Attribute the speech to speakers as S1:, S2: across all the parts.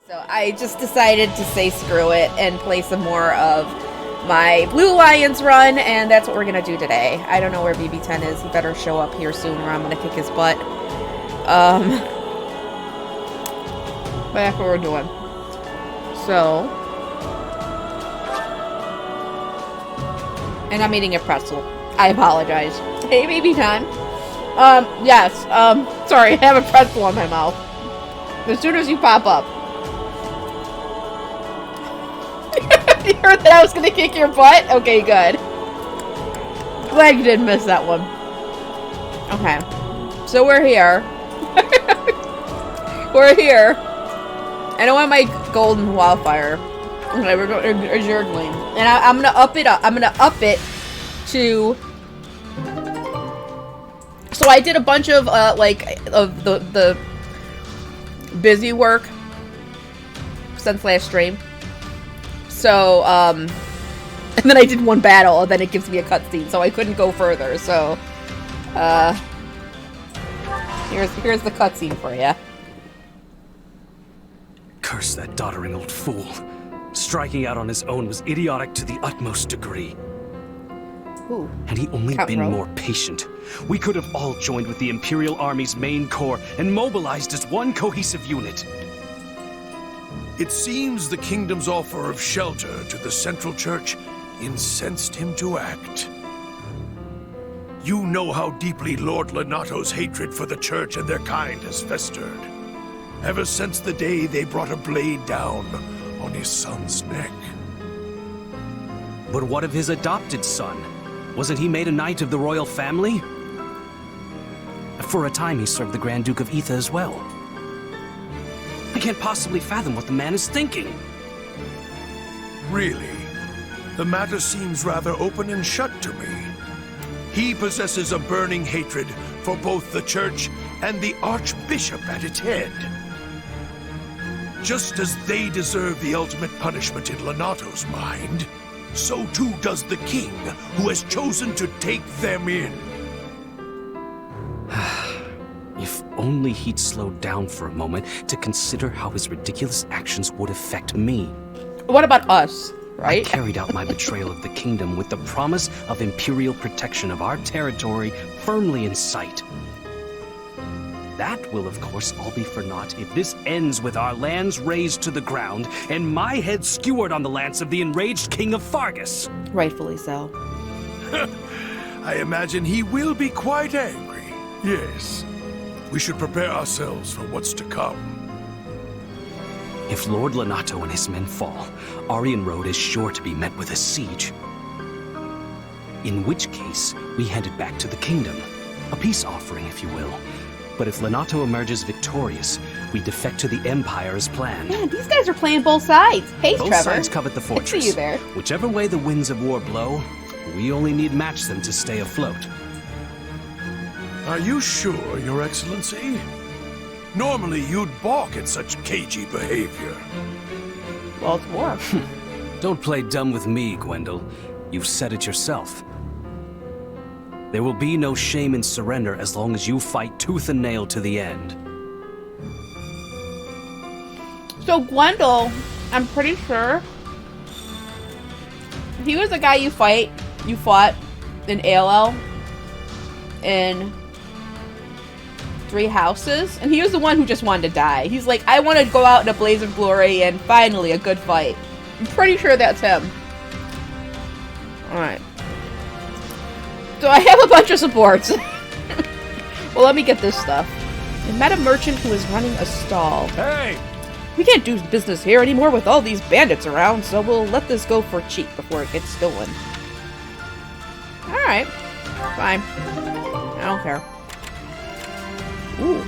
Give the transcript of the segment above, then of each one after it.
S1: So I just decided to say screw it and play some more of my Blue Alliance run, and that's what we're going to do today. I don't know where BB10 is. He better show up here soon or I'm going to kick his butt. But that's what we're doing. So. And I'm eating a pretzel. I apologize. Hey, BB10. Yes. Sorry, I have a pretzel in my mouth. As soon as you pop up. You heard that I was gonna kick your butt? Okay, good. Glad you didn't miss that one. Okay. So we're here. We're here. And I want my golden wildfire. Okay, we're going to Azure Gleam. And I'm gonna up it up. I'm gonna up it to... So I did a bunch of, of the busy work since last stream. So, and then I did one battle, and then it gives me a cutscene, so I couldn't go further, so, here's the cutscene for you.
S2: Curse that doddering old fool. Striking out on his own was idiotic to the utmost degree.
S1: Ooh.
S2: Had he only been more patient, we could have all joined with the Imperial Army's main corps and mobilized as one cohesive unit.
S3: It seems the kingdom's offer of shelter to the Central Church incensed him to act. You know how deeply Lord Lenato's hatred for the Church and their kind has festered. Ever since the day they brought a blade down on his son's neck.
S2: But what of his adopted son? Wasn't he made a knight of the royal family? For a time he served the Grand Duke of Etha as well. I can't possibly fathom what the man is thinking.
S3: Really? The matter seems rather open and shut to me. He possesses a burning hatred for both the Church and the Archbishop at its head. Just as they deserve the ultimate punishment in Lenato's mind, so too does the king, who has chosen to take them in.
S2: If only he'd slowed down for a moment to consider how his ridiculous actions would affect me.
S1: What about us, right?
S2: I carried out my betrayal of the kingdom with the promise of imperial protection of our territory firmly in sight. That will, of course, all be for naught if this ends with our lands razed to the ground and my head skewered on the lance of the enraged king of Fargus.
S1: Rightfully so.
S3: I imagine he will be quite angry, yes. We should prepare ourselves for what's to come.
S2: If Lord Lenato and his men fall, Aryan Road is sure to be met with a siege. In which case, we head it back to the kingdom. A peace offering, if you will. But if Lenato emerges victorious, we defect to the Empire as planned.
S1: Man, these guys are playing both sides. Hey,
S2: both
S1: Trevor.
S2: Both sides covet the fortress.
S1: I see you there.
S2: Whichever way the winds of war blow, we only need match them to stay afloat.
S3: Are you sure, Your Excellency? Normally you'd balk at such cagey behavior.
S1: Well, it's war.
S2: Don't play dumb with me, Gwendol. You've said it yourself. There will be no shame in surrender as long as you fight tooth and nail to the end.
S1: So Gwendol, I'm pretty sure he was the guy you fought in ALL in 3 Houses, and he was the one who just wanted to die. He's like, I want to go out in a blaze of glory and finally a good fight. I'm pretty sure that's him. Alright. So I have a bunch of supports. Well, let me get this stuff. I met a merchant who is running a stall.
S3: Hey!
S1: We can't do business here anymore with all these bandits around, so we'll let this go for cheap before it gets stolen. Alright. Fine. I don't care. Ooh.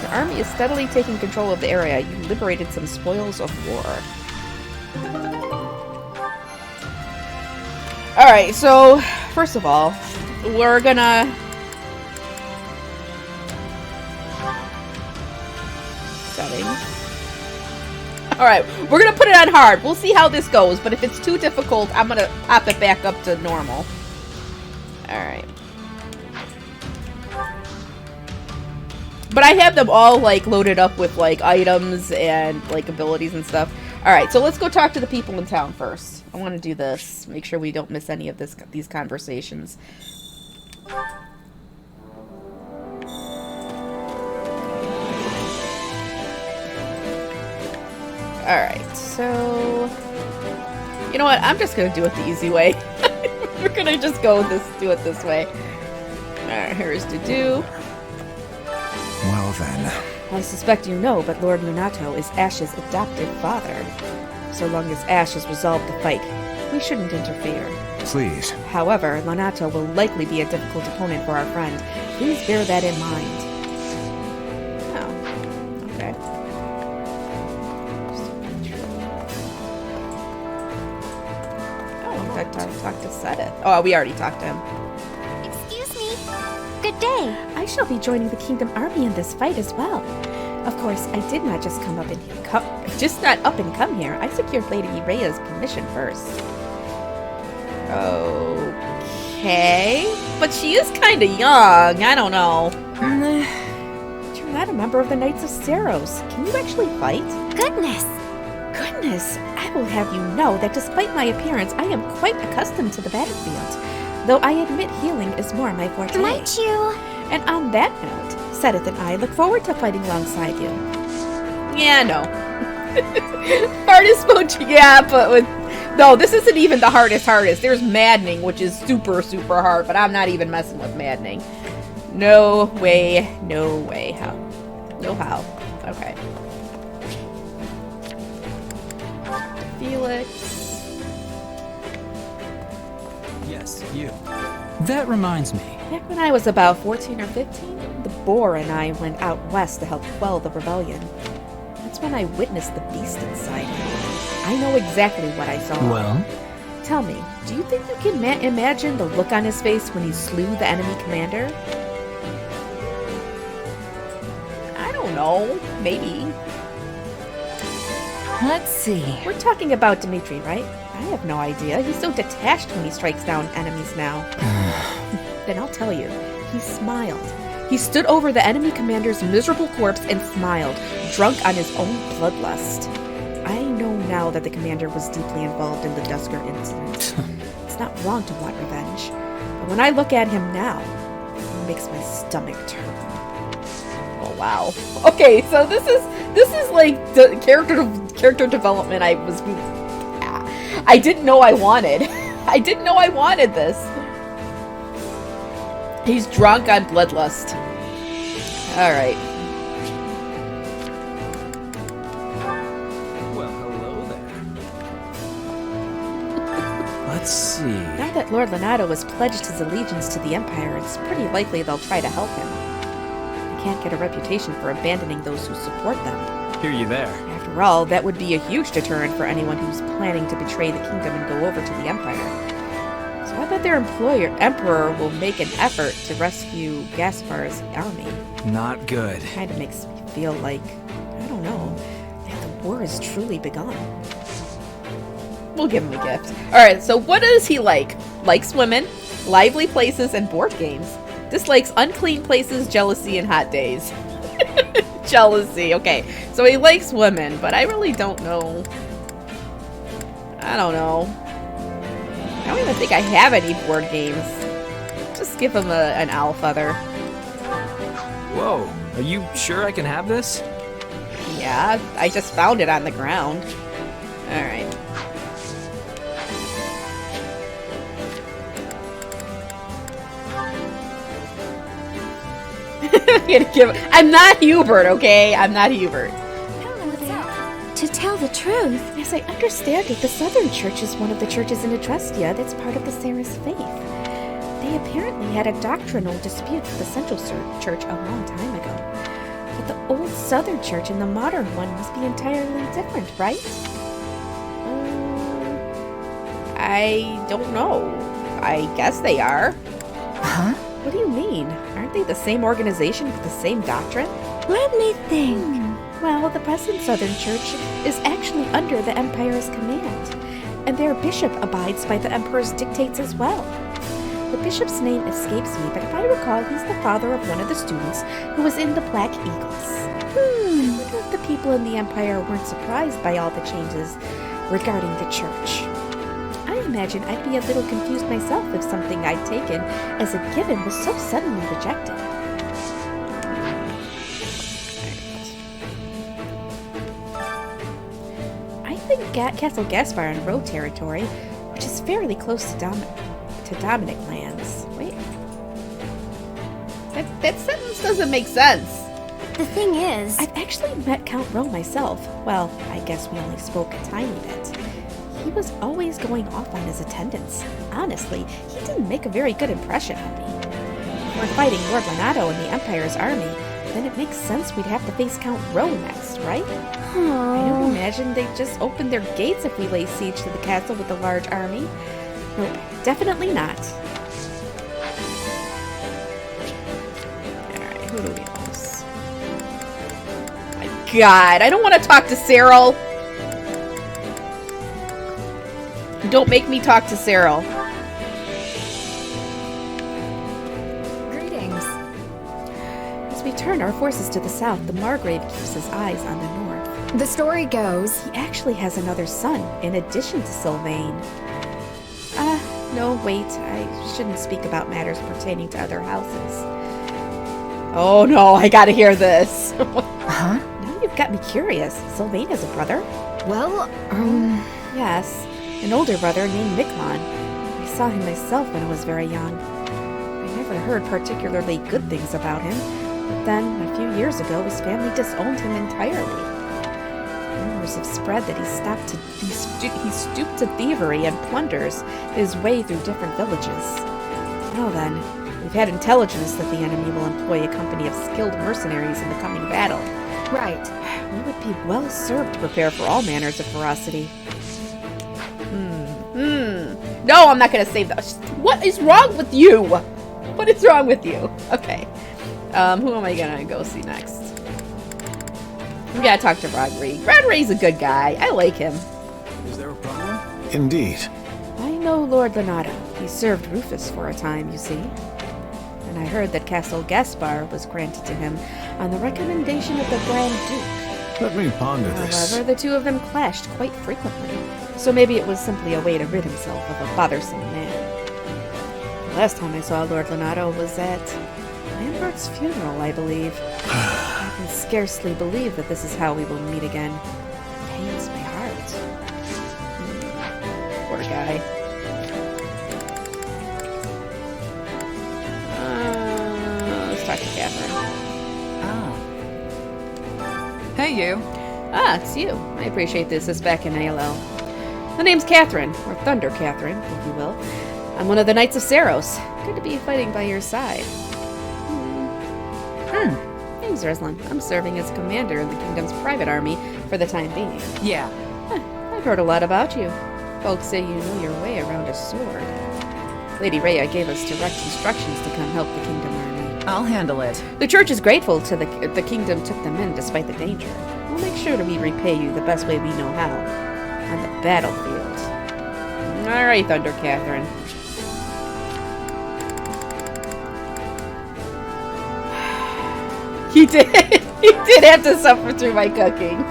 S1: The army is steadily taking control of the area. You liberated some spoils of war. Alright, so, first of all, we're gonna... Settings. Alright, we're gonna put it on hard. We'll see how this goes, but if it's too difficult, I'm gonna pop it back up to normal. Alright. But I have them all, like, loaded up with, like, items and, like, abilities and stuff. Alright, so let's go talk to the people in town first. I want to do this. Make sure we don't miss any of these conversations. Alright, so... You know what? I'm just gonna do it the easy way. We're gonna just do it this way. Alright, here's to do.
S4: Well then.
S1: I suspect you know, but Lord Lunato is Ash's adoptive father. So long as Ash has resolved the fight, we shouldn't interfere.
S4: Please.
S1: However, Lunato will likely be a difficult opponent for our friend. Please bear that in mind. Oh, okay. Oh, I talked to Sedith. Oh, we already talked to him.
S5: Excuse me. Good day. I shall be joining the Kingdom Army in this fight as well. Of course, I did not just come up and come here. I secured Lady Rhea's permission first. Okay, but she is kind of young. I don't know. You're not a member of the Knights of Saros. Can you actually fight? Goodness, I will have you know that despite my appearance, I am quite accustomed to the battlefield. Though I admit healing is more my forte. Might you? And on that note, Sedith and I look forward to fighting alongside you. Yeah, no. Hardest mode, yeah, but with... No, this isn't even the hardest. There's Maddening, which is super, super hard, but I'm not even messing with Maddening. No way. How? No how. Okay. Felix.
S2: Yes, you. That reminds me.
S1: Back when I was about 14 or 15, the Boar and I went out west to help quell the rebellion. That's when I witnessed the beast inside me. I know exactly what I saw.
S2: Well?
S1: Tell me, do you think you can imagine the look on his face when he slew the enemy commander? I don't know. Maybe.
S5: Let's see.
S1: We're talking about Dimitri, right? I have no idea. He's so detached when he strikes down enemies now. Then I'll tell you. He smiled. He stood over the enemy commander's miserable corpse and smiled, drunk on his own bloodlust. I know now that the commander was deeply involved in the Dusker incident. It's not wrong to want revenge. But when I look at him now, it makes my stomach turn. Oh, wow. Okay, so this is like the character development I didn't know I wanted. I didn't know I wanted this. He's drunk on bloodlust. Alright.
S2: Well, hello there. Let's see.
S1: Now that Lord Lunato has pledged his allegiance to the Empire, it's pretty likely they'll try to help him. They can't get a reputation for abandoning those who support them.
S2: Hear you there.
S1: After all, that would be a huge deterrent for anyone who's planning to betray the kingdom and go over to the Empire. So I bet their emperor will make an effort to rescue Gaspar's army.
S2: Not good.
S1: Kind of makes me feel like, I don't know, that the war is truly begun. We'll give him a gift. Alright, so what does he like? Likes women, lively places, and board games. Dislikes unclean places, jealousy, and hot days. Jealousy, okay. So he likes women, but I really don't know. I don't know. I don't even think I have any board games. Just give him an owl feather.
S2: Whoa, are you sure I can have this?
S1: Yeah, I just found it on the ground. Alright. I'm not Hubert, okay? I'm not Hubert.
S5: I don't know what's up. To tell the truth,
S1: As I understand it, the Southern Church is one of the churches in Adrestia that's part of the Saris faith. They apparently had a doctrinal dispute with the Central Church a long time ago. But the old Southern Church and the modern one must be entirely different, right? I don't know. I guess they are.
S5: huh?
S1: What do you mean? Aren't they the same organization with the same doctrine?
S5: Let me think.
S1: Well, the present Southern Church is actually under the Empire's command, and their bishop abides by the Emperor's dictates as well. The
S5: bishop's name escapes me, but if I recall, he's the father of one of the students who was in the Black Eagles. I wonder if the people in the Empire weren't surprised by all the changes regarding the church. I imagine I'd be a little confused myself if something I'd taken as a given was so suddenly rejected. I think Castle Gaspar in Road territory, which is fairly close to Dominic lands. Wait.
S1: That sentence doesn't make sense.
S6: The thing is,
S5: I've actually met Count Rowe myself. Well, I guess we only spoke a tiny bit. He was always going off on his attendance. Honestly, he didn't make a very good impression on me. If we're fighting Lord Lenato and the Empire's army, then it makes sense we'd have to face Count Rowe next, right? I don't imagine they'd just open their gates if we lay siege to the castle with a large army. Nope, definitely not.
S1: Alright, who do we lose? My God, I don't want to talk to Cyril. Don't make me talk to Cyril.
S6: greetings.
S5: As we turn our forces to the south, the Margrave keeps his eyes on the north.
S6: The story goes,
S5: He actually has another son, in addition to Sylvain. No, wait. I shouldn't speak about matters pertaining to other houses.
S1: Oh no, I gotta hear this.
S6: huh?
S5: Now you've got me curious. Sylvain has a brother?
S6: Well,
S5: Yes, an older brother named Miklon. I saw him myself when I was very young. I never heard particularly good things about him, but then, a few years ago, his family disowned him entirely. Rumors have spread that he stooped to thievery and plunders his way through different villages. Well then, we've had intelligence that the enemy will employ a company of skilled mercenaries in the coming battle.
S6: right.
S5: We would be well served to prepare for all manners of ferocity.
S1: No, I'm not gonna save that. What is wrong with you? What is wrong with you? Okay. Who am I gonna go see next? We gotta talk to Rodri. Rodri's a good guy. I like him.
S4: Is there a problem? Indeed.
S5: I know Lord Lenato. He served Rufus for a time, you see. And I heard that Castle Gaspar was granted to him on the recommendation of the Grand Duke.
S4: Let me ponder this.
S5: However, the two of them clashed quite frequently, so maybe it was simply a way to rid himself of a bothersome man. The last time I saw Lord Lenato was at Lambert's funeral, I believe. I can scarcely believe that this is how we will meet again. It pains my heart.
S1: Poor guy. Let's talk to Catherine.
S7: Hey, you.
S1: Ah, it's you. I appreciate this. It's back in ALL. The name's Catherine, or Thunder Catherine, if you will. I'm one of the Knights of Saros. Good to be fighting by your side. Name's Reslin. I'm serving as commander in the kingdom's private army for the time being.
S7: Yeah.
S1: I've heard a lot about you. Folks say you know your way around a sword. Lady Rhea gave us direct instructions to come help the kingdom army.
S7: I'll handle it.
S1: The church is grateful to the kingdom took them in despite the danger. We'll make sure that we repay you the best way we know how. On the battlefield. Alright, Thunder Catherine. He did. He did have to suffer through my cooking.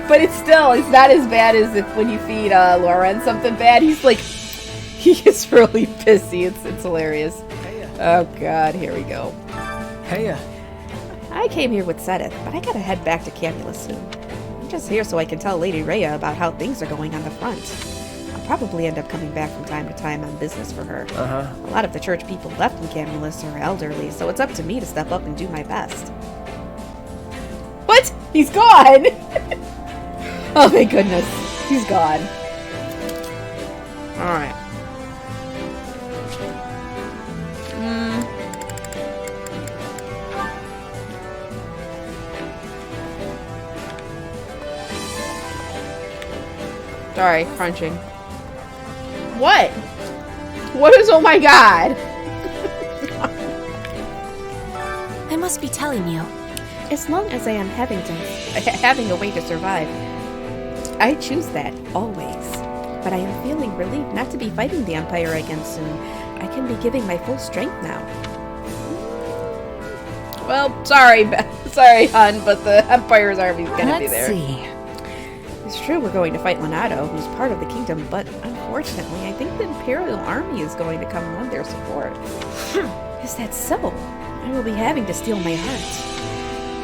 S1: But it's not as bad as if when you feed Lauren something bad. He's like, he gets really pissy. It's hilarious. Oh god, here we go.
S7: Hey,
S5: I came here with Sedith, but I gotta head back to Camulus soon. I'm just here so I can tell Lady Rhea about how things are going on the front. I'll probably end up coming back from time to time on business for her. A lot of the church people left in Camulus are elderly, so it's up to me to step up and do my best. What? He's gone! Oh my goodness. He's gone. Alright. Sorry, crunching. What? What is, oh my god?
S6: I must be telling you.
S5: As long as I am having a way to survive, I choose that, always. But I am feeling relieved not to be fighting the Empire again soon. I can be giving my full strength now.
S1: Well, sorry, sorry, hon, but the Empire's army's gonna be there.
S6: Let's see.
S5: It's true we're going to fight Leonardo, who's part of the kingdom, but unfortunately, I think the Imperial Army is going to come lend their support. Is that so? I will be having to steal my heart.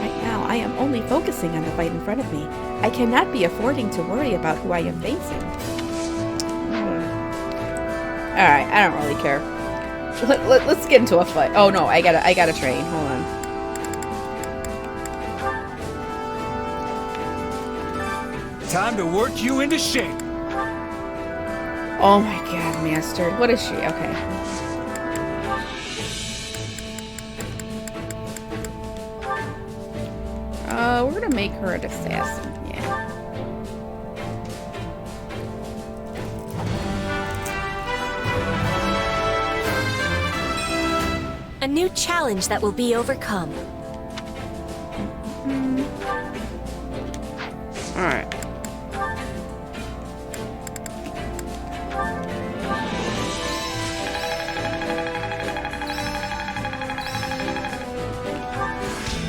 S5: Right now, I am only focusing on the fight in front of me. I cannot be affording to worry about who I am facing.
S1: Alright, I don't really care. Let's get into a fight. Oh no, I gotta train. Hold on.
S8: Time to work you into shape.
S1: Oh my god, Master. What is she? Okay. We're gonna make her an assassin. Yeah.
S6: A new challenge that will be overcome.
S1: Alright.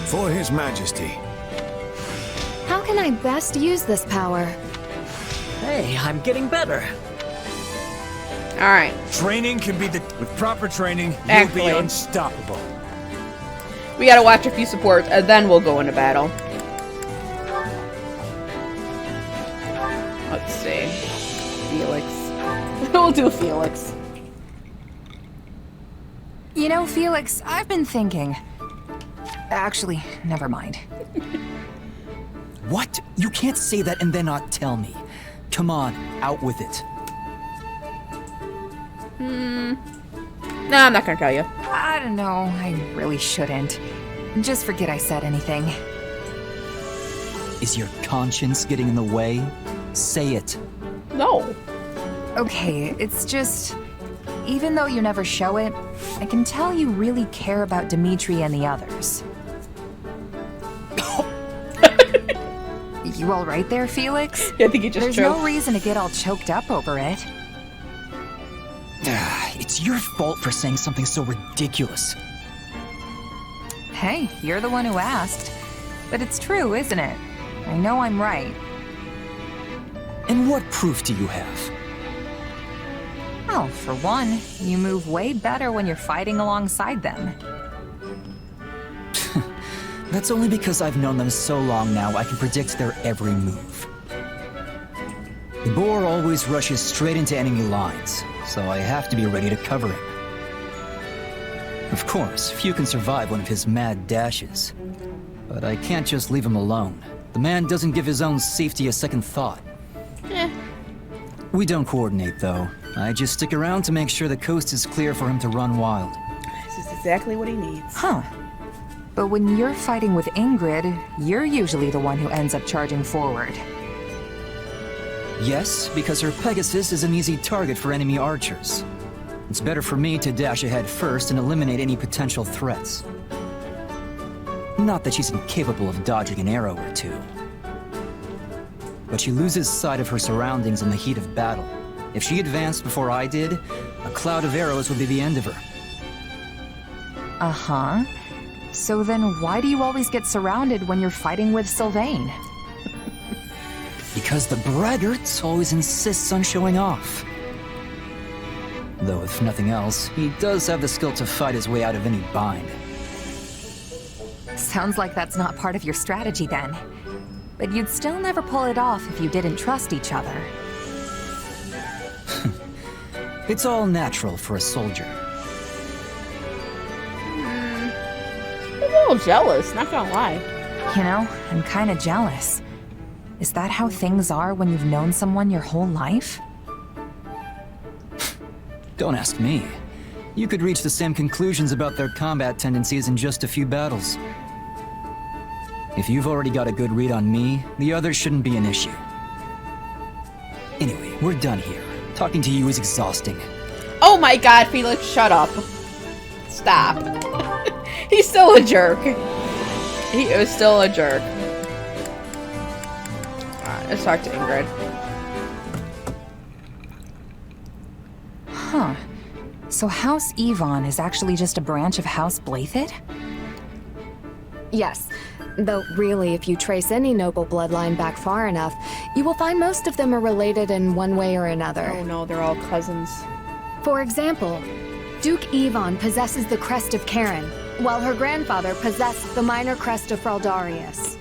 S4: For His Majesty.
S6: How can I best use this power?
S9: Hey, I'm getting better.
S1: Alright.
S8: Training can be with proper training, you'll
S1: Actually.
S8: be unstoppable.
S1: We gotta watch a few supports, and then we'll go into battle. Let's see. Felix. We'll do Felix.
S7: You know, Felix, I've been thinking. Actually, never mind.
S9: What? You can't say that and then not tell me. Come on, out with it.
S1: No, I'm not gonna tell you.
S7: I don't know, I really shouldn't. Just forget I said anything.
S9: Is your conscience getting in the way? Say it.
S1: No.
S7: Okay, it's just... Even though you never show it, I can tell you really care about Dimitri and the others. You all right there, Felix?
S1: I think you just
S7: There's
S1: choked.
S7: no reason to get all choked up over it.
S9: It's your fault for saying something so ridiculous.
S7: Hey, you're the one who asked. But it's true, isn't it? I know I'm right.
S9: And what proof do you have?
S7: Well, for one, you move way better when you're fighting alongside them.
S9: That's only because I've known them so long now I can predict their every move. The boar always rushes straight into enemy lines, so I have to be ready to cover him. Of course, few can survive one of his mad dashes. But I can't just leave him alone. The man doesn't give his own safety a second thought. We don't coordinate, though. I just stick around to make sure the coast is clear for him to run wild.
S1: This is exactly what he needs.
S7: Huh. But when you're fighting with Ingrid, you're usually the one who ends up charging forward.
S9: Yes, because her Pegasus is an easy target for enemy archers. It's better for me to dash ahead first and eliminate any potential threats. Not that she's incapable of dodging an arrow or two. But she loses sight of her surroundings in the heat of battle. If she advanced before I did, a cloud of arrows would be the end of her.
S7: Uh-huh. So then why do you always get surrounded when you're fighting with Sylvain?
S9: Because the braggart always insists on showing off. Though if nothing else, he does have the skill to fight his way out of any bind.
S7: Sounds like that's not part of your strategy then. But you'd still never pull it off if you didn't trust each other.
S9: It's all natural for a soldier.
S1: I'm a little jealous, not gonna lie.
S7: You know, I'm kinda jealous. Is that how things are when you've known someone your whole life?
S9: Don't ask me. You could reach the same conclusions about their combat tendencies in just a few battles. If you've already got a good read on me, the others shouldn't be an issue. Anyway, we're done here. Talking to you is exhausting.
S1: Oh my god, Felix, shut up. Stop. He's still a jerk. He is still a jerk. Alright, let's talk to Ingrid.
S7: Huh. So House Yvonne is actually just a branch of House Blythed?
S6: Yes, though really, if you trace any noble bloodline back far enough, you will find most of them are related in one way or another.
S1: Oh no, they're all cousins.
S6: For example, Duke Yvonne possesses the crest of Karen, while her grandfather possessed the minor crest of Fraldarius.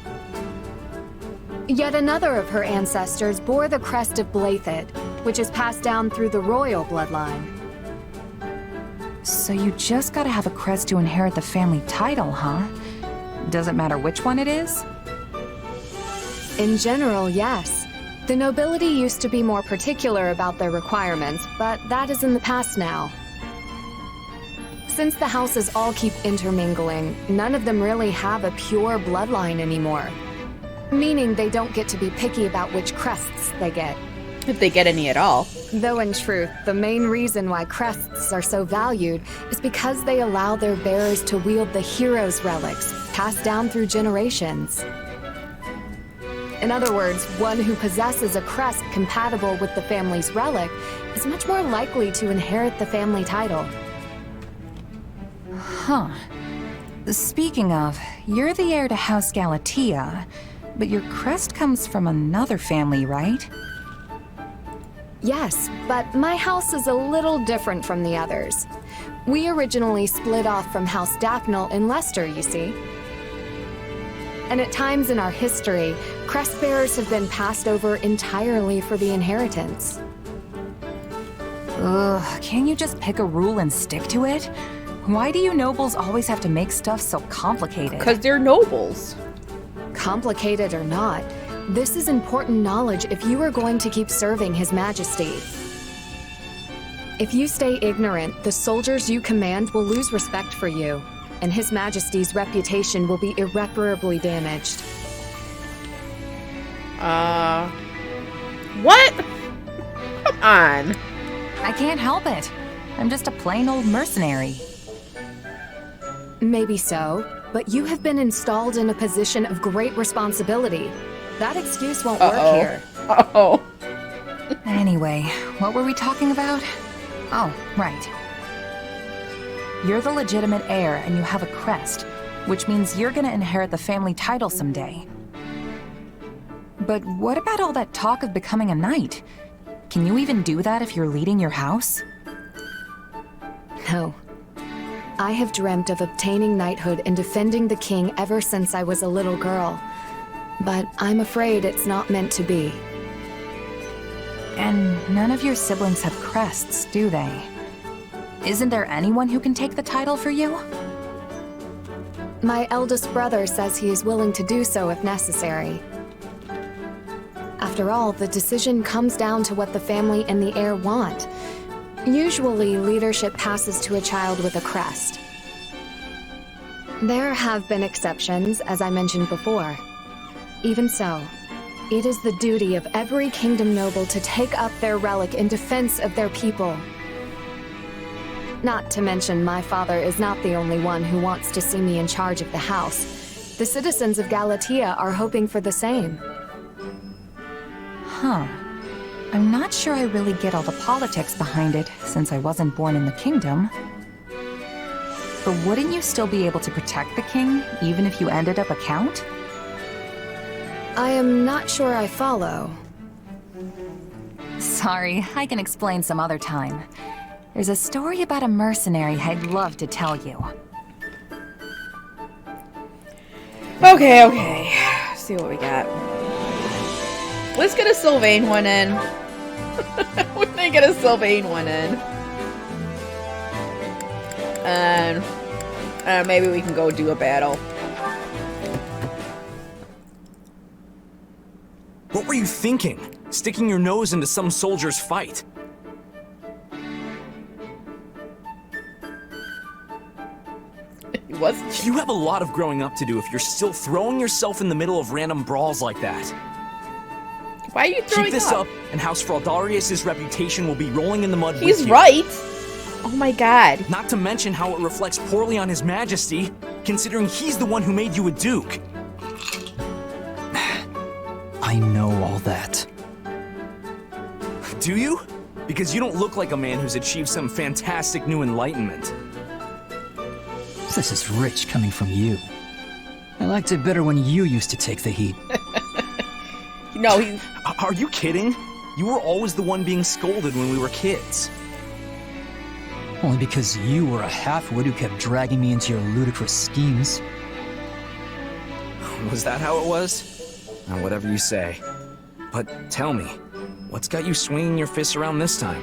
S6: Yet another of her ancestors bore the crest of Blythed, which is passed down through the royal bloodline.
S7: So you just gotta have a crest to inherit the family title, huh? Doesn't matter which one it is?
S6: In general, yes. The nobility used to be more particular about their requirements, but that is in the past now. Since the houses all keep intermingling, none of them really have a pure bloodline anymore. Meaning they don't get to be picky about which crests they get.
S1: If they get any at all.
S6: Though in truth, the main reason why crests are so valued is because they allow their bearers to wield the hero's relics, passed down through generations. In other words, one who possesses a crest compatible with the family's relic is much more likely to inherit the family title.
S7: Huh. Speaking of, you're the heir to House Galatea, but your crest comes from another family, right?
S6: Yes, but my house is a little different from the others. We originally split off from House Daphne in Leicester, you see. And at times in our history, crest bearers have been passed over entirely for the inheritance.
S7: Ugh, can't you just pick a rule and stick to it? Why do you nobles always have to make stuff so complicated?
S1: Because they're nobles.
S6: Complicated or not, this is important knowledge if you are going to keep serving His Majesty. If you stay ignorant, the soldiers you command will lose respect for you, and His Majesty's reputation will be irreparably damaged.
S1: What? Come on.
S7: I can't help it. I'm just a plain old mercenary.
S6: Maybe so, but you have been installed in a position of great responsibility. That excuse won't work here.
S1: Uh-oh.
S7: Anyway, what were we talking about? Oh, right. You're the legitimate heir and you have a crest, which means you're gonna inherit the family title someday. But what about all that talk of becoming a knight? Can you even do that if you're leading your house?
S6: No. I have dreamt of obtaining knighthood and defending the king ever since I was a little girl. But I'm afraid it's not meant to be.
S7: And none of your siblings have crests, do they? Isn't there anyone who can take the title for you?
S6: My eldest brother says he is willing to do so if necessary. After all, the decision comes down to what the family and the heir want. Usually, leadership passes to a child with a crest. There have been exceptions, as I mentioned before. Even so, it is the duty of every kingdom noble to take up their relic in defense of their people. Not to mention, my father is not the only one who wants to see me in charge of the house. The citizens of Galatea are hoping for the same.
S7: Huh. I'm not sure I really get all the politics behind it, since I wasn't born in the kingdom. But wouldn't you still be able to protect the king, even if you ended up a count?
S6: I am not sure I follow.
S7: Sorry, I can explain some other time. There's a story about a mercenary I'd love to tell you.
S1: Okay. Let's see what we got. Let's get a Sylvain one in. We're gonna get a Sylvain one in. And maybe we can go do a battle.
S2: What were you thinking? Sticking your nose into some soldier's fight?
S1: What?
S2: You have a lot of growing up to do if you're still throwing yourself in the middle of random brawls like that.
S1: Why are you throwing
S2: Keep this up, and House Fraldarius' reputation will be rolling in the mud with you.
S1: He's right. Oh my god.
S2: Not to mention how it reflects poorly on His Majesty, considering he's the one who made you a duke.
S9: I know all that.
S2: Do you? Because you don't look like a man who's achieved some fantastic new enlightenment.
S9: This is rich coming from you. I liked it better when you used to take the heat.
S1: No, he's...
S2: Are you kidding? You were always the one being scolded when we were kids.
S9: Only because you were a half-wit who kept dragging me into your ludicrous schemes.
S2: Was that how it was? Whatever you say. But tell me, what's got you swinging your fists around this time?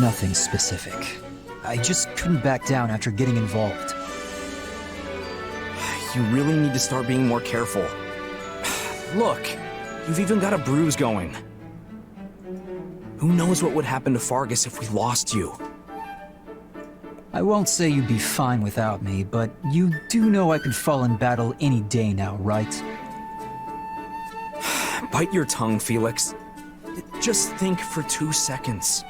S9: Nothing specific. I just couldn't back down after getting involved.
S2: You really need to start being more careful. Look, you've even got a bruise going. Who knows what would happen to Fargus if we lost you?
S9: I won't say you'd be fine without me, but you do know I could fall in battle any day now, right?
S2: Bite your tongue, Felix. Just think for 2 seconds.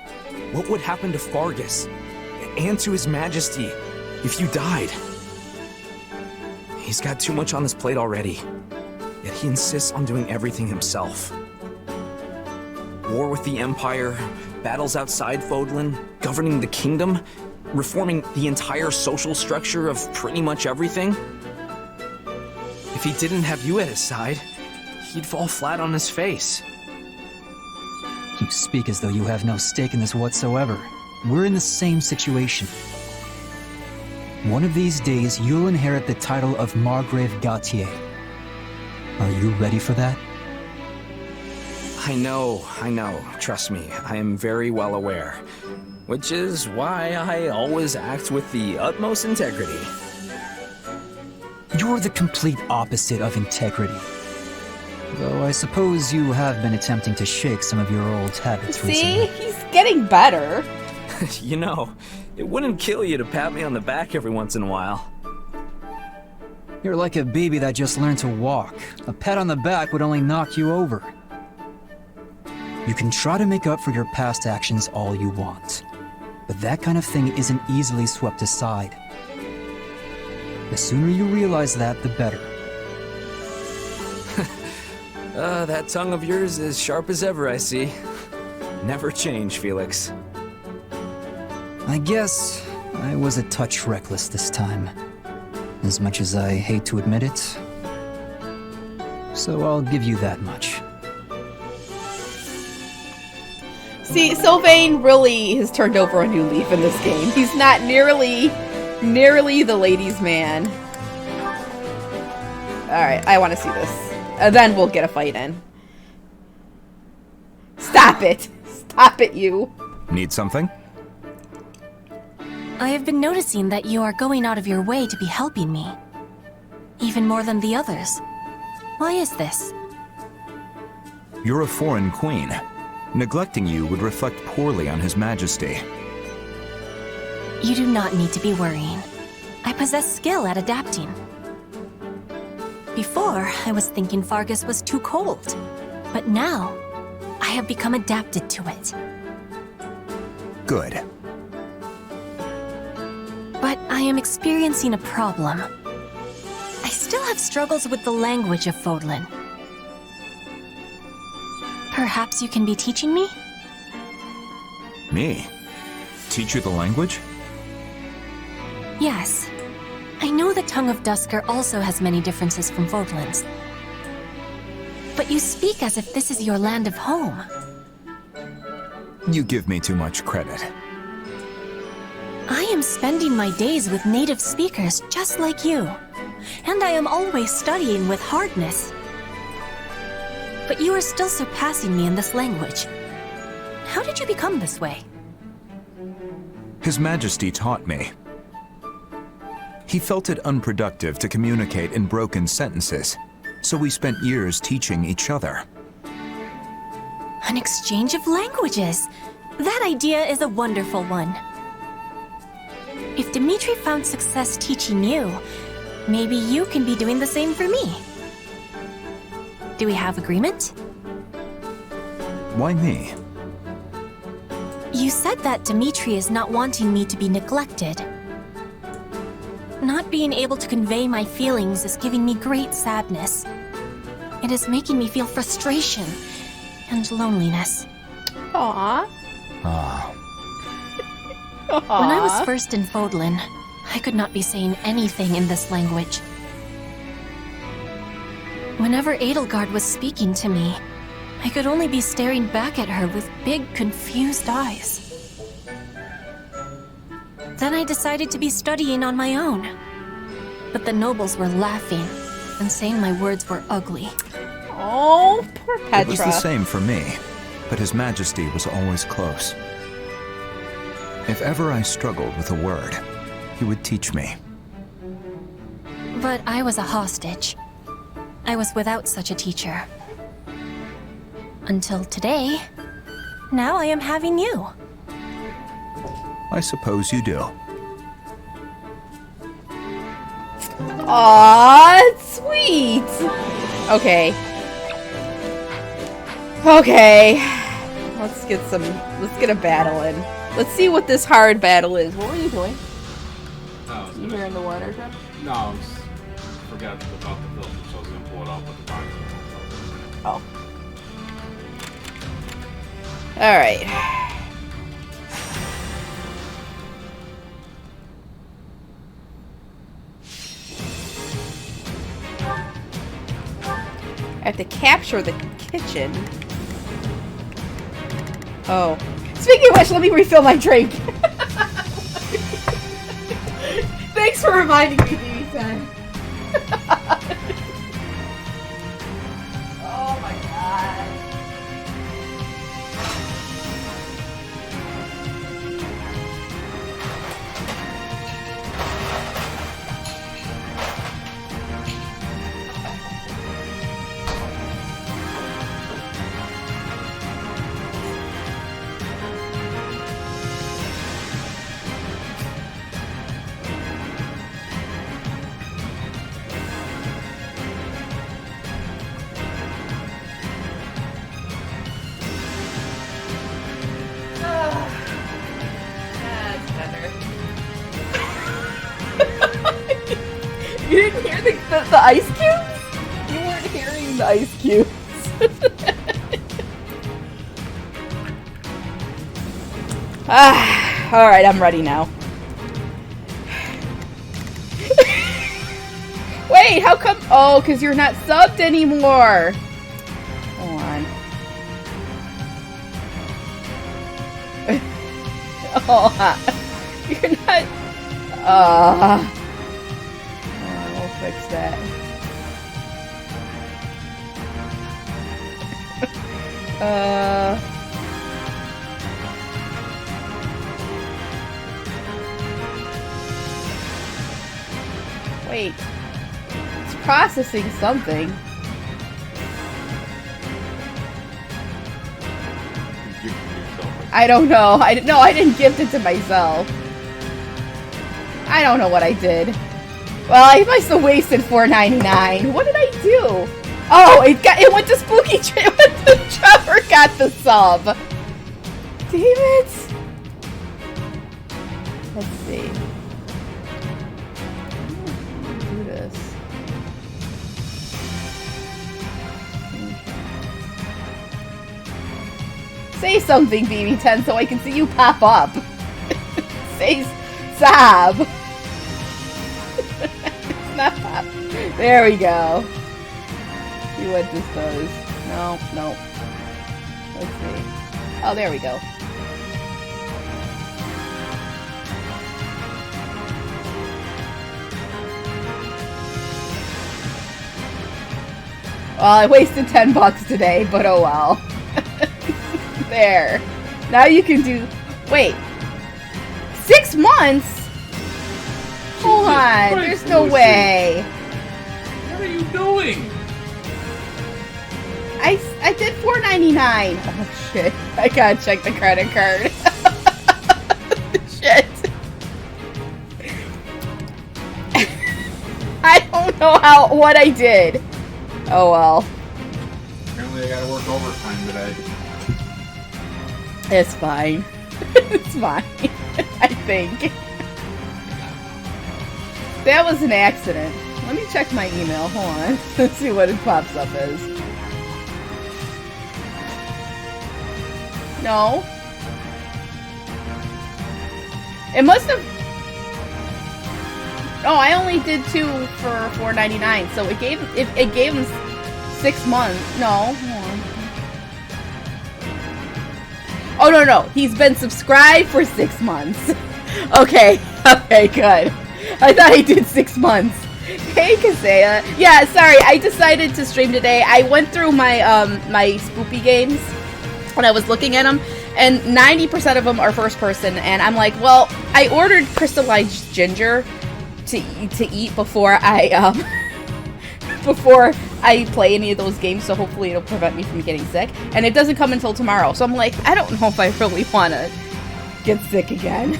S2: What would happen to Fargus? And to His Majesty if you died? He's got too much on his plate already. Yet he insists on doing everything himself. War with the Empire, battles outside Fodlan, governing the kingdom, reforming the entire social structure of pretty much everything. If he didn't have you at his side, he'd fall flat on his face.
S9: You speak as though you have no stake in this whatsoever. We're in the same situation. One of these days, you'll inherit the title of Margrave Gautier. Are you ready for that?
S2: I know. Trust me, I am very well aware. Which is why I always act with the utmost integrity.
S9: You're the complete opposite of integrity. Though I suppose you have been attempting to shake some of your old habits
S1: See?
S9: recently.
S1: He's getting better.
S2: You know, it wouldn't kill you to pat me on the back every once in a while.
S9: You're like a baby that just learned to walk. A pat on the back would only knock you over. You can try to make up for your past actions all you want, but that kind of thing isn't easily swept aside. The sooner you realize that, the better.
S2: That tongue of yours is sharp as ever, I see. Never change, Felix.
S9: I guess I was a touch reckless this time, as much as I hate to admit it. So I'll give you that much.
S1: See, Sylvain really has turned over a new leaf in this game. He's not nearly the ladies' man. Alright, I want to see this. And then we'll get a fight in. Stop it! Stop it, you!
S10: Need something?
S11: I have been noticing that you are going out of your way to be helping me. Even more than the others. Why is this?
S10: You're a foreign queen. Neglecting you would reflect poorly on His Majesty.
S11: You do not need to be worrying. I possess skill at adapting. Before, I was thinking Fargus was too cold. But now, I have become adapted to it.
S10: Good.
S11: But I am experiencing a problem. I still have struggles with the language of Fodlan. Perhaps you can be teaching me?
S10: Me? Teach you the language?
S11: Yes. I know the tongue of Dusker also has many differences from Fodlan's. But you speak as if this is your land of home.
S10: You give me too much credit.
S11: I am spending my days with native speakers just like you. And I am always studying with hardness. But you are still surpassing me in this language. How did you become this way?
S10: His Majesty taught me. He felt it unproductive to communicate in broken sentences, so we spent years teaching each other.
S11: An exchange of languages! That idea is a wonderful one. If Dimitri found success teaching you, maybe you can be doing the same for me. Do we have agreement?
S10: Why me?
S11: You said that Dimitri is not wanting me to be neglected. Not being able to convey my feelings is giving me great sadness. It is making me feel frustration and loneliness.
S1: Aww.
S10: Ah.
S11: When I was first in Fodlan, I could not be saying anything in this language. Whenever Edelgard was speaking to me, I could only be staring back at her with big, confused eyes. Then I decided to be studying on my own. But the nobles were laughing and saying my words were ugly.
S1: Oh, poor Petra.
S10: It was the same for me, but His Majesty was always close. If ever I struggled with a word, he would teach me.
S11: But I was a hostage. I was without such a teacher. Until today. Now I am having you.
S10: I suppose you do.
S1: Aww, it's sweet. Okay. Okay. Let's get a battle in. Let's see what this hard battle is. What were you doing?
S12: No,
S1: You here in the water trip?
S12: No, I was forgot about the filter, so I was gonna pull it off with the box.
S1: Oh. Alright. I have to capture the kitchen. Oh. Speaking of which, let me refill my drink. Thanks for reminding me, BB10. Oh my god. You didn't hear the ice cubes? You weren't hearing the ice cubes. Alright, I'm ready now. Wait, how come? Oh, because you're not subbed anymore. Hold on. Oh, you're not. We'll fix that. Wait. It's processing something. I don't know. I didn't gift it to myself. I don't know what I did. Well, I must have wasted $4.99. What did I do? Oh, it went to Spooky Trevor got the sub. Damn it. Let's see. Do this. Say something, BB10, so I can see you pop up. Say sob. It's not pop. There we go. See what this does. No. Let's see. Oh, there we go. Well, I wasted $10 today, but oh well. There. Now you can do... Wait. 6 months? Hold on. There's no way.
S12: What are you doing?
S1: I did $4.99. Oh, shit. I gotta check the credit card. Shit. I don't know what I did. Oh, well.
S12: Apparently I gotta work overtime today.
S1: It's fine. It's fine. I think. That was an accident. Let me check my email. Hold on. Let's see what it pops up as. No. It must have... Oh, I only did 2 for $4.99, so it gave him 6 months. No, hold on. Oh, no. He's been subscribed for 6 months. Okay, good. I thought he did 6 months. Hey, Kaseya. Yeah, sorry, I decided to stream today. I went through my my spoopy games when I was looking at them, and 90% of them are first person, and I'm like, well, I ordered crystallized ginger to eat before I before I play any of those games, so hopefully it'll prevent me from getting sick. And it doesn't come until tomorrow, so I'm like, I don't know if I really want to get sick again.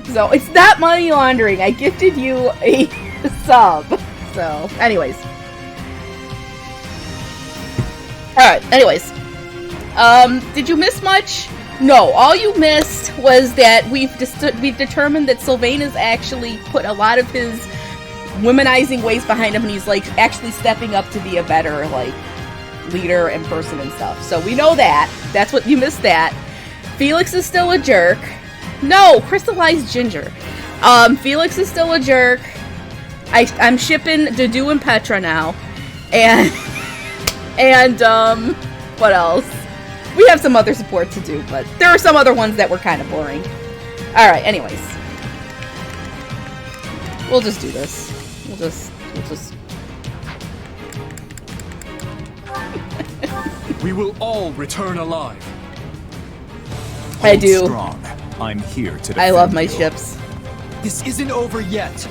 S1: So it's not money laundering. I gifted you a sub. So, anyways. Alright, anyways. Did you miss much? No, all you missed was that we've determined that Sylvain has actually put a lot of his womanizing ways behind him, and he's like actually stepping up to be a better like leader and person and stuff. So we know that. That's what you missed. That Felix is still a jerk. No, crystallized ginger. Felix is still a jerk. I'm shipping Dudu and Petra now, and what else? We have some other support to do, but there are some other ones that were kind of boring. All right. Anyways, we'll just do this. We'll just.
S8: We will all return alive.
S1: I do.
S10: Strong. I'm here to defend
S1: I love my
S10: you.
S1: ships.
S9: This isn't over yet.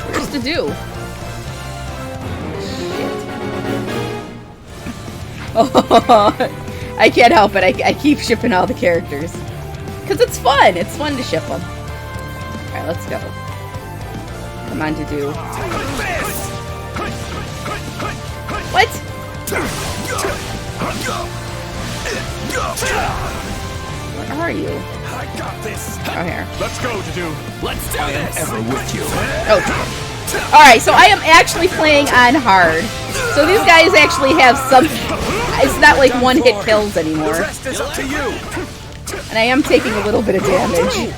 S1: Where's to do? Oh, I can't help it. I keep shipping all the characters. Because it's fun. It's fun to ship them. Alright, let's go. Come on, to do. What? Where are you?
S8: I got this.
S1: Oh, here.
S8: Let's go, Dudu. Let's do this.
S10: Ever with you.
S1: Oh. Alright, so I am actually playing on hard. So these guys actually have some... It's not like one-hit kills anymore.
S8: The rest is up to you.
S1: And I am taking a little bit of damage.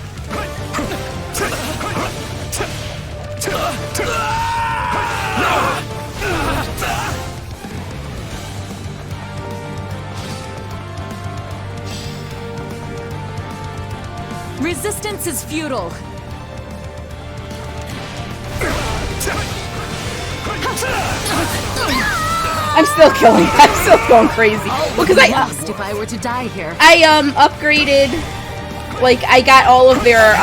S7: Resistance is futile.
S1: I'm still killing. I'm still going crazy. Well, because
S7: Lost if I were to die here.
S1: I upgraded, like I got all of their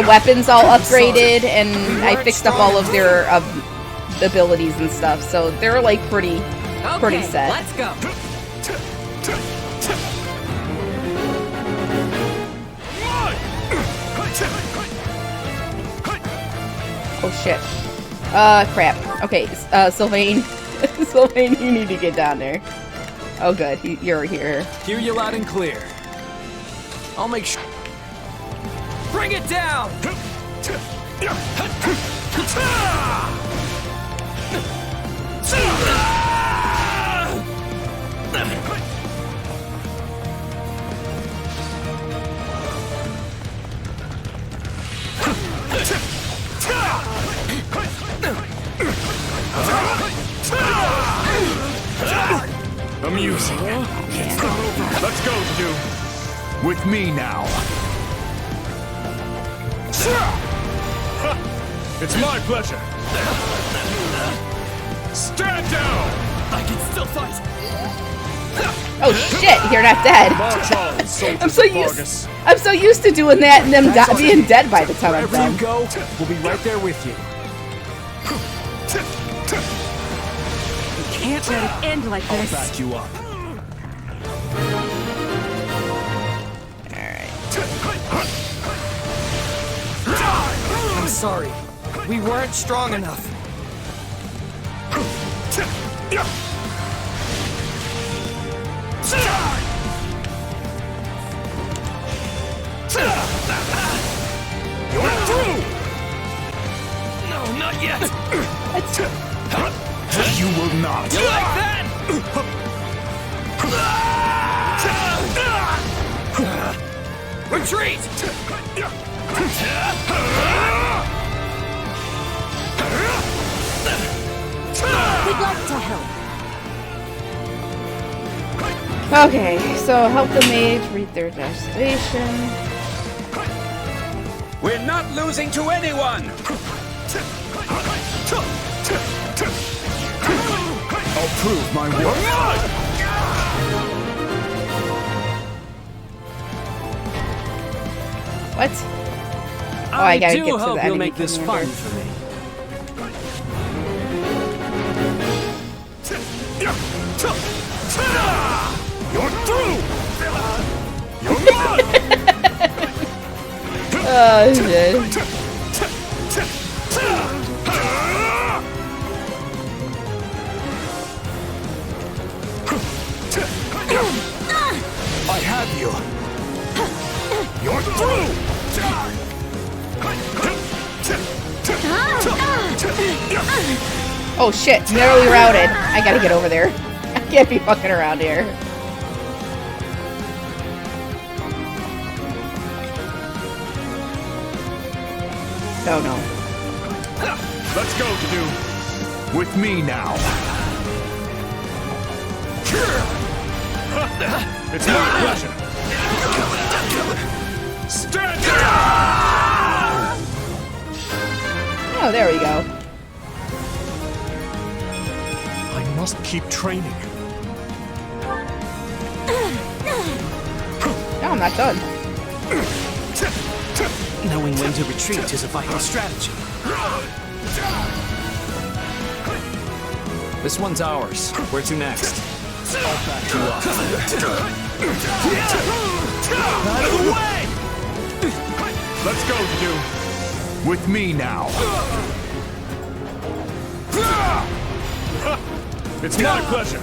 S1: weapons all upgraded, and I fixed up all of their abilities and stuff. So they're like pretty set.
S7: Let's go.
S1: Oh shit. Crap. Okay, Sylvain. Sylvain, you need to get down there. Oh good, you're here.
S8: Hear you loud and clear. I'll make sure. Bring it down! Amusing. Let's go, Dudu.
S10: With me now.
S8: It's my pleasure. Stand down! I can still fight.
S1: Oh shit, you're not dead. I'm so used to doing that and them being dead by the time I'm
S8: Wherever
S1: done.
S8: you go, we'll be right there with you.
S7: Can't let it end like
S8: I'll
S7: this.
S8: back you up.
S13: I'm sorry. We weren't strong enough.
S8: You're through! No, not yet!
S4: You will not.
S8: You like that? Retreat!
S11: We'd like to help.
S1: Okay, so help the mage reach their destination.
S2: We're not losing to anyone!
S4: I'll prove my worth.
S1: What? Oh, I gotta get to the
S2: hope
S1: enemy
S2: you'll make this
S1: commander.
S2: fun for me.
S4: You're through. You're mine.
S1: Oh, shit.
S4: I have you. You're through.
S1: Oh shit, narrowly routed. I gotta get over there. I can't be fucking around here. Oh no.
S4: Let's go, Canoe. With me now. It's my pleasure. Stand down!
S1: Oh, there we go.
S4: I must keep training.
S1: No, I'm not done.
S2: Knowing when to retreat is a vital strategy.
S8: This one's ours. Where to next?
S4: I'll back you up.
S8: Out of the way!
S4: Let's go, Canoe. With me now. It's my pleasure.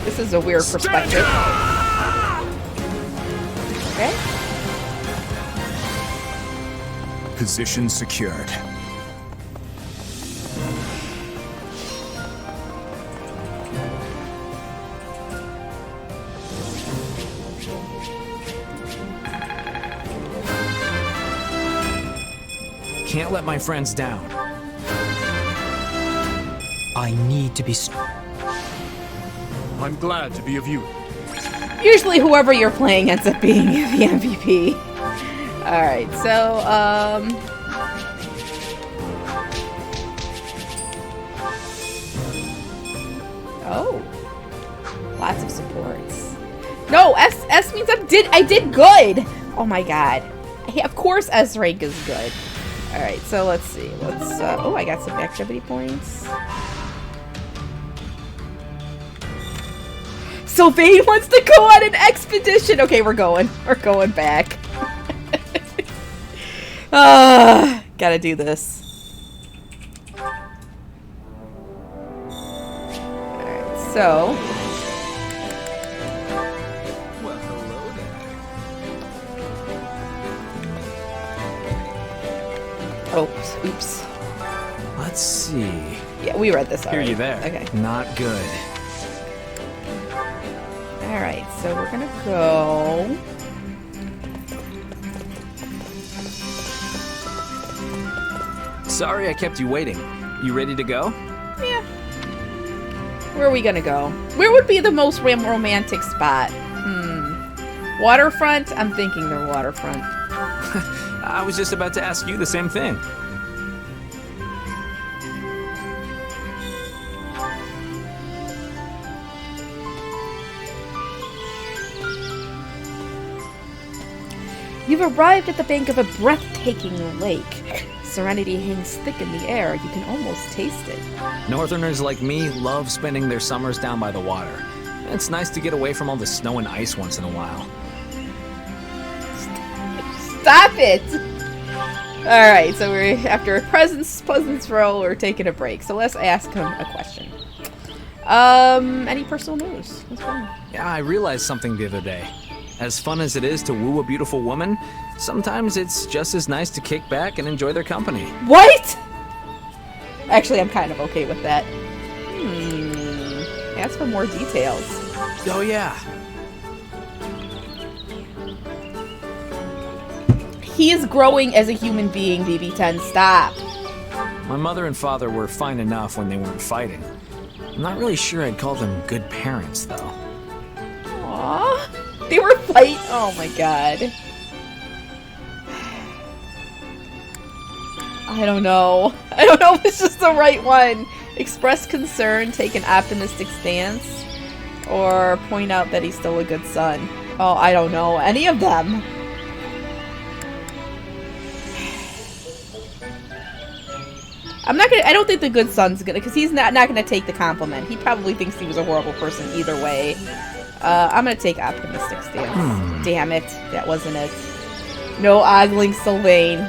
S1: This is a weird perspective. Okay.
S10: Position secured.
S8: Can't let my friends down.
S2: I need to be strong.
S4: I'm glad to be of use.
S1: Usually whoever you're playing ends up being the MVP. Alright, so, oh. Lots of supports. No, S means I did good! Oh my god. Of course S rank is good. Alright, so let's see. Oh, I got some activity points. Sylvain wants to go on an expedition! Okay, we're going. We're going back. Gotta do this. Alright, so...
S8: Well, hello there.
S1: Oops.
S8: Let's see.
S1: Yeah, we read this
S8: Hear
S1: already.
S8: you there.
S1: Okay.
S8: Not good.
S1: Alright, so we're gonna go...
S8: Sorry I kept you waiting. You ready to go?
S1: Yeah. Where are we gonna go? Where would be the most romantic spot? Waterfront? I'm thinking the waterfront.
S8: I was just about to ask you the same thing.
S1: You've arrived at the bank of a breathtaking lake. Serenity hangs thick in the air. You can almost taste it.
S8: Northerners like me love spending their summers down by the water. It's nice to get away from all the snow and ice once in a while.
S1: Stop it! Alright, so we're after a Pleasance roll, we're taking a break. So let's ask him a question. Any personal news? What's going on?
S8: Yeah, I realized something the other day. As fun as it is to woo a beautiful woman, sometimes it's just as nice to kick back and enjoy their company.
S1: What? Actually, I'm kind of okay with that. Ask for more details.
S8: Oh, yeah.
S1: He is growing as a human being, BB10. Stop.
S8: My mother and father were fine enough when they weren't fighting. I'm not really sure I'd call them good parents, though.
S1: Aww. They were fighting. Oh my god. I don't know. I don't know if it's just the right one. Express concern, take an optimistic stance, or point out that he's still a good son. Oh, I don't know. Any of them. I don't think the good son's gonna, because he's not gonna take the compliment. He probably thinks he was a horrible person either way. I'm gonna take optimistic stance. Damn it. That wasn't it. No ogling Sylvain.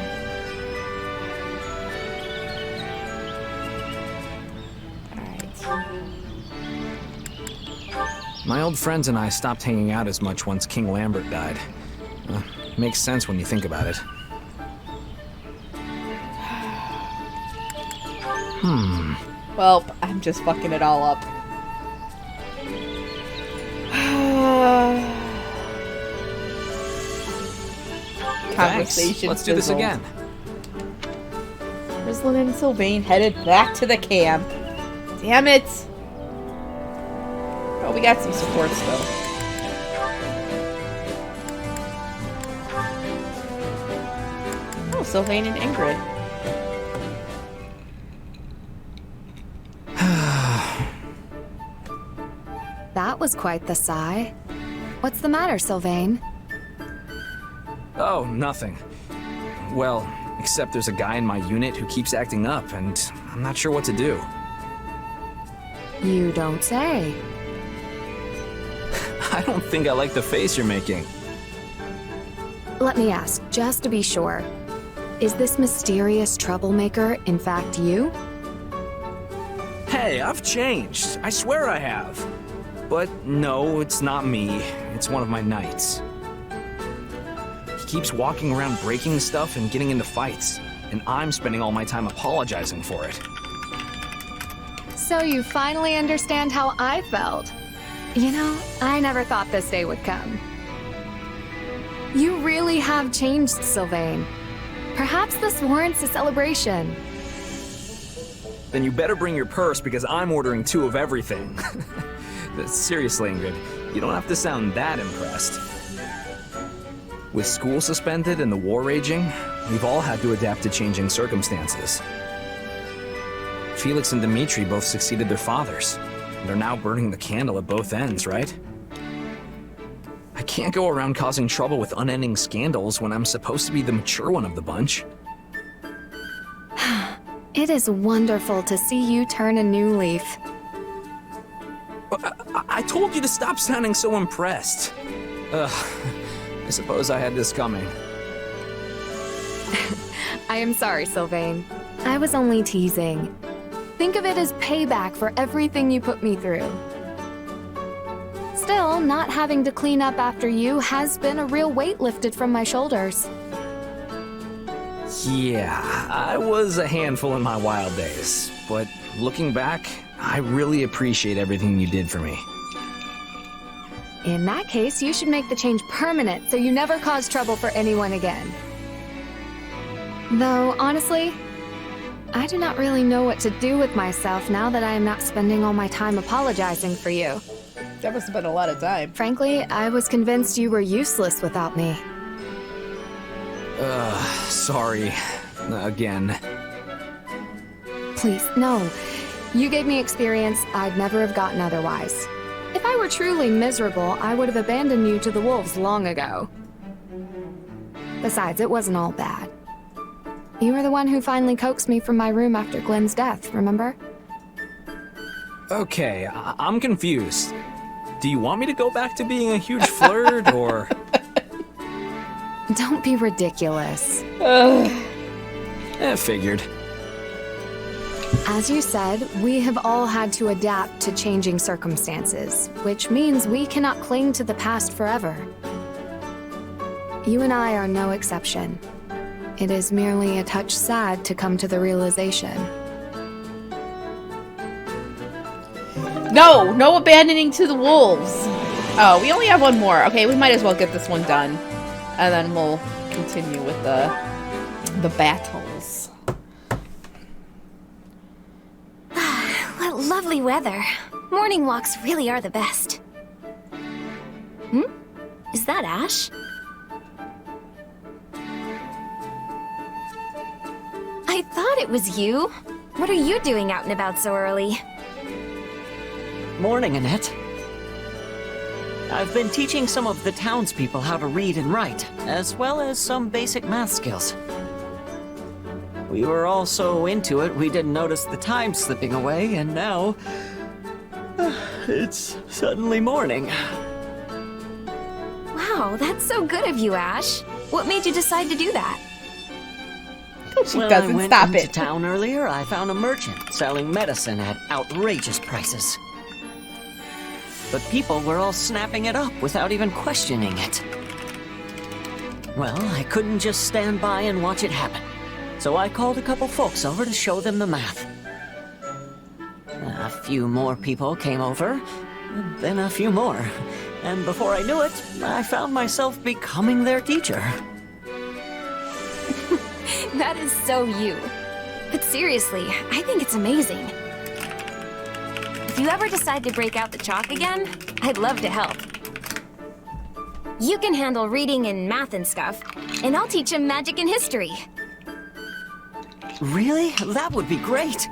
S8: My old friends and I stopped hanging out as much once King Lambert died. Makes sense when you think about it.
S1: Well, I'm just fucking it all up. Conversation.
S8: Let's do this again.
S1: Rizlin and Sylvain headed back to the camp. Damn it! Oh, we got some support still. Oh, Sylvain and Ingrid.
S6: That was quite the sigh. What's the matter, Sylvain?
S8: Oh, nothing. Well, except there's a guy in my unit who keeps acting up, and I'm not sure what to do.
S6: You don't say.
S8: I don't think I like the face you're making.
S6: Let me ask, just to be sure. Is this mysterious troublemaker in fact you?
S8: Hey, I've changed. I swear I have. But no, it's not me. It's one of my knights. He keeps walking around breaking stuff and getting into fights, and I'm spending all my time apologizing for it.
S6: So you finally understand how I felt. You know, I never thought this day would come. You really have changed, Sylvain. Perhaps this warrants a celebration.
S8: Then you better bring your purse because I'm ordering 2 of everything. Seriously, Ingrid, you don't have to sound that impressed. With school suspended and the war raging, we've all had to adapt to changing circumstances. Felix and Dimitri both succeeded their fathers. They're now burning the candle at both ends, right? I can't go around causing trouble with unending scandals when I'm supposed to be the mature one of the bunch.
S6: It is wonderful to see you turn a new leaf.
S8: I told you to stop sounding so impressed. I suppose I had this coming.
S6: I am sorry, Sylvain. I was only teasing. Think of it as payback for everything you put me through. Still, not having to clean up after you has been a real weight lifted from my shoulders.
S8: Yeah, I was a handful in my wild days, but looking back, I really appreciate everything you did for me.
S6: In that case, you should make the change permanent so you never cause trouble for anyone again. Though, honestly, I do not really know what to do with myself now that I am not spending all my time apologizing for you.
S1: That must have been a lot of time.
S6: Frankly, I was convinced you were useless without me.
S8: Sorry. Again.
S6: Please, no. You gave me experience I'd never have gotten otherwise. If I were truly miserable, I would have abandoned you to the wolves long ago. Besides, it wasn't all bad. You were the one who finally coaxed me from my room after Glenn's death, remember?
S8: Okay, I'm confused. Do you want me to go back to being a huge flirt, or...?
S6: Don't be ridiculous.
S8: Figured.
S6: As you said, we have all had to adapt to changing circumstances, which means we cannot cling to the past forever. You and I are no exception. It is merely a touch sad to come to the realization.
S1: No abandoning to the wolves. Oh, we only have one more. Okay, we might as well get this one done. And then we'll continue with the battles.
S14: What lovely weather. Morning walks really are the best. Is that Ash? I thought it was you. What are you doing out and about so early?
S15: Morning, Annette. I've been teaching some of the townspeople how to read and write, as well as some basic math skills. We were all so into it, we didn't notice the time slipping away, and now... it's suddenly morning.
S14: Wow, that's so good of you, Ash. What made you decide to do that?
S1: She
S15: when
S1: doesn't
S15: I went
S1: stop
S15: into
S1: it.
S15: town earlier, I found a merchant selling medicine at outrageous prices. But people were all snapping it up without even questioning it. Well, I couldn't just stand by and watch it happen. So I called a couple folks over to show them the math. A few more people came over, then a few more. And before I knew it, I found myself becoming their teacher.
S14: That is so you. But seriously, I think it's amazing. If you ever decide to break out the chalk again, I'd love to help. You can handle reading and math and stuff, and I'll teach him magic and history.
S15: Really? That would be great.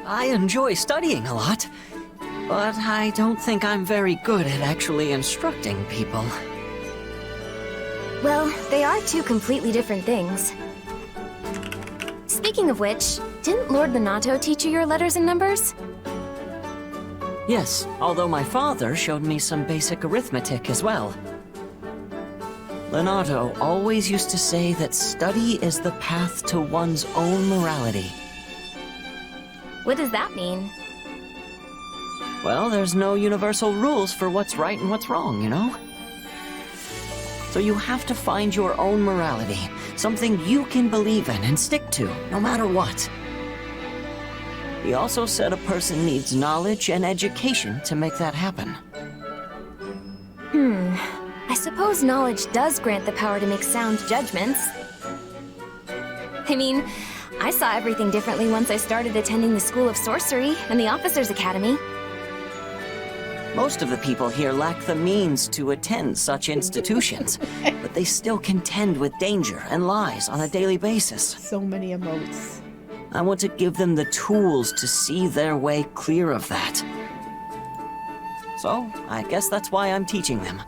S15: I enjoy studying a lot, but I don't think I'm very good at actually instructing people.
S14: Well, they are two completely different things. Speaking of which, didn't Lord Lenato teach you your letters and numbers?
S15: Yes, although my father showed me some basic arithmetic as well. Lenato always used to say that study is the path to one's own morality.
S14: What does that mean?
S15: Well, there's no universal rules for what's right and what's wrong, you know? So you have to find your own morality, something you can believe in and stick to, no matter what. He also said a person needs knowledge and education to make that happen.
S14: I suppose knowledge does grant the power to make sound judgments. I mean, I saw everything differently once I started attending the School of Sorcery and the Officers' Academy.
S15: Most of the people here lack the means to attend such institutions, but they still contend with danger and lies on a daily basis.
S1: So many emotes.
S15: I want to give them the tools to see their way clear of that. So, I guess that's why I'm teaching them.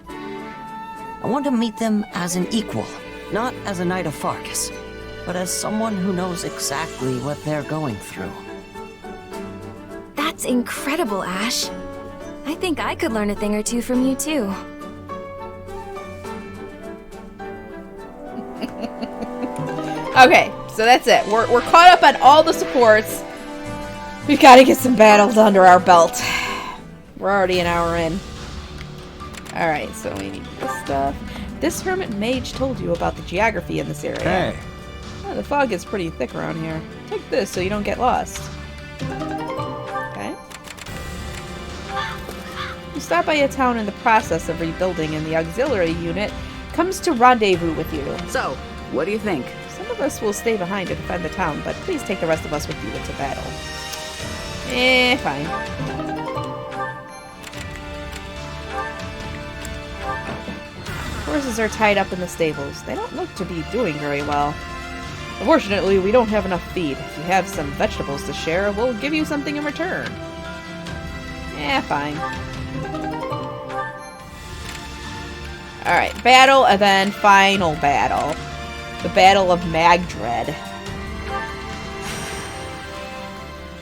S15: I want to meet them as an equal, not as a Knight of Farkas, but as someone who knows exactly what they're going through.
S14: That's incredible, Ash. I think I could learn a thing or two from you, too.
S1: Okay, so that's it. We're caught up on all the supports. We've got to get some battles under our belt. We're already an hour in. Alright, so we need this stuff. This hermit mage told you about the geography in this area.
S10: Hey.
S1: Oh, the fog is pretty thick around here. Take this so you don't get lost. Okay. You stop by a town in the process of rebuilding, and the auxiliary unit comes to rendezvous with you.
S16: So, what do you think?
S1: Some of us will stay behind to defend the town, but please take the rest of us with you into battle. Fine. Horses are tied up in the stables. They don't look to be doing very well. Unfortunately, we don't have enough feed. If you have some vegetables to share, we'll give you something in return. Fine. Alright, battle, and then final battle. The Battle of Magdred.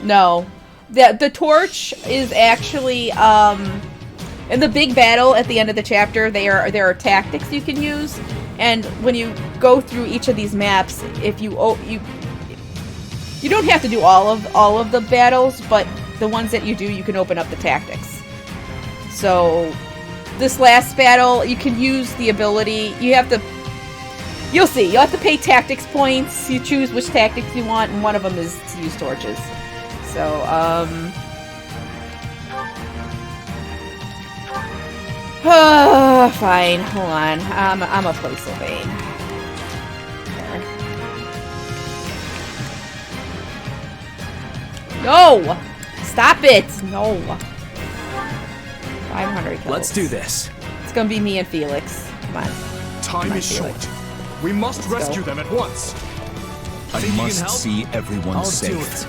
S1: No. The torch is actually, in the big battle at the end of the chapter, there are tactics you can use, and when you go through each of these maps, if you don't have to do all of the battles, but the ones that you do, you can open up the tactics. So this last battle, you can use the ability. You'll see. You'll have to pay tactics points. You choose which tactics you want, and one of them is to use torches. So Fine, hold on. I'm a play Sylvain. No! Stop it! No. 500 kills.
S8: Let's do this.
S1: It's gonna be me and Felix. Come on.
S4: Time is short. We must rescue them at once.
S10: I must see everyone safe.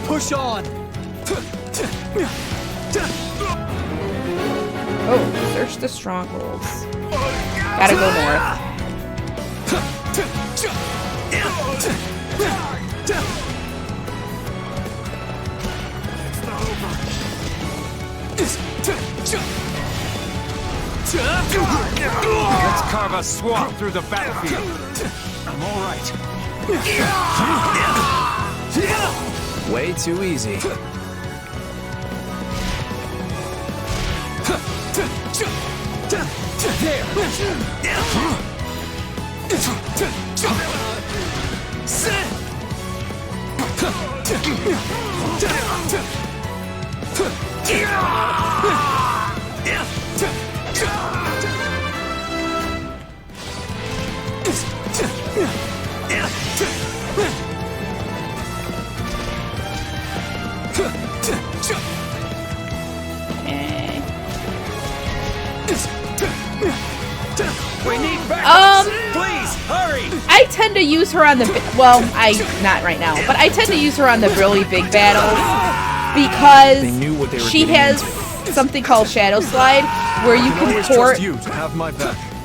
S13: Push on!
S1: Oh, search the strongholds. Gotta go north.
S4: Let's carve a swath through the battlefield. I'm all right.
S8: Way too easy.
S4: We need backup. Please hurry.
S1: I tend to use her on the not right now, but I tend to use her on the really big battles because she has something called Shadow Slide where you can port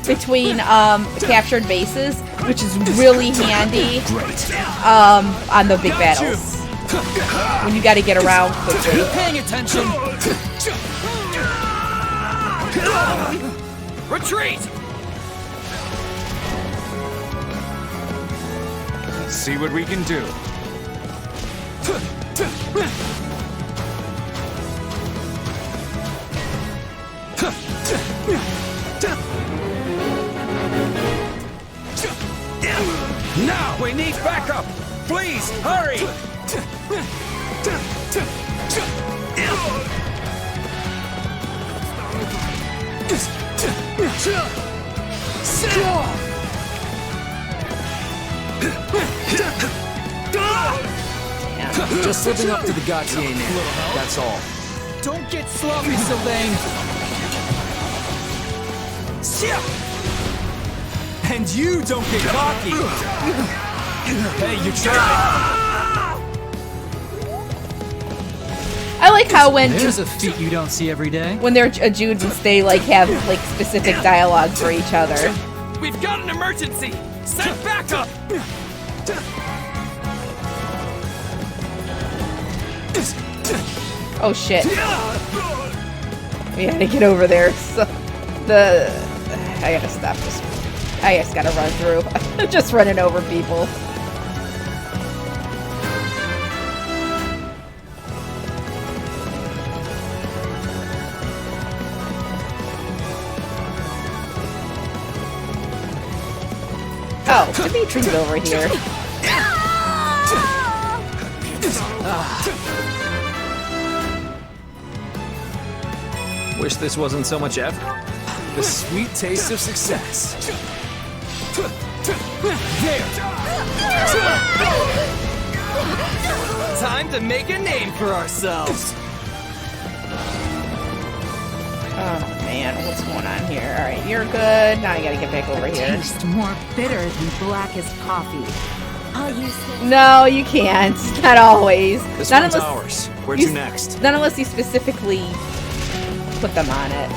S1: between captured bases, which is really handy on the big battles when you got to get around quickly.
S13: Paying attention. Retreat.
S4: See what we can do. Now we need backup. Please hurry.
S8: Just living up to the Gautier name. That's all.
S13: Don't get sloppy, Sylvain.
S4: And you don't get cocky. Hey, you tried.
S1: I like how when
S13: There's a feat you don't see every day.
S1: when they're adjudants, they like have like specific dialogue for each other.
S13: We've got an emergency. Send backup.
S1: Oh shit. We gotta get over there. So I gotta stop this. I just gotta run through. I'm just running over people. Oh, Dimitri's over here.
S8: Wish this wasn't so much effort. The sweet taste of success.
S13: Time to make a name for ourselves.
S1: Oh man, what's going on here? Alright, you're good. Now I gotta get back over here.
S16: Tastes more bitter than blackest coffee. I'll use this.
S1: No, you can't. Not always.
S8: This
S1: Not
S8: one's
S1: unless
S8: ours. Where to next?
S1: Not unless you specifically put them on it.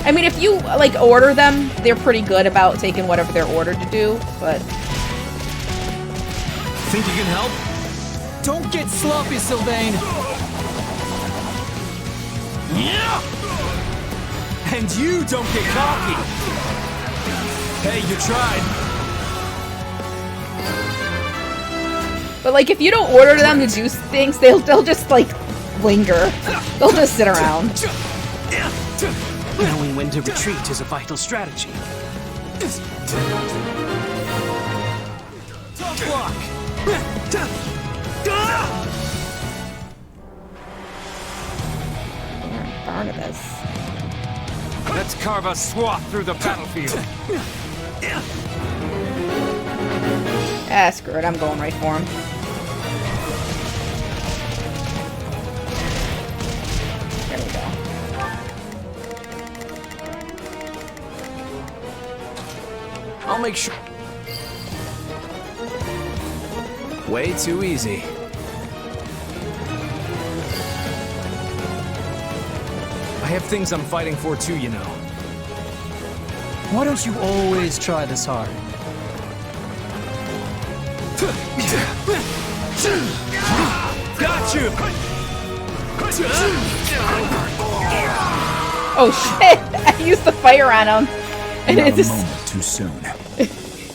S1: I mean, if you like order them, they're pretty good about taking whatever they're ordered to do, but
S13: Think you can help? Don't get sloppy, Sylvain.
S4: Yeah. And you don't get cocky. Hey, you tried.
S1: But like, if you don't order them to do things, they'll just like linger. They'll just sit around.
S2: Knowing when to retreat is a vital strategy.
S13: Tough luck.
S4: carve a swath through the battlefield.
S1: Ah, screw it. I'm going right for him. There we go.
S8: I'll make sure. Way too easy. I have things I'm fighting for too, you know.
S9: Why don't you always try this hard?
S4: Got you!
S1: Oh shit! I used the fire on him, and
S10: Not
S1: it
S10: a
S1: just
S10: moment too soon.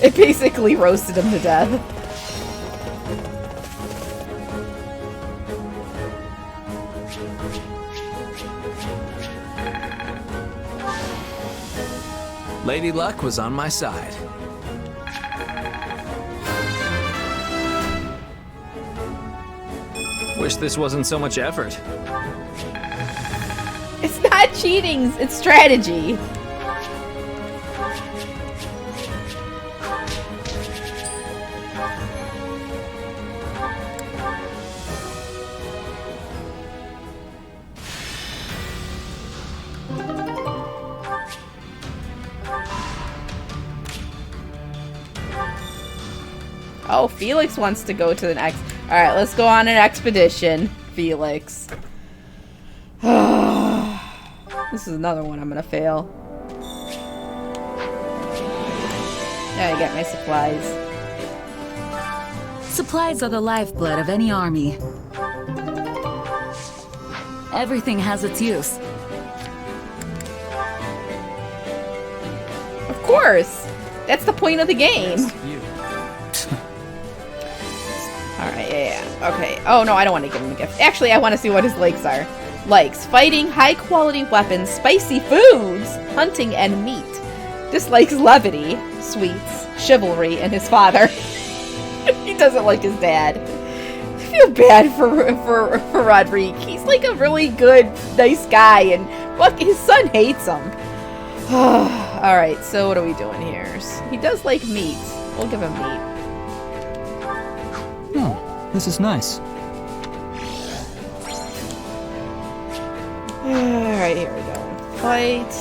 S1: it basically roasted him to death.
S8: Lady Luck was on my side. Wish this wasn't so much effort.
S1: It's not cheating, it's strategy. Oh, Felix wants to go to the next. Alright, let's go on an expedition, Felix. This is another one I'm gonna fail. Yeah, I got my supplies.
S17: Supplies are the lifeblood of any army. Everything has its use.
S1: Of course! That's the point of the game. Alright, yeah. Okay. Oh, no, I don't want to give him a gift. Actually, I want to see what his likes are. Likes: fighting, high-quality weapons, spicy foods, hunting, and meat. Dislikes levity, sweets, chivalry, and his father. He doesn't like his dad. I feel bad for Rodrigue. He's like a really good, nice guy, and fuck, his son hates him. Alright, so what are we doing here? He does like meat. We'll give him meat.
S9: Oh, this is nice.
S1: Alright, here we go. Fight.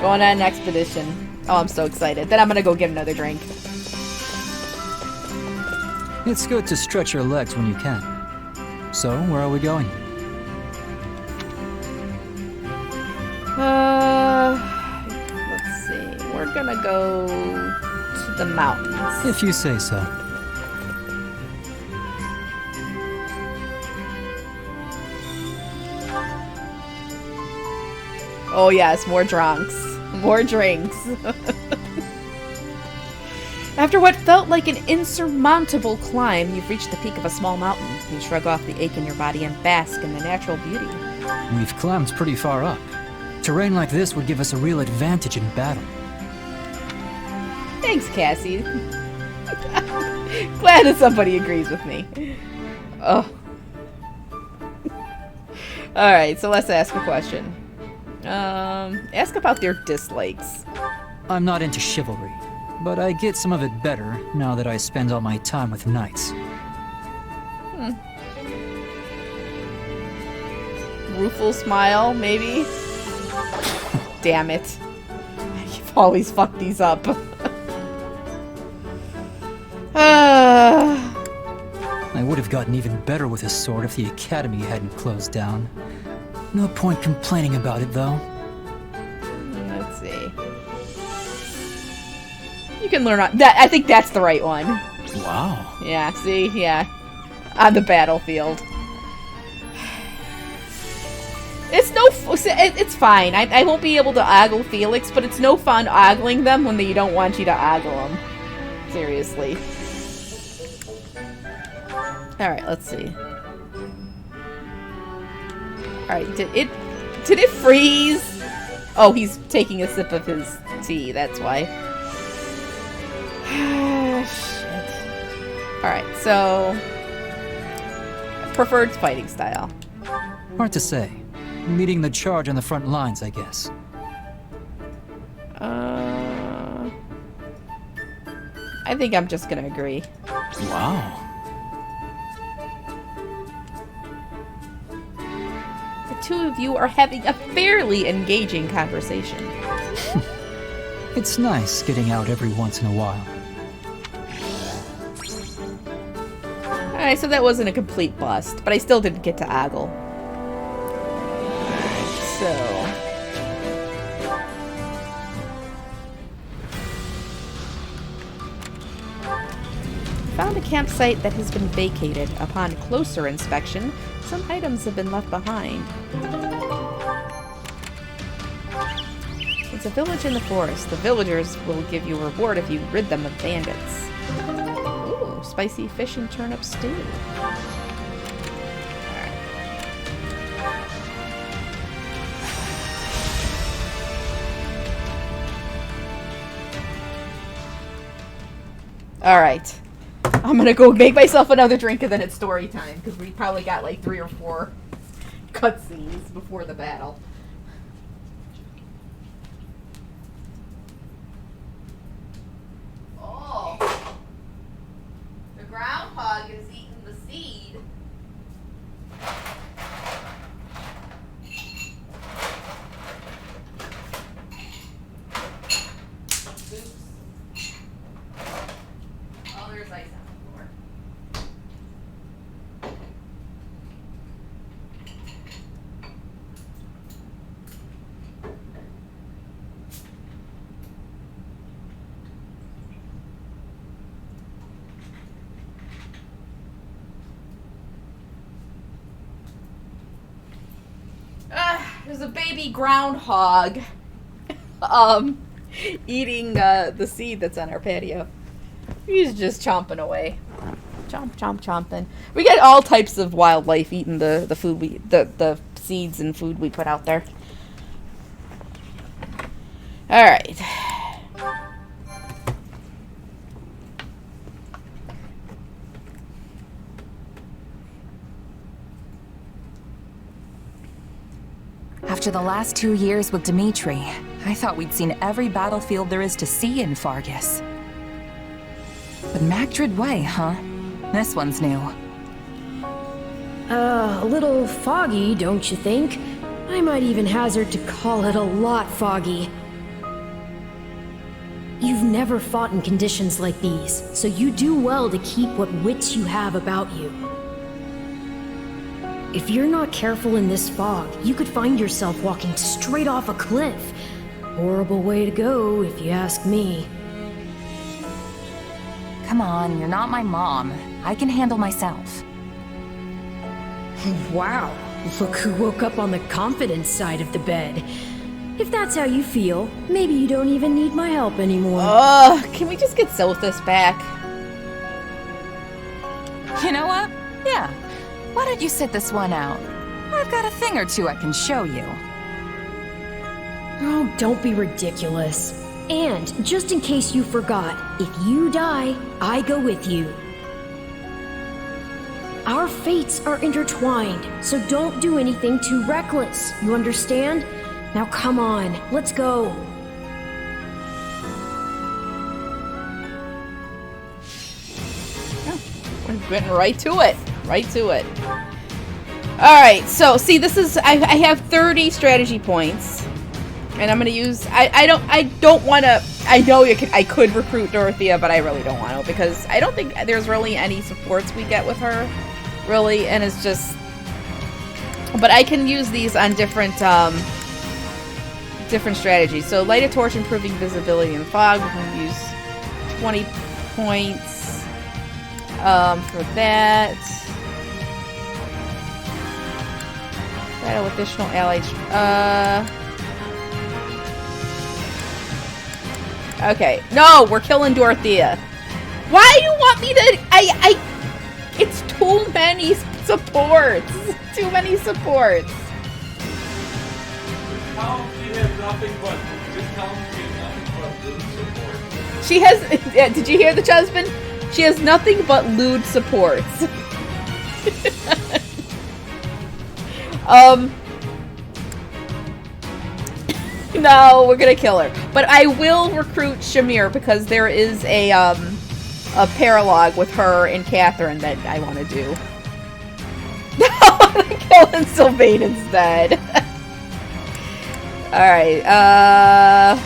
S1: Going on an expedition. Oh, I'm so excited. Then I'm gonna go get another drink.
S9: It's good to stretch your legs when you can. So, where are we going?
S1: Let's see. We're gonna go to the mountains.
S9: If you say so.
S1: Oh yes, more drunks. More drinks. After what felt like an insurmountable climb, you've reached the peak of a small mountain. You shrug off the ache in your body and bask in the natural beauty.
S9: We've climbed pretty far up. Terrain like this would give us a real advantage in battle.
S1: Thanks, Cassie. Glad that somebody agrees with me. Oh. Alright, so let's ask a question. Ask about their dislikes.
S9: I'm not into chivalry, but I get some of it better now that I spend all my time with knights.
S1: Rueful smile, maybe? Damn it. You've always fucked these up.
S9: I would have gotten even better with a sword if the academy hadn't closed down. No point complaining about it, though.
S1: Let's see. You can learn on that. I think that's the right one.
S9: Wow.
S1: Yeah, see? Yeah. On the battlefield. It's no... It's fine. I won't be able to ogle Felix, but it's no fun ogling them when they don't want you to ogle them. Seriously. Alright, let's see. Alright, did it freeze? Oh, he's taking a sip of his tea, that's why. Shit. Alright, so... preferred fighting style.
S9: Hard to say. Leading the charge on the front lines, I guess.
S1: I think I'm just gonna agree.
S9: Wow.
S1: The two of you are having a fairly engaging conversation.
S9: It's nice getting out every once in a while.
S1: Alright, so that wasn't a complete bust, but I still didn't get to ogle. So... found a campsite that has been vacated. Upon closer inspection, some items have been left behind. It's a village in the forest. The villagers will give you a reward if you rid them of bandits. Ooh, spicy fish and turnip stew. Alright. I'm gonna go make myself another drink and then it's story time, because we probably got like 3 or 4 cutscenes before the battle. Oh. The groundhog is eating the seed. Oops. Oh, there's ice on the floor. There's a baby groundhog eating the seed that's on our patio. He's just chomping away. Chomp, chomp, chomping. We get all types of wildlife eating the food the seeds and food we put out there. Alright.
S7: After the last 2 years with Dimitri, I thought we'd seen every battlefield there is to see in Fargus. But Magdred Way, huh? This one's new.
S18: A little foggy, don't you think? I might even hazard to call it a lot foggy. You've never fought in conditions like these, so you do well to keep what wits you have about you. If you're not careful in this fog, you could find yourself walking straight off a cliff. Horrible way to go, if you ask me.
S7: Come on, you're not my mom. I can handle myself.
S18: Wow, look who woke up on the confidence side of the bed. If that's how you feel, maybe you don't even need my help anymore.
S1: Can we just get Sothis back?
S7: You know what? Yeah. Why don't you sit this one out? I've got a thing or two I can show you.
S18: Oh, don't be ridiculous. And, just in case you forgot, if you die, I go with you. Our fates are intertwined, so don't do anything too reckless, you understand? Now come on, let's go.
S1: We're getting right to it. Right to it. Alright, so see, this is I have 30 strategy points. And I'm gonna use I don't wanna I know I could recruit Dorothea, but I really don't want to, because I don't think there's really any supports we get with her. Really, and it's just, but I can use these on different different strategies. So light a torch, improving visibility in fog. We can use 20 points for that. Battle additional allies. Okay. No, we're killing Dorothea. Why do you want me to? It's too many supports. Too many supports.
S12: Tell him she has nothing but. Just tell him she has nothing but lewd support.
S1: She has. Yeah, did you hear the husband? She has nothing but lewd supports. No, we're gonna kill her. But I will recruit Shamir because there is a paralogue with her and Catherine that I want to do. No, I'm gonna kill Sylvain instead. Alright, oh,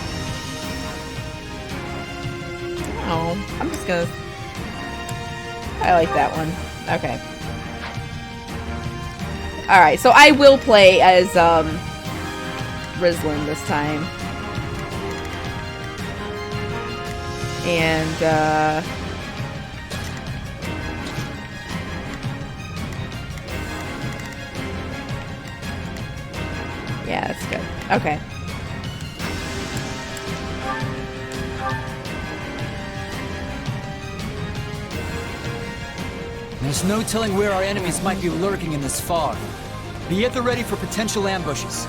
S1: I'm just gonna... I like that one. Okay. Alright, so I will play as, Rislin this time. And, yeah, that's good. Okay.
S13: There's no telling where our enemies might be lurking in this fog. Be at the ready for potential ambushes.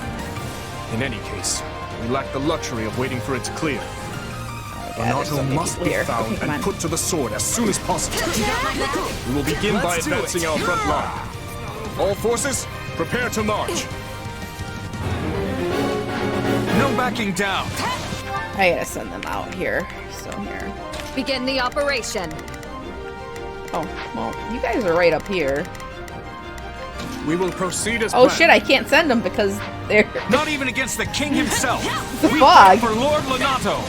S4: In any case, we lack the luxury of waiting for it to clear.
S12: Renato must be found and put to the sword as soon as possible. We will begin by advancing our front line. All forces, prepare to march. No backing down.
S1: I gotta send them out here. So here.
S6: Begin the operation.
S1: Oh, well, you guys are right up here.
S12: We will proceed as
S1: Oh
S12: planned.
S1: shit, I can't send them because they're...
S12: Not even against the king himself.
S1: The
S12: We
S1: fog.
S12: fight for Lord Renato.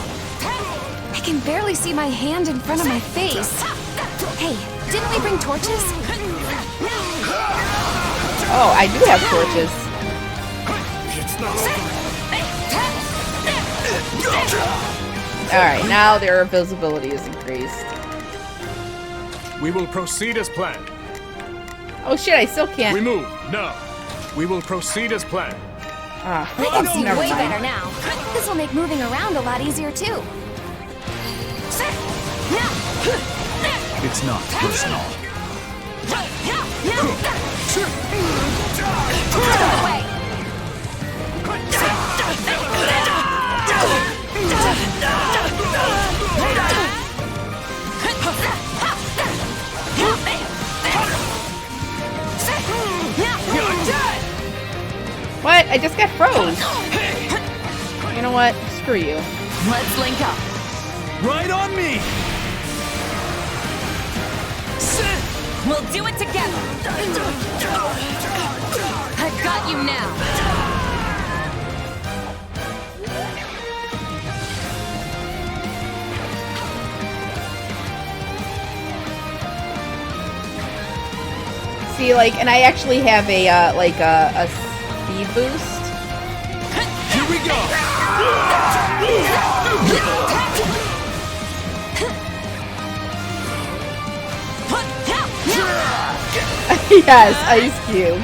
S14: I can barely see my hand in front of my face. Hey, didn't we bring torches?
S1: Oh, I do have torches. Alright, now their visibility is increased.
S12: We will proceed as planned.
S1: Oh shit, I still can't.
S12: We move. No. We will proceed as planned.
S1: Ah,
S14: I can see
S1: never
S14: way
S1: mind.
S14: better now. This will make moving around a lot easier too.
S10: It's not personal.
S1: What? I just got froze. You know what? Screw you.
S7: Let's link up.
S13: Right on me!
S7: We'll do it together. I've got you now.
S1: See, like, and I actually have a, like, a speed boost.
S13: Here we go!
S1: Yes, Ice Cube.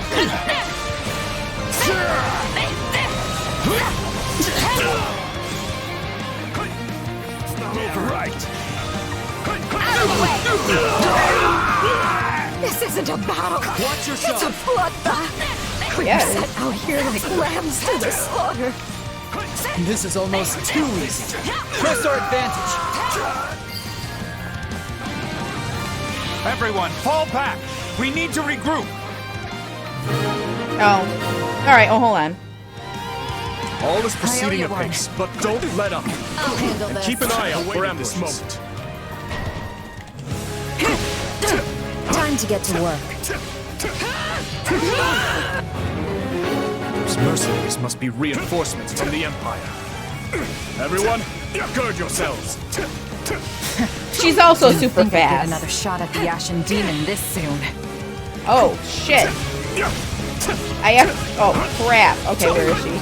S12: Right.
S14: This isn't a battle.
S13: Watch yourself.
S14: It's a bloodbath. We're set out here like lambs to the slaughter.
S13: This is almost too easy. Press our advantage.
S12: Everyone, fall back. We need to regroup.
S1: Oh. Alright, oh, hold on.
S12: All is proceeding apace, but don't let up.
S14: I'll handle
S12: And
S14: this.
S12: keep an eye out for ambushes. This moment.
S18: Time to get to work.
S12: Those mercenaries must be reinforcements from the Empire. Everyone, gird yourselves.
S1: She's also
S7: Didn't
S1: super
S7: think I'd get
S1: fast.
S7: another shot at the Ashen Demon this soon.
S1: Oh, shit. I have... Oh, crap. Okay, where is she?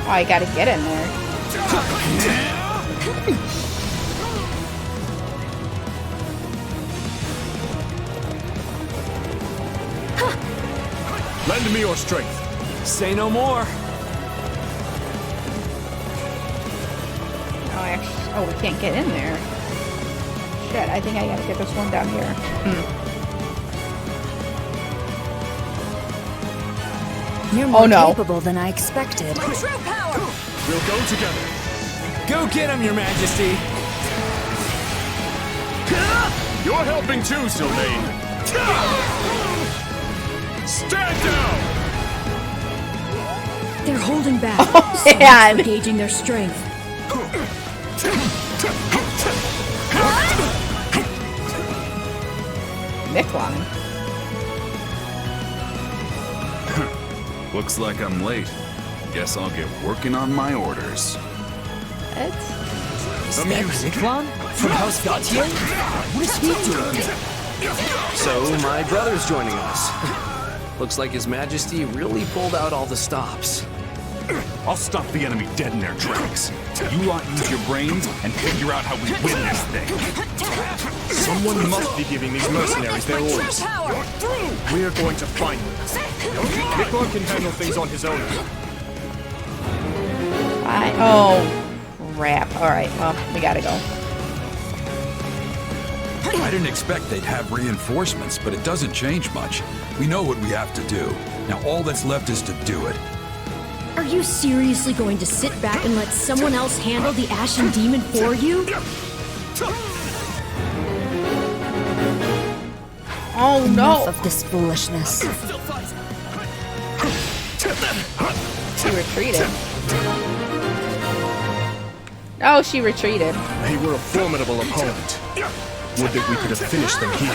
S1: Oh, I gotta get in there.
S12: Lend me your strength.
S8: Say no more.
S1: Oh, actually, oh, we can't get in there. shit, I think I gotta get this one down here.
S18: You're more
S1: no.
S18: capable than I expected.
S11: True power!
S12: We'll go together.
S4: Go get him, Your Majesty.
S12: You're helping too, Sylvain. Stand down!
S18: They're holding back.
S1: Man.
S18: So gauging their strength.
S1: Nickline.
S19: Looks like I'm late. Guess I'll get working on my orders.
S4: Niklon? From House Gautier? What is he doing here?
S2: So, my brother's joining us. Looks like His Majesty really pulled out all the stops.
S12: I'll stop the enemy dead in their tracks. You lot use your brains and figure out how we win this thing. Someone must be giving these mercenaries their orders. We're going to find them. Niklon can handle things on his own.
S1: Oh, crap. Alright, well, we gotta go.
S20: I didn't expect they'd have reinforcements, but it doesn't change much. We know what we have to do. Now all that's left is to do it.
S18: Are you seriously going to sit back and let someone else handle the Ashen Demon for you?
S1: Oh no!
S18: Enough of this foolishness.
S1: She retreated. Oh, she retreated.
S12: They were a formidable opponent. Would that we could have finished them here.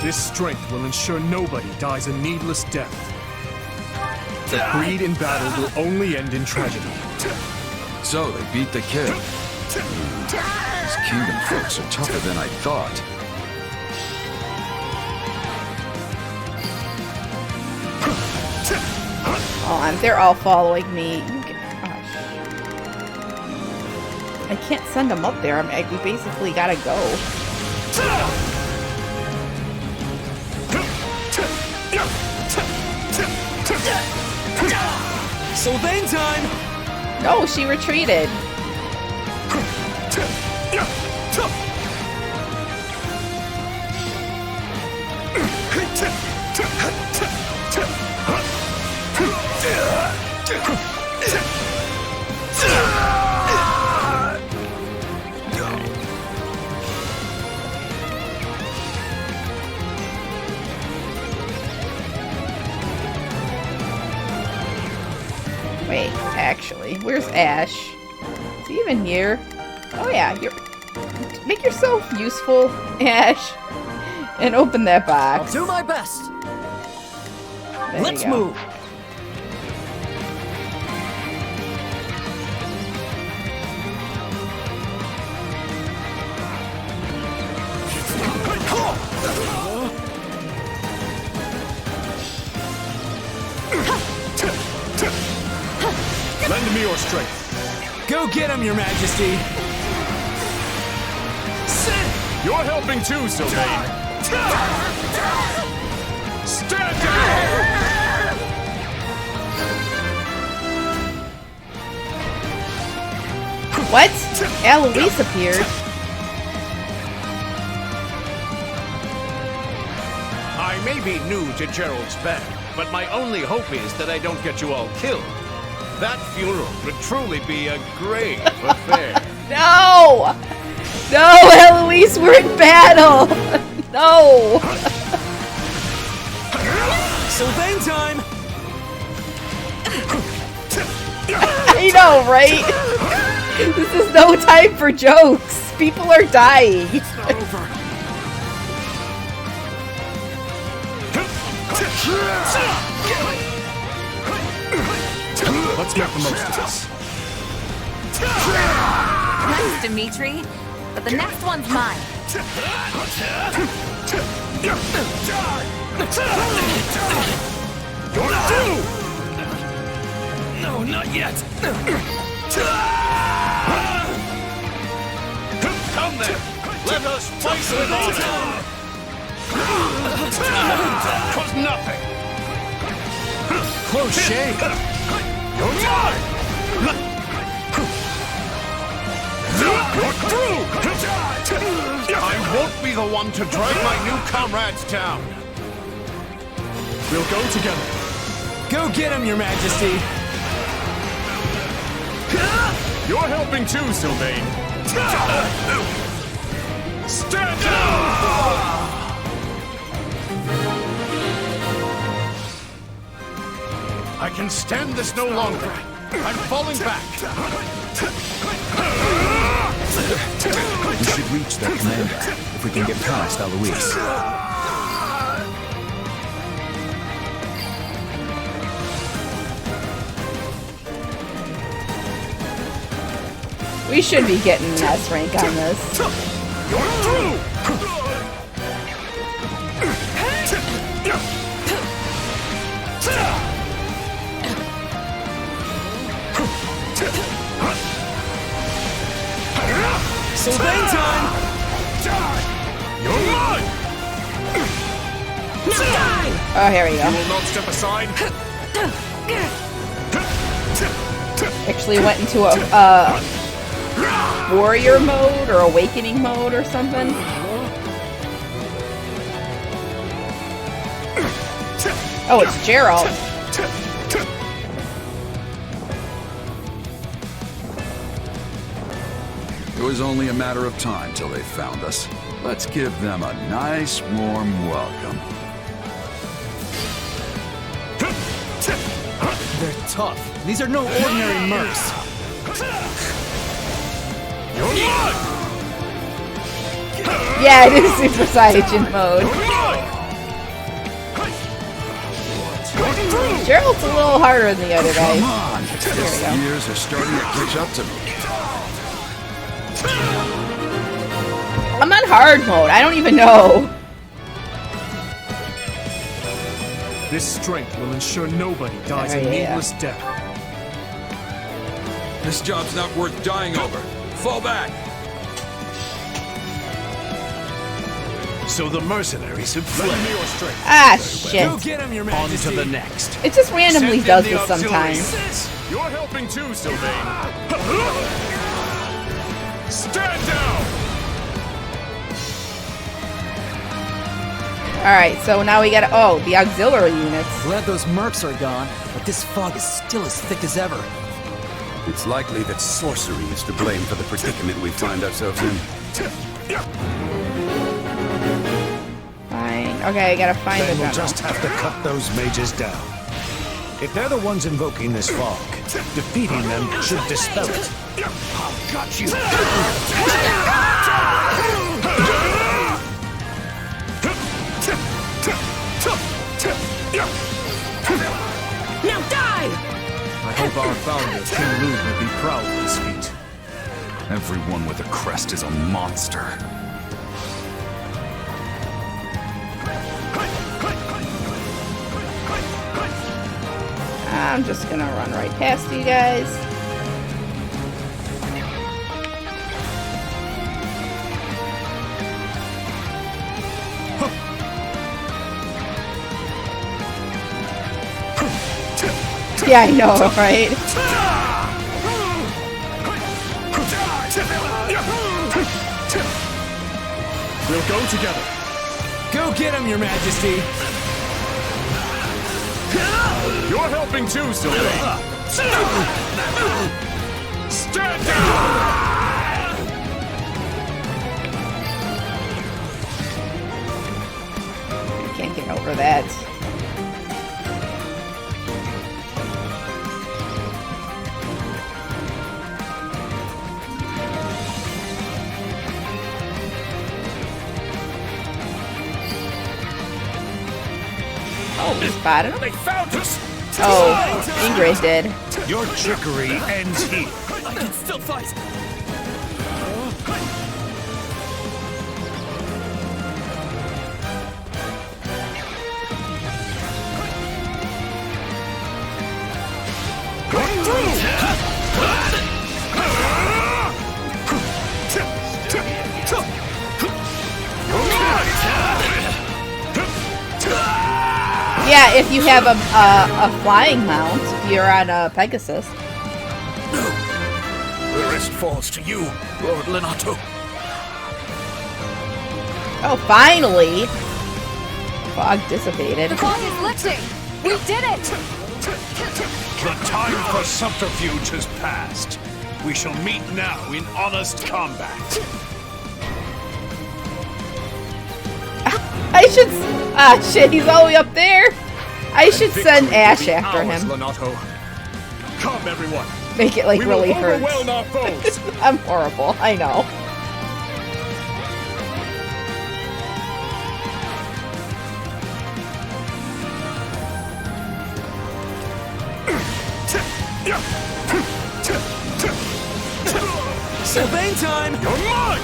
S12: This strength will ensure nobody dies a needless death. The greed in battle will only end in tragedy.
S20: So, they beat the kid. These kingdom folks are tougher than I thought.
S1: Oh, they're all following me. I can't send them up there. We basically gotta go.
S4: Sylvain time!
S1: No, she retreated. Wait, actually, where's Ash? Is he even here? Oh yeah, make yourself useful, Ash, and open that box.
S13: I'll do my best.
S1: There
S13: Let's
S1: you go.
S13: move.
S12: Lend me your strength.
S4: Go get him, Your Majesty.
S12: You're helping too, Sylvain. Stand down!
S1: What? Eloise appeared.
S3: I may be new to Gerald's band, but my only hope is that I don't get you all killed. That funeral would truly be a grave affair.
S1: No! No, Eloise, we're in battle! No!
S4: Sylvain time!
S1: I know, right? This is no time for jokes. People are dying.
S12: It's not over. Let's make the most of this.
S7: Nice, Dimitri. But the next one's mine.
S4: No, not yet.
S3: Come then, let us fight with honor. 'Twas nothing.
S4: Close shave.
S3: Your time. I won't be the one to drag my new comrades down.
S4: We'll go together. Go get him, Your Majesty. You're helping too, Sylvain. Stand down!
S3: I can stand this no longer. I'm falling back.
S10: We should reach that commander if we can get past Alois.
S1: We should be getting an S rank on this.
S4: Sylvain time!
S3: You're mine!
S11: Now die!
S1: Oh, here we
S4: You
S1: go.
S4: will not step aside.
S1: Actually went into a warrior mode or awakening mode or something. Oh, it's Gerald.
S20: It was only a matter of time till they found us. Let's give them a nice, warm welcome.
S13: They're tough. These are no ordinary mercs.
S1: Yeah, it is Super Saiyan mode. Gerald's a little harder than the other guys.
S20: Come on!
S1: There we go.
S20: Years are starting to catch up to me.
S1: I'm on hard mode. I don't even know.
S4: This strength will ensure nobody dies a needless death.
S20: This job's not worth dying over. Fall back!
S3: So the mercenaries have fled.
S1: Ah, shit.
S4: Go get him, Your
S3: On to
S4: Majesty.
S3: the next.
S1: It just randomly
S3: Send in
S1: does
S3: the
S1: this sometimes.
S3: auxiliaries.
S4: You're helping too, Sylvain. Stand down!
S1: Alright, so now we gotta... Oh, the auxiliary units.
S13: Glad those mercs are gone, but this fog is still as thick as ever.
S20: It's likely that sorcery is to blame for the predicament we find ourselves in.
S1: Fine. Okay, I gotta find
S3: Then
S1: the
S3: we'll
S1: general.
S3: just have to cut those mages down. If they're the ones invoking this fog, defeating them should dispel it. I've got you.
S11: Now die!
S4: I hope our founder, King Lu, will be proud of his feat.
S10: Everyone with a crest is a monster.
S1: I'm just gonna run right past you guys. Yeah, I know, right?
S4: We'll go together. Go get him, Your Majesty. You're helping too, Sylvain. Stand down!
S1: Can't get over that. Oh, we spotted him?
S3: They found us!
S1: Oh, Ingrid did.
S3: Your trickery ends here.
S4: I can still fight.
S1: Yeah, if you have a flying mount, if you're on a Pegasus.
S3: We're rest falls to you, Lord Lenato.
S1: Oh, finally! Fog dissipated.
S6: The fog is lifting! We did it!
S3: The time for subterfuge has passed. We shall meet now in honest combat.
S1: I should... Ah, shit, he's all the way up there! I should send Ash after him.
S12: Lenato. Come, everyone.
S1: Make it, like,
S12: We
S1: really
S12: will
S1: hurt.
S12: overwhelm our foes.
S1: I'm horrible, I know.
S4: Sylvain time!
S12: You're mine!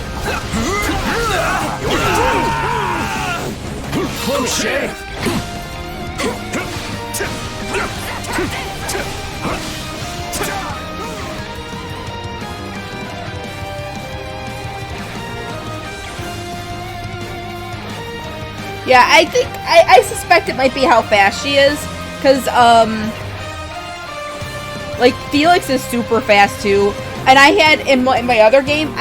S4: Close shave!
S1: Yeah, I think... I suspect it might be how fast she is. Because, like, Felix is super fast, too. And I had, in my other game,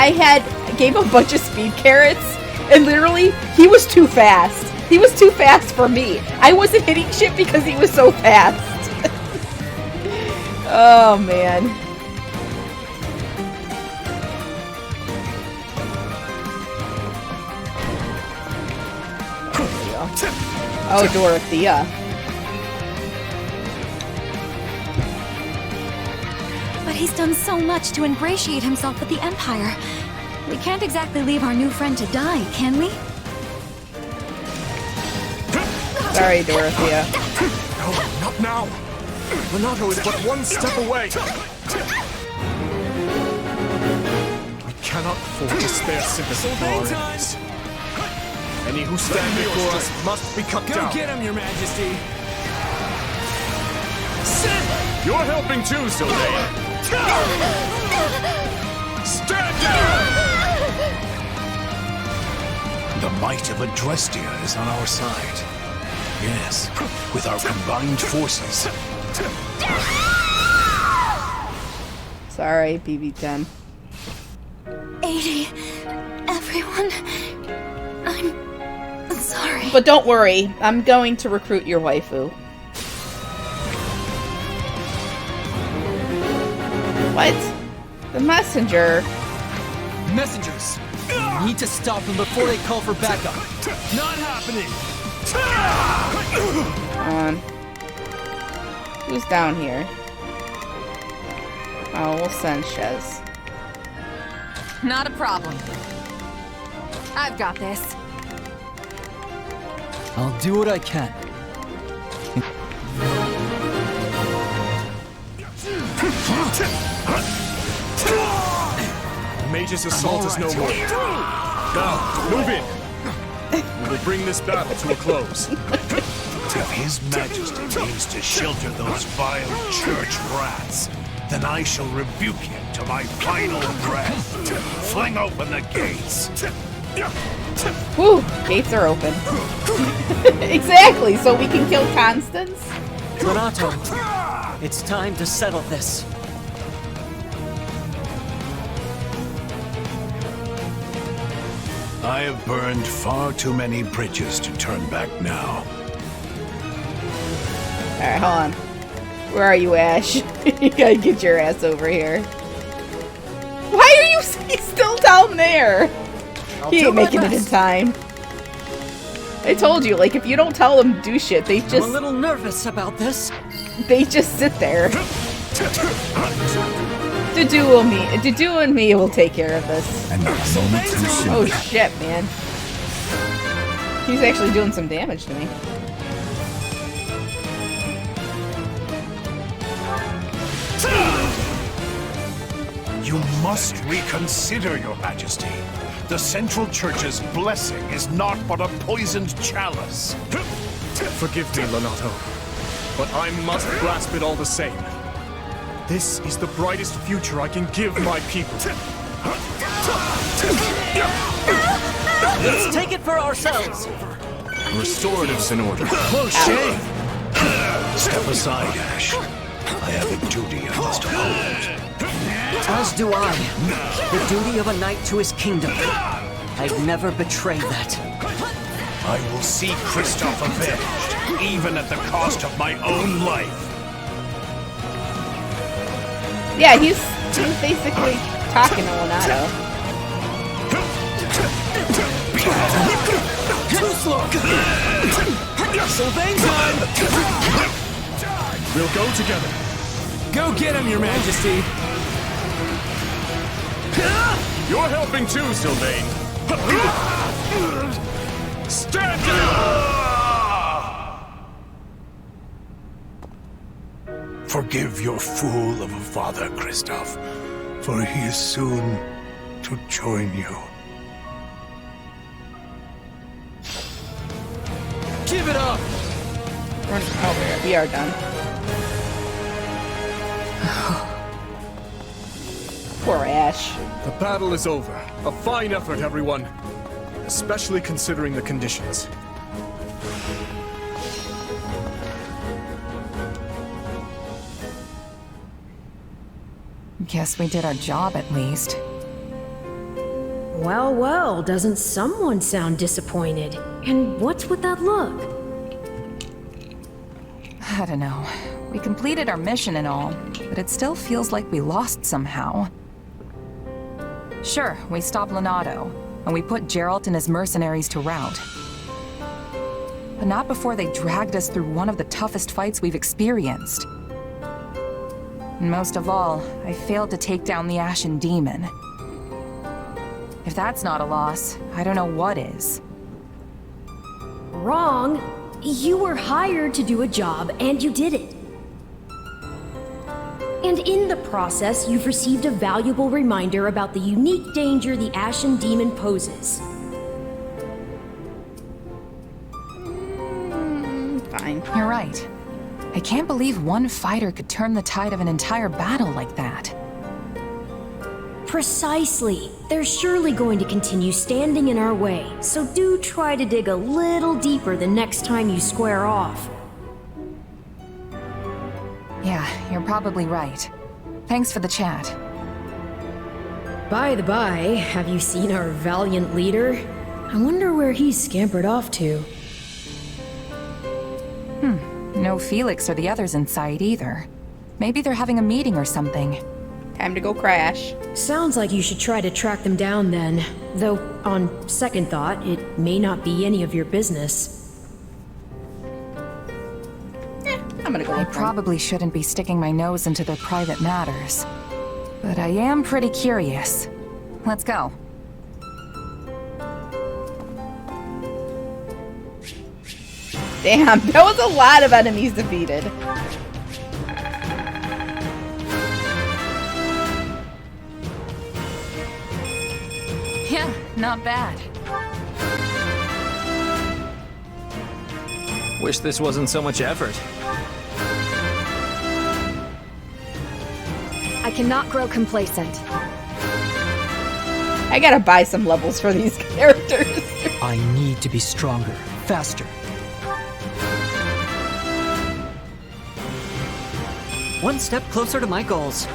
S1: gave him a bunch of speed carrots. And literally, he was too fast. He was too fast for me. I wasn't hitting shit because he was so fast. Oh, man. Oh, Dorothea.
S11: But he's done so much to ingratiate himself with the Empire. We can't exactly leave our new friend to die, can we?
S1: Sorry, Dorothea.
S12: No, not now. Lenato is but one step away. We cannot afford to spare sympathy for our enemies. Any who stand before us must be cut down.
S4: Go get him, Your Majesty!
S12: You're helping too, Sylvain. Stand down!
S3: The might of Adrestia is on our side. Yes, with our combined forces.
S1: Sorry, BB-10.
S11: 80. Everyone. I'm sorry.
S1: But don't worry, I'm going to recruit your waifu. What? The messenger?
S13: Messengers! We need to stop them before they call for backup.
S4: Not happening!
S1: Come on. Who's down here? Oh, we'll send Shez.
S6: Not a problem. I've got this.
S13: I'll do what I can.
S12: Mage's assault is no more. Now, move in. We will bring this battle to a close.
S3: If His Majesty means to shelter those vile church rats, then I shall rebuke him to my final breath. Fling open the gates.
S1: Whew, gates are open. Exactly, so we can kill Constance?
S15: Lenato, it's time to settle this.
S3: I have burned far too many bridges to turn back now.
S1: Alright, hold on. Where are you, Ash? You gotta get your ass over here. Why are you still down there? He ain't making it in time. I told you, like, if you don't tell them to do shit, they just...
S15: I'm a little nervous about this.
S1: They just sit there. Dudu and me will take care of this.
S20: And not a moment too soon.
S1: Oh shit, man. He's actually doing some damage to me.
S3: You must reconsider, Your Majesty. The Central Church's blessing is not but a poisoned chalice.
S12: Forgive me, Lenato, but I must grasp it all the same. This is the brightest future I can give my people.
S15: Let's take it for ourselves.
S12: Restoratives in order.
S3: Close shave! Step aside, Ash. I have a duty I must uphold.
S15: As do I. The duty of a knight to his kingdom. I'd never betray that.
S3: I will see Kristoff avenged, even at the cost of my own life.
S1: Yeah, he's basically talking to Leonardo.
S4: Too slow! Sylvain time! We'll go together. Go get him, Your Majesty! You're helping too, Sylvain. Stand down!
S3: Forgive your fool of a father, Kristoff, for he is soon to join you.
S4: Give it up!
S1: Oh, we are done. Poor Ash.
S4: The battle is over. A fine effort, everyone. Especially considering the conditions.
S7: Guess we did our job at least.
S18: Well, well, doesn't someone sound disappointed? And what's with that look?
S7: I don't know. We completed our mission and all, but it still feels like we lost somehow. Sure, we stopped Leonardo, and we put Geralt and his mercenaries to rout. But not before they dragged us through one of the toughest fights we've experienced. And most of all, I failed to take down the Ashen Demon. If that's not a loss, I don't know what is.
S18: Wrong. You were hired to do a job, and you did it. And in the process, you've received a valuable reminder about the unique danger the Ashen Demon poses.
S1: Fine.
S7: You're right. I can't believe one fighter could turn the tide of an entire battle like that.
S18: Precisely. They're surely going to continue standing in our way, so do try to dig a little deeper the next time you square off.
S7: Yeah, you're probably right. Thanks for the chat.
S18: By the by, have you seen our valiant leader? I wonder where he's scampered off to.
S7: No Felix or the others in sight either. Maybe they're having a meeting or something.
S1: Time to go crash.
S18: Sounds like you should try to track them down then. Though, on second thought, it may not be any of your business.
S1: I'm gonna go.
S7: I probably shouldn't be sticking my nose into their private matters. But I am pretty curious. Let's go.
S1: Damn, that was a lot of enemies defeated.
S7: Yeah, not bad.
S8: Wish this wasn't so much effort.
S6: I cannot grow complacent.
S1: I gotta buy some levels for these characters.
S13: I need to be stronger, faster.
S15: One step closer to my goals.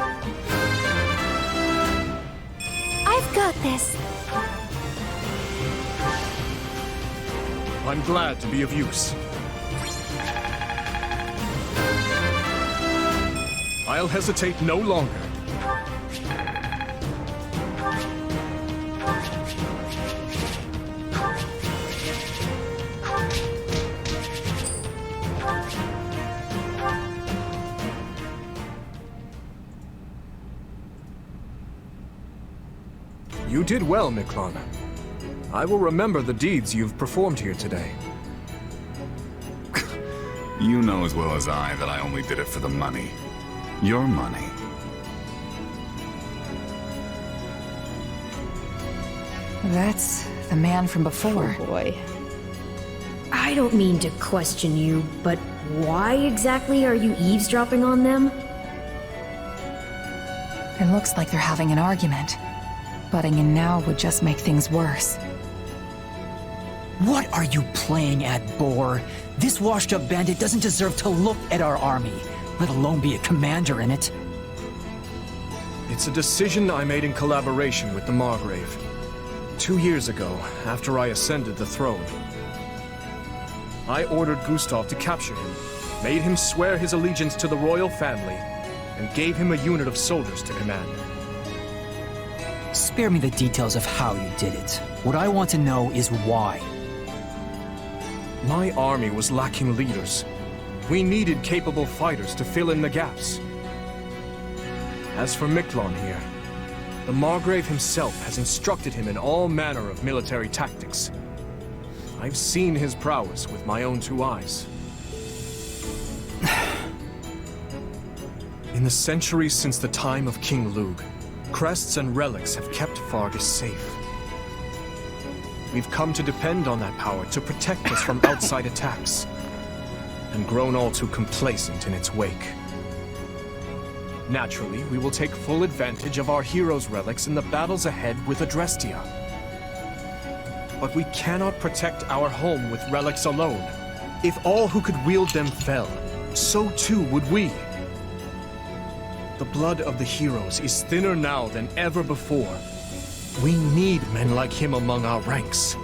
S11: I've got this.
S4: I'm glad to be of use. I'll hesitate no longer. You did well, Miklan. I will remember the deeds you've performed here today.
S19: You know as well as I that I only did it for the money. Your money.
S7: That's the man from before.
S1: Oh boy.
S18: I don't mean to question you, but why exactly are you eavesdropping on them?
S7: It looks like they're having an argument. Butting in now would just make things worse.
S13: What are you playing at, Boar? This washed-up bandit doesn't deserve to look at our army, let alone be a commander in it.
S4: It's a decision I made in collaboration with the Margrave. 2 years ago, after I ascended the throne, I ordered Gustav to capture him, made him swear his allegiance to the royal family, and gave him a unit of soldiers to command.
S9: Spare me the details of how you did it. What I want to know is why.
S4: My army was lacking leaders. We needed capable fighters to fill in the gaps. As for Miklon here, the Margrave himself has instructed him in all manner of military tactics. I've seen his prowess with my own 2 eyes. In the centuries since the time of King Lugh, crests and relics have kept Fargus safe. We've come to depend on that power to protect us from outside attacks, and grown all too complacent in its wake. Naturally, we will take full advantage of our heroes' relics in the battles ahead with Adrestia. But we cannot protect our home with relics alone. If all who could wield them fell, so too would we. The blood of the heroes is thinner now than ever before. We need men like him among our ranks.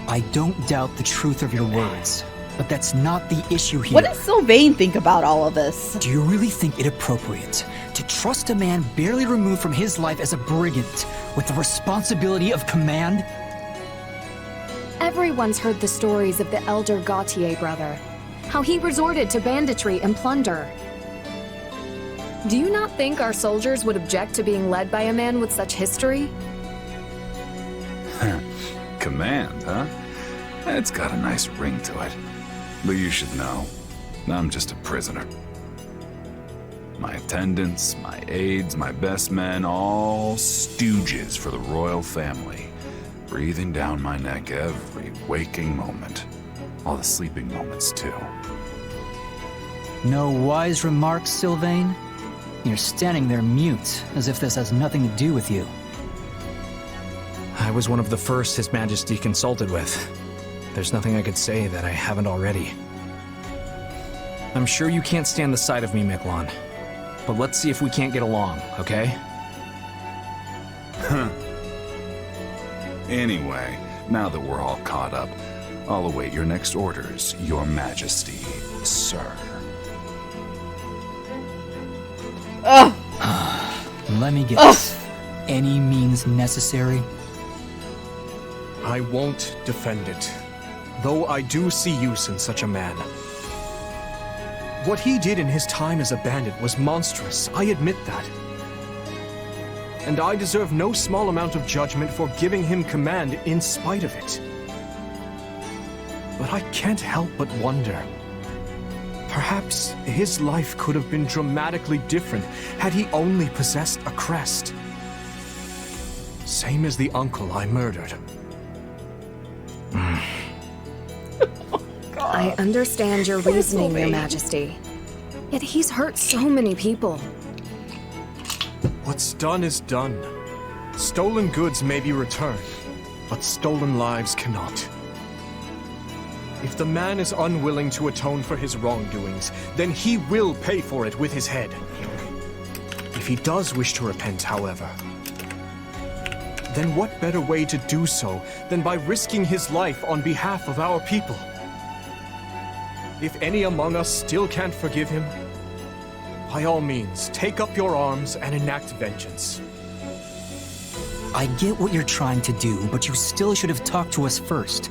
S9: I don't doubt the truth of your words, but that's not the issue here.
S1: What does Sylvain think about all of this?
S9: Do you really think it appropriate to trust a man barely removed from his life as a brigand with the responsibility of command?
S6: Everyone's heard the stories of the elder Gautier brother, how he resorted to banditry and plunder. Do you not think our soldiers would object to being led by a man with such history?
S19: Command, huh? It's got a nice ring to it. But you should know, I'm just a prisoner. My attendants, my aides, my best men, all stooges for the royal family, breathing down my neck every waking moment. All the sleeping moments, too.
S9: No wise remarks, Sylvain? You're standing there mute, as if this has nothing to do with you.
S8: I was one of the first His Majesty consulted with. There's nothing I could say that I haven't already. I'm sure you can't stand the sight of me, Miklon. But let's see if we can't get along, okay?
S19: Anyway, now that we're all caught up, I'll await your next orders, Your Majesty, sir.
S9: Let me guess. Any means necessary?
S4: I won't defend it, though I do see use in such a man. What he did in his time as a bandit was monstrous, I admit that. And I deserve no small amount of judgment for giving him command in spite of it. But I can't help but wonder. Perhaps his life could have been dramatically different had he only possessed a crest. Same as the uncle I murdered.
S6: I understand your reasoning, Your Majesty. Yet he's hurt so many people.
S4: What's done is done. Stolen goods may be returned, but stolen lives cannot. If the man is unwilling to atone for his wrongdoings, then he will pay for it with his head. If he does wish to repent, however, then what better way to do so than by risking his life on behalf of our people? If any among us still can't forgive him, by all means, take up your arms and enact vengeance.
S9: I get what you're trying to do, but you still should have talked to us first.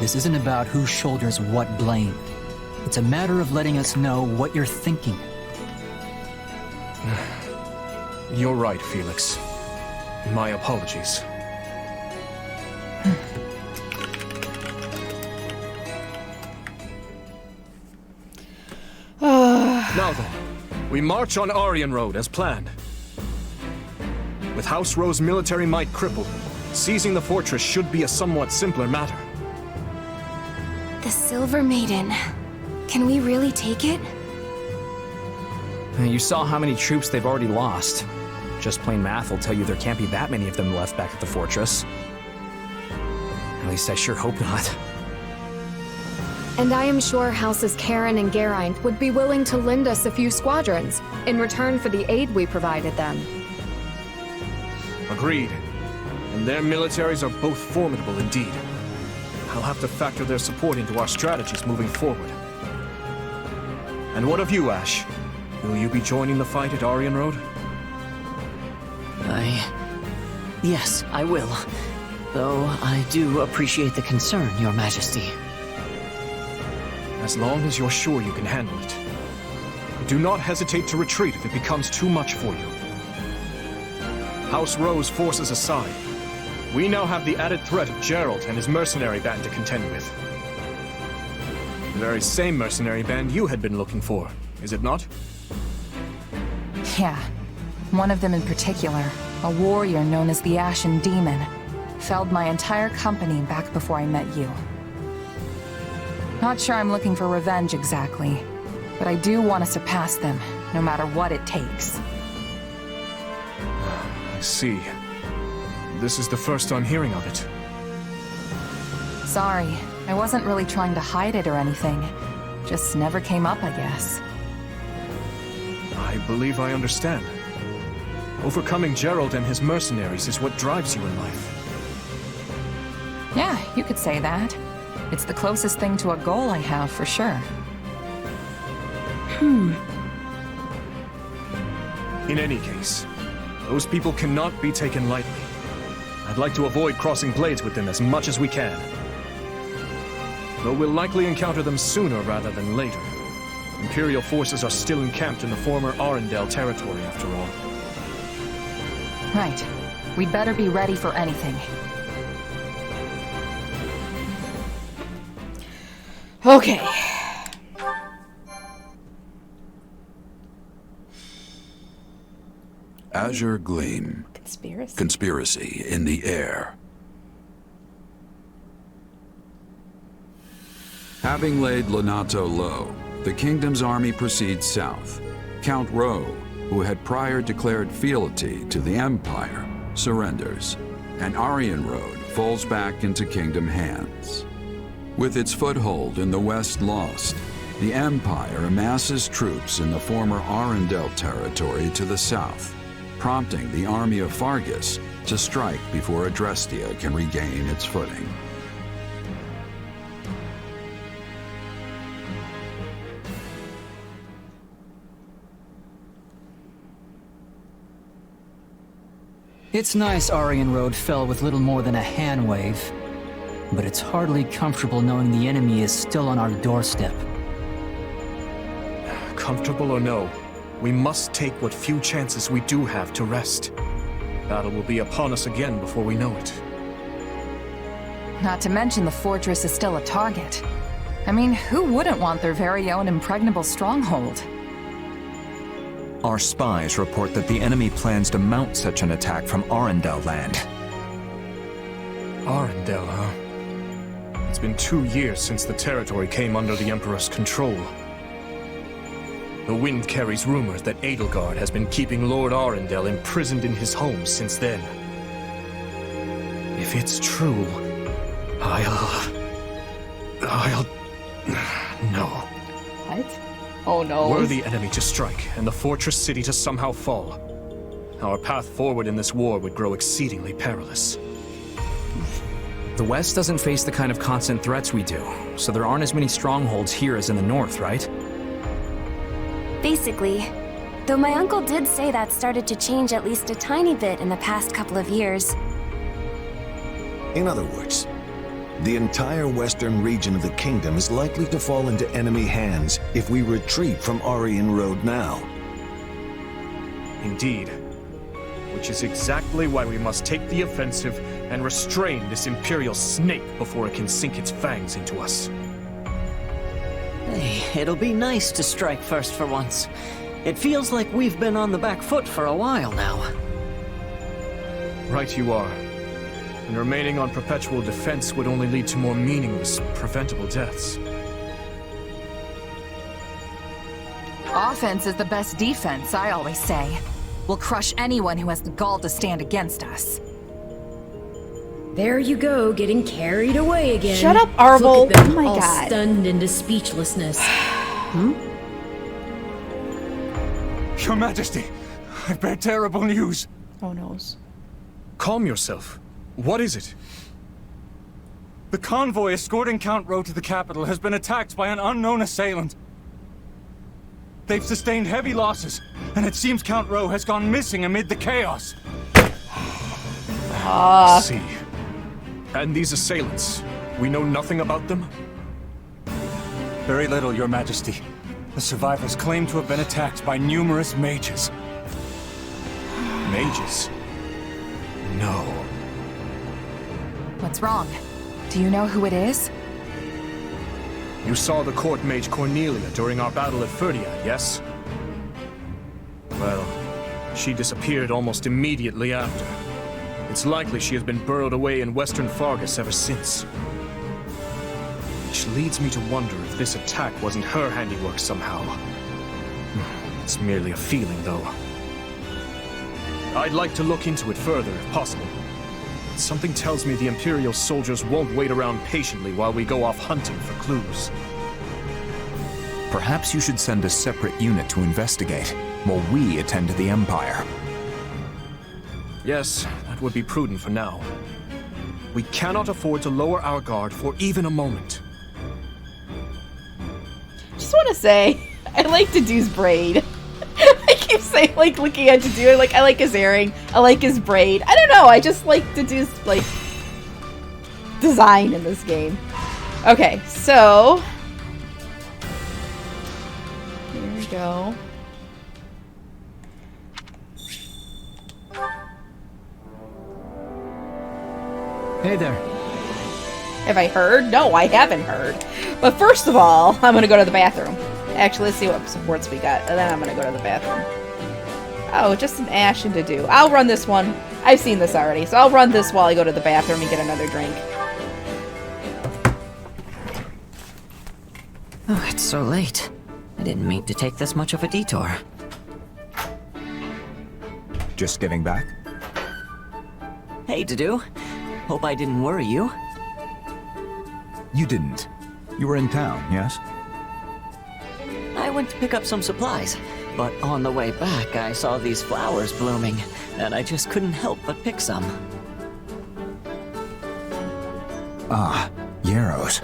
S9: This isn't about who shoulders what blame. It's a matter of letting us know what you're thinking.
S4: You're right, Felix. My apologies. Now then, we march on Aryan Road as planned. With House Rose military might crippled, seizing the fortress should be a somewhat simpler matter.
S14: The Silver Maiden. Can we really take it?
S8: You saw how many troops they've already lost. Just plain math will tell you there can't be that many of them left back at the fortress. At least I sure hope not.
S6: And I am sure Houses Karen and Geraint would be willing to lend us a few squadrons in return for the aid we provided them.
S4: Agreed. And their militaries are both formidable indeed. I'll have to factor their support into our strategies moving forward. And what of you, Ash? Will you be joining the fight at Aryan Road?
S15: Yes, I will. Though I do appreciate the concern, Your Majesty.
S4: As long as you're sure you can handle it. Do not hesitate to retreat if it becomes too much for you. House Rose forces aside, we now have the added threat of Gerald and his mercenary band to contend with. The very same mercenary band you had been looking for, is it not?
S7: Yeah. One of them in particular, a warrior known as the Ashen Demon, felled my entire company back before I met you. Not sure I'm looking for revenge exactly, but I do want to surpass them, no matter what it takes.
S4: I see. This is the first I'm hearing of it.
S7: Sorry, I wasn't really trying to hide it or anything. Just never came up, I guess.
S4: I believe I understand. Overcoming Gerald and his mercenaries is what drives you in life.
S7: Yeah, you could say that. It's the closest thing to a goal I have, for sure.
S4: In any case, those people cannot be taken lightly. I'd like to avoid crossing blades with them as much as we can. Though we'll likely encounter them sooner rather than later. Imperial forces are still encamped in the former Arendelle territory, after all.
S7: Right. We'd better be ready for anything.
S1: Okay.
S20: Azure Gleam.
S1: Conspiracy.
S20: Conspiracy in the air. Having laid Lonato low, the kingdom's army proceeds south. Count Rowe, who had prior declared fealty to the Empire, surrenders, and Aryan Road falls back into kingdom hands. With its foothold in the west lost, the Empire amasses troops in the former Arendelle territory to the south, prompting the army of Fargus to strike before Adrestia can regain its footing.
S13: It's nice Aryan Road fell with little more than a hand wave, but it's hardly comfortable knowing the enemy is still on our doorstep.
S4: Comfortable or no, we must take what few chances we do have to rest. Battle will be upon us again before we know it.
S7: Not to mention the fortress is still a target. I mean, who wouldn't want their very own impregnable stronghold?
S10: Our spies report that the enemy plans to mount such an attack from Arendelle land.
S4: Arendelle, huh? It's been 2 years since the territory came under the Emperor's control. The wind carries rumors that Edelgard has been keeping Lord Arendelle imprisoned in his home since then. If it's true, I'll... No.
S1: What? Oh no.
S4: Were the enemy to strike, and the fortress city to somehow fall, our path forward in this war would grow exceedingly perilous.
S8: The West doesn't face the kind of constant threats we do, so there aren't as many strongholds here as in the North, right?
S14: Basically. Though my uncle did say that started to change at least a tiny bit in the past couple of years.
S3: In other words, the entire western region of the kingdom is likely to fall into enemy hands if we retreat from Aryan Road now.
S4: Indeed. Which is exactly why we must take the offensive and restrain this Imperial snake before it can sink its fangs into us.
S15: Hey, it'll be nice to strike first for once. It feels like we've been on the back foot for a while now.
S4: Right you are. And remaining on perpetual defense would only lead to more meaningless, preventable deaths.
S7: Offense is the best defense, I always say. We'll crush anyone who has the gall to stand against us.
S18: There you go, getting carried away again.
S1: Shut up, Arvel.
S18: Look at them,
S1: Oh my
S18: all
S1: God.
S18: stunned into speechlessness.
S4: Your Majesty, I bear terrible news.
S1: Oh noes.
S4: Calm yourself. What is it? The convoy escorting Count Ro to the capital has been attacked by an unknown assailant. They've sustained heavy losses, and it seems Count Ro has gone missing amid the chaos.
S1: Ah.
S4: See. And these assailants, we know nothing about them? Very little, Your Majesty. The survivors claim to have been attacked by numerous mages. Mages? No.
S7: What's wrong? Do you know who it is?
S4: You saw the court mage Cornelia during our battle at Ferdia, yes? Well, she disappeared almost immediately after. It's likely she has been burrowed away in Western Fargus ever since. Which leads me to wonder if this attack wasn't her handiwork somehow. It's merely a feeling, though. I'd like to look into it further, if possible. But something tells me the Imperial soldiers won't wait around patiently while we go off hunting for clues.
S10: Perhaps you should send a separate unit to investigate, while we attend to the Empire.
S4: Yes, that would be prudent for now. We cannot afford to lower our guard for even a moment.
S1: Just want to say, I like Dedue's braid. I keep saying, like, looking at Dedue, like, I like his earring, I like his braid. I don't know, I just like Dedue's, like, design in this game. Okay, so... here we go.
S13: Hey there.
S1: Have I heard? No, I haven't heard. But first of all, I'm gonna go to the bathroom. Actually, let's see what supports we got, and then I'm gonna go to the bathroom. Oh, just an Ash and Dedue. I'll run this one. I've seen this already, so I'll run this while I go to the bathroom and get another drink.
S15: Oh, it's so late. I didn't mean to take this much of a detour.
S10: Just getting back?
S15: Hey, Dedue. Hope I didn't worry you.
S10: You didn't. You were in town, yes?
S15: I went to pick up some supplies, but on the way back I saw these flowers blooming, and I just couldn't help but pick some.
S10: Ah, yarrows.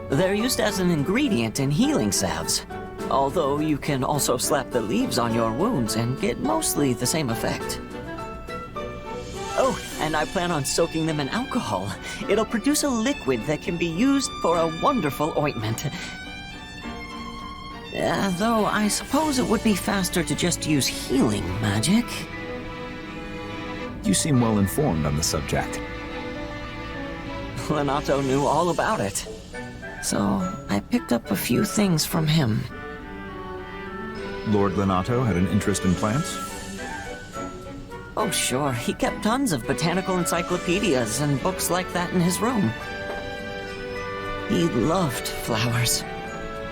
S15: They're used as an ingredient in healing salves, although you can also slap the leaves on your wounds and get mostly the same effect. Oh, and I plan on soaking them in alcohol. It'll produce a liquid that can be used for a wonderful ointment. Though I suppose it would be faster to just use healing magic.
S10: You seem well informed on the subject.
S15: Lenato knew all about it. So I picked up a few things from him.
S10: Lord Lenato had an interest in plants?
S15: Oh, sure. He kept tons of botanical encyclopedias and books like that in his room. He loved flowers.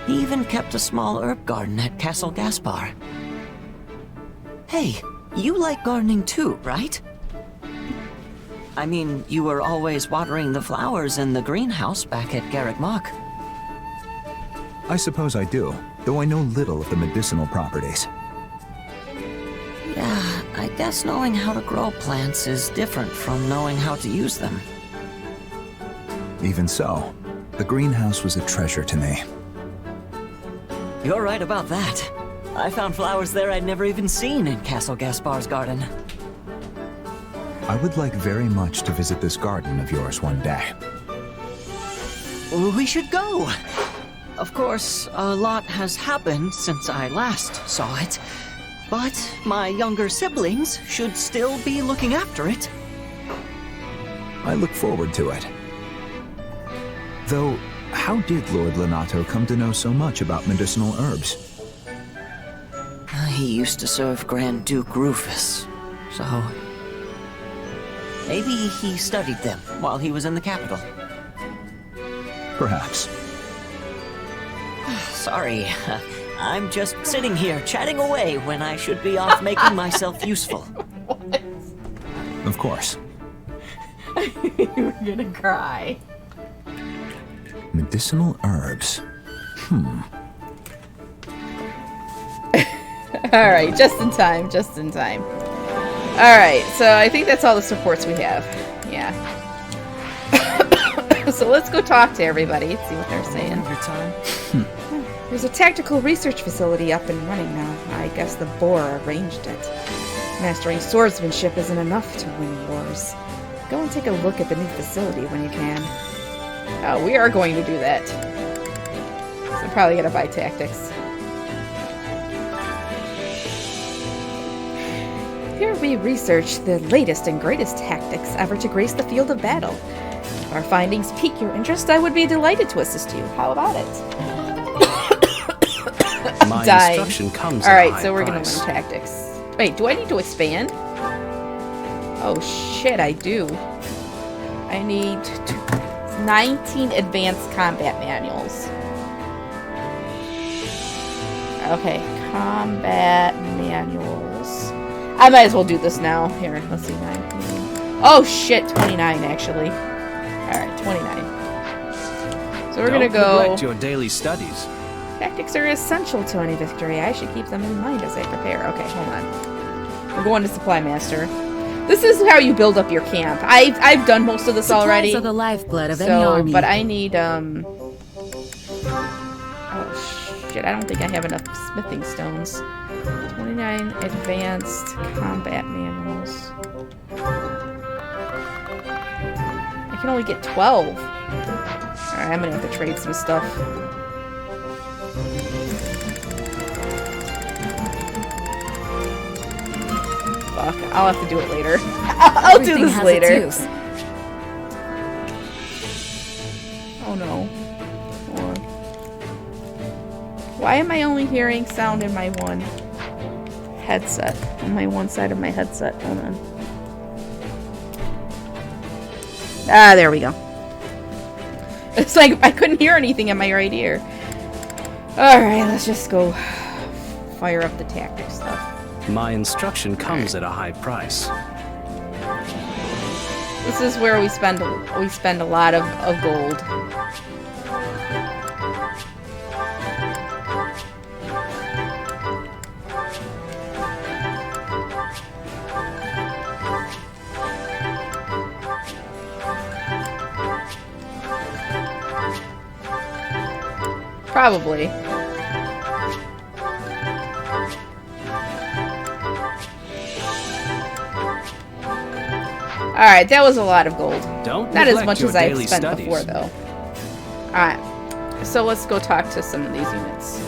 S15: He even kept a small herb garden at Castle Gaspar. Hey, you like gardening too, right? I mean, you were always watering the flowers in the greenhouse back at Garreg Mach.
S10: I suppose I do, though I know little of the medicinal properties.
S15: Yeah, I guess knowing how to grow plants is different from knowing how to use them.
S10: Even so, the greenhouse was a treasure to me.
S15: You're right about that. I found flowers there I'd never even seen in Castle Gaspar's garden.
S10: I would like very much to visit this garden of yours one day.
S15: We should go! Of course, a lot has happened since I last saw it, but my younger siblings should still be looking after it.
S10: I look forward to it. Though, how did Lord Lenato come to know so much about medicinal herbs?
S15: He used to serve Grand Duke Rufus, so... maybe he studied them while he was in the capital.
S10: Perhaps.
S15: Sorry, I'm just sitting here chatting away when I should be off making myself useful.
S10: Of course.
S5: You're gonna cry.
S10: Medicinal herbs.
S1: Alright, just in time, just in time. Alright, so I think that's all the supports we have. Yeah. So let's go talk to everybody, see what they're saying. There's a tactical research facility up and running now. I guess the Boar arranged it. Mastering swordsmanship isn't enough to win wars. Go and take a look at the new facility when you can. Oh, we are going to do that. So I'm probably gonna buy tactics. Here we research the latest and greatest tactics ever to grace the field of battle. If our findings pique your interest, I would be delighted to assist you. How about it?
S2: My
S1: Dying.
S2: instruction comes
S1: All
S2: at a
S1: right,
S2: high
S1: so we're gonna
S2: price.
S1: learn tactics. Wait, do I need to expand? Oh shit, I do. I need 19 advanced combat manuals. Okay, combat manuals. I might as well do this now. Here, let's see, 19. Oh shit, 29 actually. Alright, 29. So we're gonna
S2: Don't
S1: go...
S2: neglect your daily studies.
S1: Tactics are essential to any victory. I should keep them in mind as I prepare. Okay, hold on. We're going to Supply Master. This is how you build up your camp. I've done most of this
S17: Supplies
S1: already.
S17: are the lifeblood of any army.
S1: But I need Oh shit, I don't think I have enough smithing stones. 29 advanced combat manuals. I can only get 12. Alright, I'm gonna have to trade some stuff. Fuck, I'll have to do it later. I'll do
S17: Everything
S1: this
S17: has
S1: later.
S17: its use.
S1: Oh no. Hold on. Why am I only hearing sound in my one headset? On my one side of my headset. Hold on. Ah, there we go. It's like I couldn't hear anything in my right ear. Alright, let's just go fire up the tactic stuff.
S2: My instruction comes at a high price.
S1: This is where we spend a lot of gold. Probably. Alright, that was a lot of gold.
S2: Don't
S1: Not as
S2: neglect
S1: much
S2: your
S1: as I've
S2: daily
S1: spent
S2: studies.
S1: before, though. Alright, so let's go talk to some of these units.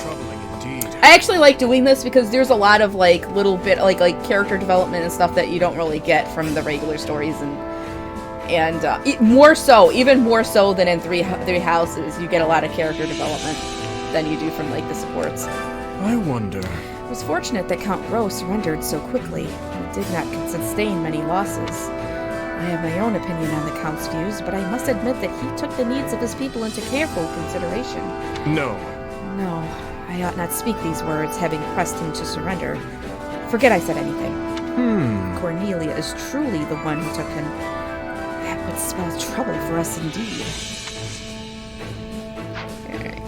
S4: Troubling indeed.
S1: I actually like doing this because there's a lot of like little bit like character development and stuff that you don't really get from the regular stories, and more so, even more so than in Three Houses, you get a lot of character development than you do from like the supports.
S4: I wonder.
S1: It was fortunate that Count Rowe surrendered so quickly. He did not sustain many losses. I have my own opinion on the Count's views, but I must admit that he took the needs of his people into careful consideration.
S4: No.
S1: No, I ought not speak these words, having pressed him to surrender. Forget I said anything. Cornelia is truly the one who took him. That would spell trouble for us indeed. Alright.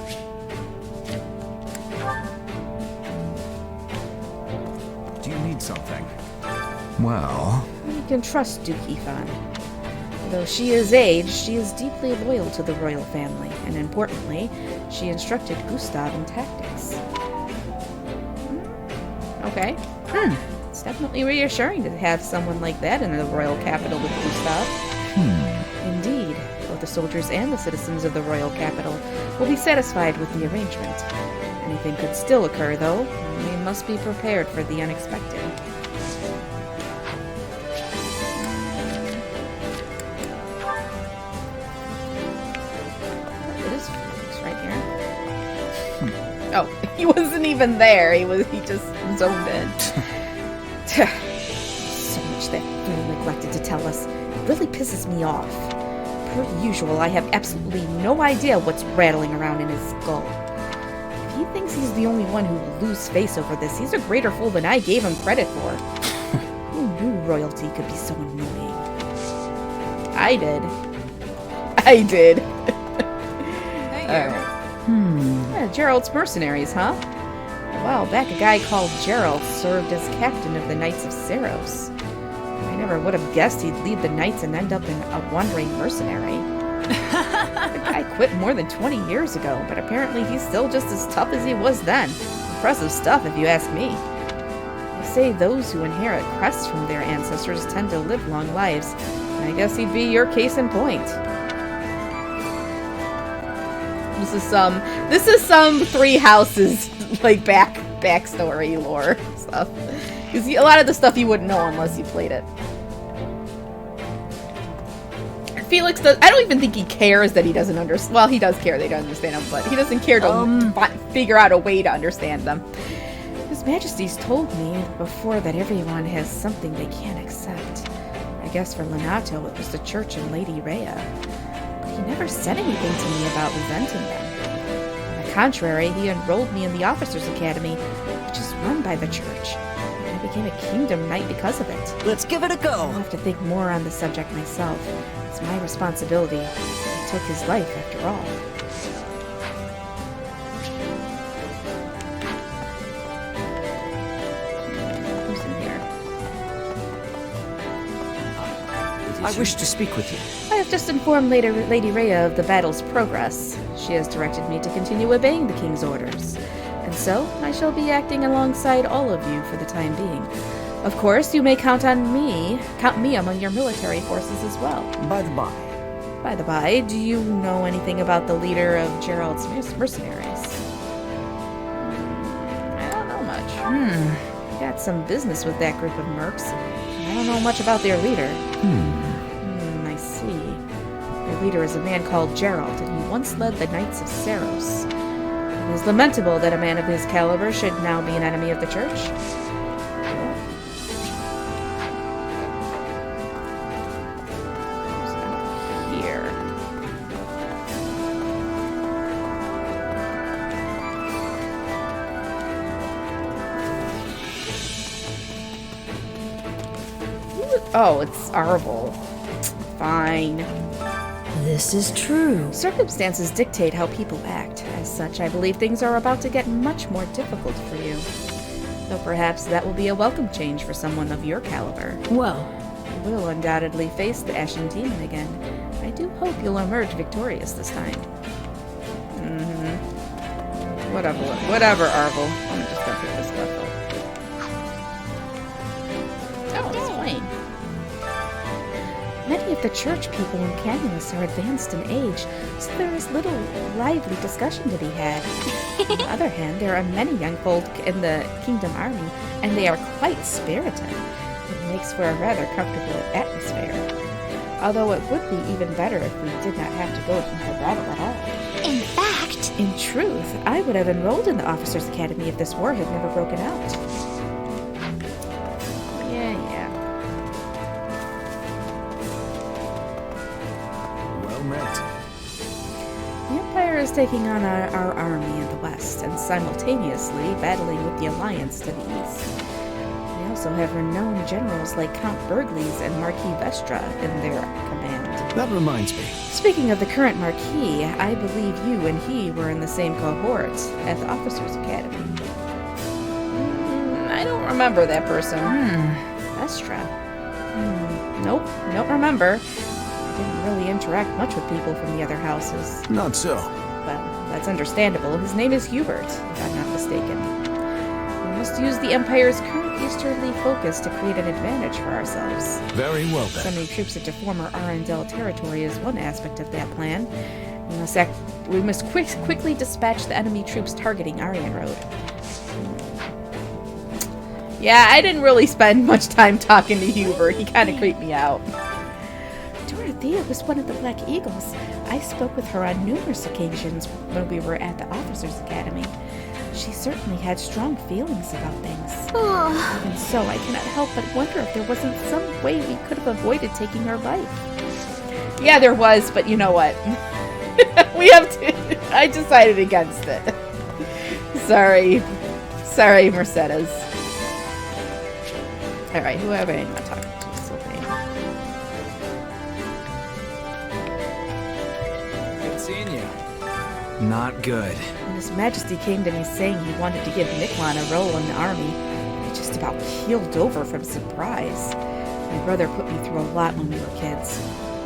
S10: Do you need something? Well...
S1: You can trust Duke Ifan. Though she is aged, she is deeply loyal to the royal family, and importantly, she instructed Gustav in tactics. Okay. It's definitely reassuring to have someone like that in the royal capital with Gustav. Indeed, both the soldiers and the citizens of the royal capital will be satisfied with the arrangement. Anything could still occur, though. We must be prepared for the unexpected. It is Felix right here. Oh, he wasn't even there. He just zoned in. So much that fool neglected to tell us. It really pisses me off. Per usual, I have absolutely no idea what's rattling around in his skull. If he thinks he's the only one who will lose face over this, he's a greater fool than I gave him credit for. Who
S5: Who knew royalty could be so annoying? I did. I did. Yeah, Gerald's mercenaries, huh? A while back, a guy called Gerald served as captain of the Knights of Saros. I never would have guessed he'd lead the Knights and end up in a wandering mercenary. The guy quit more than 20 years ago, but apparently he's still just as tough as he was then. Impressive stuff, if you ask me. They say those who inherit crests from their ancestors tend to live long lives, and I guess he'd be your case in point. This is some Three Houses like backstory lore stuff. Because a lot of the stuff you wouldn't know unless you played it. Felix does. I don't even think he cares that he doesn't understand. Well, he does care they don't understand him, but he doesn't care to figure out a way to understand them. His Majesty's told me before that everyone has something they can't accept. I guess for Lenato it was the church and Lady Rhea. But he never said anything to me about resenting them. On the contrary, he enrolled me in the Officers' Academy, which is run by the church. And I became a Kingdom Knight because of it.
S15: Let's give it a go!
S5: I'll have to think more on the subject myself. It's my responsibility. I took his life, after all. Who's in here?
S15: I wish to speak with you.
S5: I have just informed Lady Rhea of the battle's progress. She has directed me to continue obeying the king's orders. And so, I shall be acting alongside all of you for the time being. Of course, you may count me among your military forces as well.
S15: By the by.
S5: By the by, do you know anything about the leader of Gerald's mercenaries? I don't know much. I got some business with that group of mercs. I don't know much about their leader. I see. Their leader is a man called Gerald, and he once led the Knights of Saros. It is lamentable that a man of his caliber should now be an enemy of the church. Oh, it's Arvel. Fine.
S18: This is true.
S5: Circumstances dictate how people act. As such, I believe things are about to get much more difficult for you. Though perhaps that will be a welcome change for someone of your caliber.
S18: Well,
S5: you will undoubtedly face the Ashen Demon again. I do hope you'll emerge victorious this time. Whatever, Arvel. I'm just gonna pick this stuff up. Oh, it's fine. Many of the church people in Canulus are advanced in age, so there is little lively discussion to be had. On the other hand, there are many young folk in the Kingdom Army, and they are quite spirited. It makes for a rather comfortable atmosphere. Although it would be even better if we did not have to go into battle at all.
S11: In fact...
S5: In truth, I would have enrolled in the Officers' Academy if this war had never broken out. Yeah.
S3: Well met.
S5: The Empire is taking on our army in the west, and simultaneously battling with the Alliance to the east. They also have renowned generals like Count Burgles and Marquis Vestra in their command.
S3: That reminds me.
S5: Speaking of the current Marquis, I believe you and he were in the same cohort at the Officers' Academy. I don't remember that person. Vestra. Nope, don't remember. I didn't really interact much with people from the other houses.
S3: Not so.
S5: Well, that's understandable. His name is Hubert, if I'm not mistaken. We must use the Empire's current easterly focus to create an advantage for ourselves.
S3: Very well then.
S5: Sending troops into former Arendelle territory is one aspect of that plan. We must quickly dispatch the enemy troops targeting Aryan Road. Yeah, I didn't really spend much time talking to Hubert. He kind of creeped me out. Dorothea was one of the Black Eagles. I spoke with her on numerous occasions when we were at the Officers' Academy. She certainly had strong feelings about things. Even so, I cannot help but wonder if there wasn't some way we could have avoided taking her life. Yeah, there was, but you know what? We have to... I decided against it. Sorry, Mercedes.
S1: Alright, who have I not talking to? Sylvain.
S8: Good seeing you. Not good.
S5: When His Majesty came to me saying he wanted to give Miklon a role in the army, I just about keeled over from surprise. My brother put me through a lot when we were kids,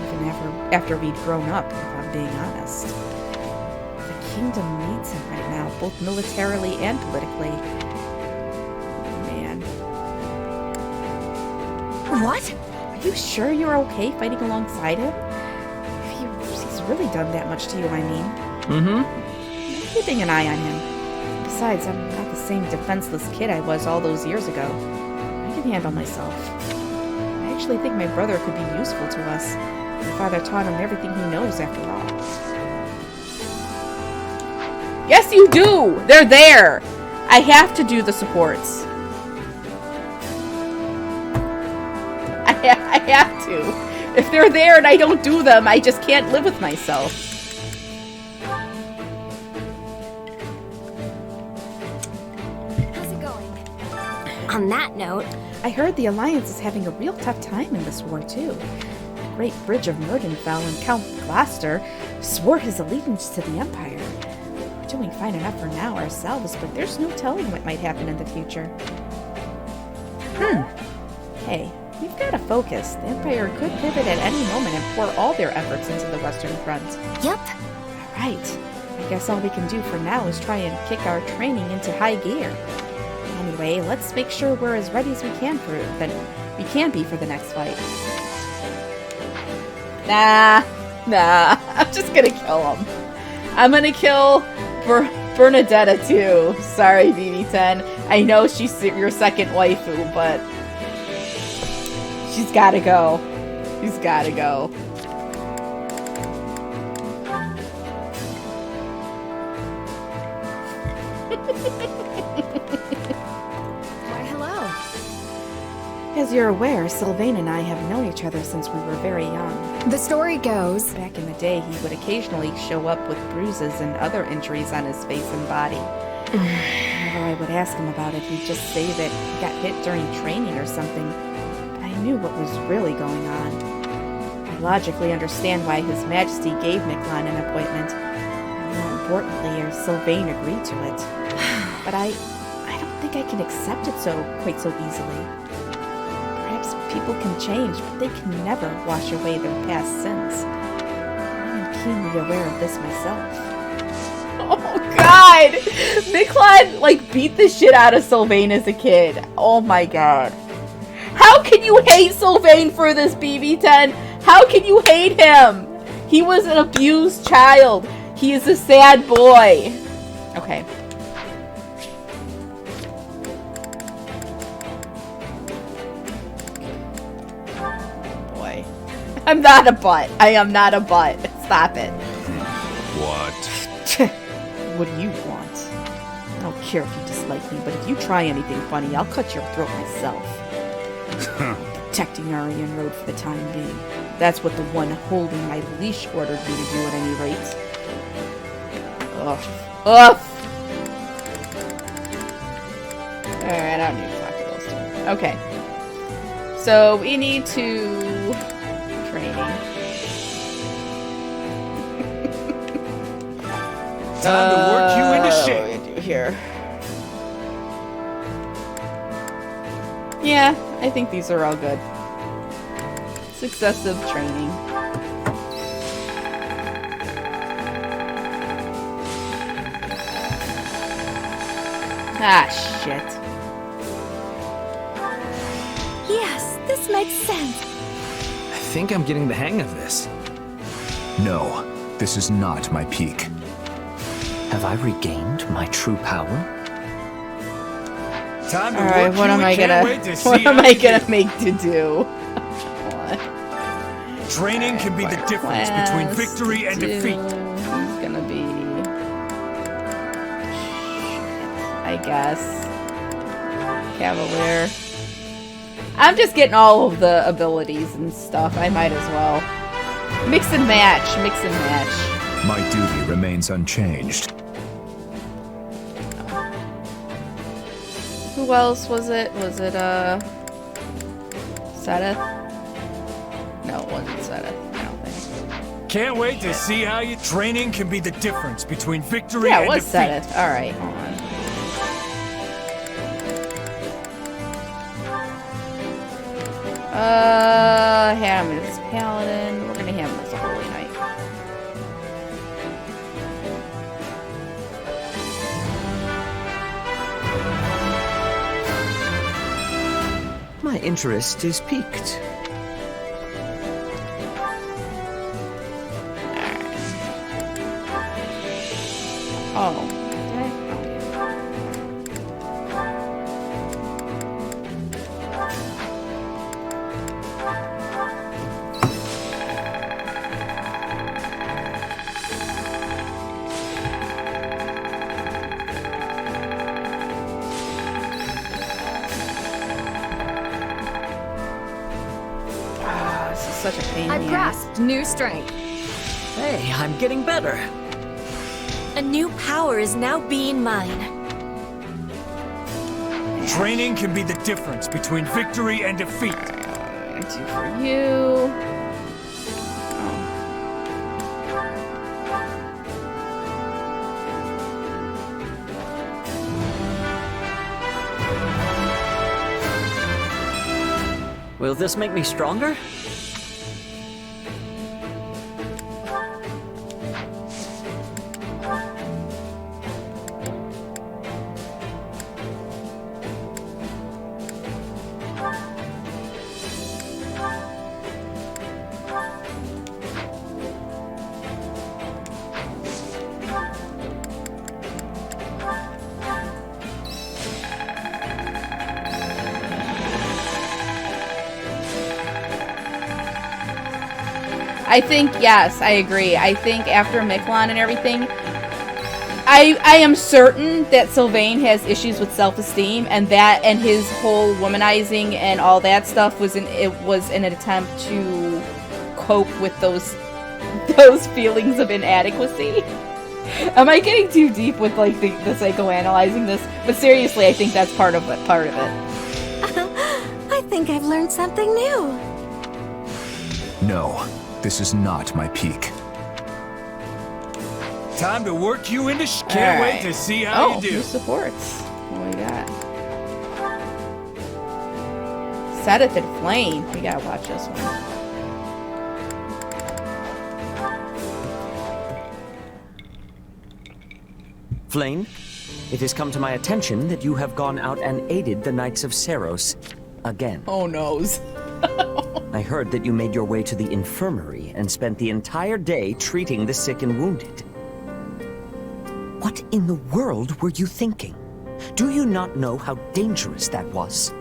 S5: even after we'd grown up, if I'm being honest. The kingdom needs him right now, both militarily and politically. Man.
S11: What?
S5: Are you sure you're okay fighting alongside him? If he's really done that much to you, I mean.
S8: Mm-hmm.
S5: I'm keeping an eye on him. Besides, I'm not the same defenseless kid I was all those years ago. I can handle myself. I actually think my brother could be useful to us. My father taught him everything he knows, after all.
S1: Yes, you do! They're there! I have to do the supports. I have to. If they're there and I don't do them, I just can't live with myself.
S14: How's it going? On that note,
S5: I heard the Alliance is having a real tough time in this war, too. The Great Bridge of Murden fell, and Count Gloucester swore his allegiance to the Empire. We're doing fine enough for now ourselves, but there's no telling what might happen in the future. Hey, we've got to focus. The Empire could pivot at any moment and pour all their efforts into the Western Front.
S14: Yep.
S5: Right. I guess all we can do for now is try and kick our training into high gear. Anyway, let's make sure we're as ready as we can be for the next fight.
S1: Nah. I'm just gonna kill him. I'm gonna kill Bernadetta too. Sorry, BB10. I know she's your second waifu, but she's gotta go. She's gotta go.
S6: Why, hello.
S5: As you're aware, Sylvain and I have known each other since we were very young.
S6: The story goes,
S5: back in the day, he would occasionally show up with bruises and other injuries on his face and body. Whenever I would ask him about it, he'd just say that he got hit during training or something. But I knew what was really going on. I logically understand why His Majesty gave Miklon an appointment. And more importantly, Sylvain agreed to it. But I don't think I can accept it quite so easily. Perhaps people can change, but they can never wash away their past sins. I am keenly aware of this myself.
S1: Oh god! Miklon, beat the shit out of Sylvain as a kid. Oh my god. How can you hate Sylvain for this, BB10? How can you hate him? He was an abused child. He is a sad boy. Okay. Boy. I'm not a butt. I am not a butt. Stop it.
S3: What?
S5: What do you want? I don't care if you dislike me, but if you try anything funny, I'll cut your throat myself. Protecting Aryan Road for the time being. That's what the one holding my leash ordered me to do at any rate. Ugh. Ugh! Alright, I don't need to talk to those two. Okay. So, we need to... training.
S4: Time to work you into shape.
S1: What do we do here? Yeah, I think these are all good. Successive training. Ah, shit.
S11: Yes, this makes sense.
S8: I think I'm getting the hang of this.
S10: No, this is not my peak.
S15: Have I regained my true power?
S4: Time to
S1: Alright,
S4: work
S1: what
S4: you
S1: am I
S4: and can't
S1: gonna
S4: wait to
S1: what
S4: see
S1: am
S4: how
S1: I
S4: you
S1: gonna
S4: do.
S1: make to do?
S4: Training can be the difference between victory and defeat.
S1: He's gonna be, I guess, Cavalier. I'm just getting all of the abilities and stuff. I might as well. Mix and match. Mix and match.
S10: My duty remains unchanged.
S1: Who else was it? Was it, Seth? No, it wasn't Seth. I don't think.
S21: Can't wait to see how your training can be the difference between victory
S1: Yeah, it
S21: and
S1: was
S21: defeat.
S1: Seth. Alright, hold on. Have him as Paladin. We're gonna have him as a Holy Knight.
S15: My interest is piqued.
S1: Oh. Such a pain.
S6: I've grasped new strength.
S15: Hey, I'm getting better.
S11: A new power is now being mine.
S21: Training can be the difference between victory and defeat.
S1: That's you for you.
S15: Will this make me stronger?
S1: I think, yes, I agree. I think after Miquelon and everything, I am certain that Sylvain has issues with self-esteem, and that and his whole womanizing and all that stuff was an attempt to cope with those feelings of inadequacy. Am I getting too deep with like the psychoanalyzing this? But seriously, I think that's part of it.
S11: I think I've learned something new.
S10: No, this is not my peak.
S21: Time to work you into can't wait to see how you do.
S1: Who supports? What we got? Sedith and Flame. We gotta watch this one.
S15: Flame, it has come to my attention that you have gone out and aided the Knights of Seros again.
S1: Oh noes.
S15: I heard that you made your way to the infirmary and spent the entire day treating the sick and wounded. What in the world were you thinking? Do you not know how dangerous that was?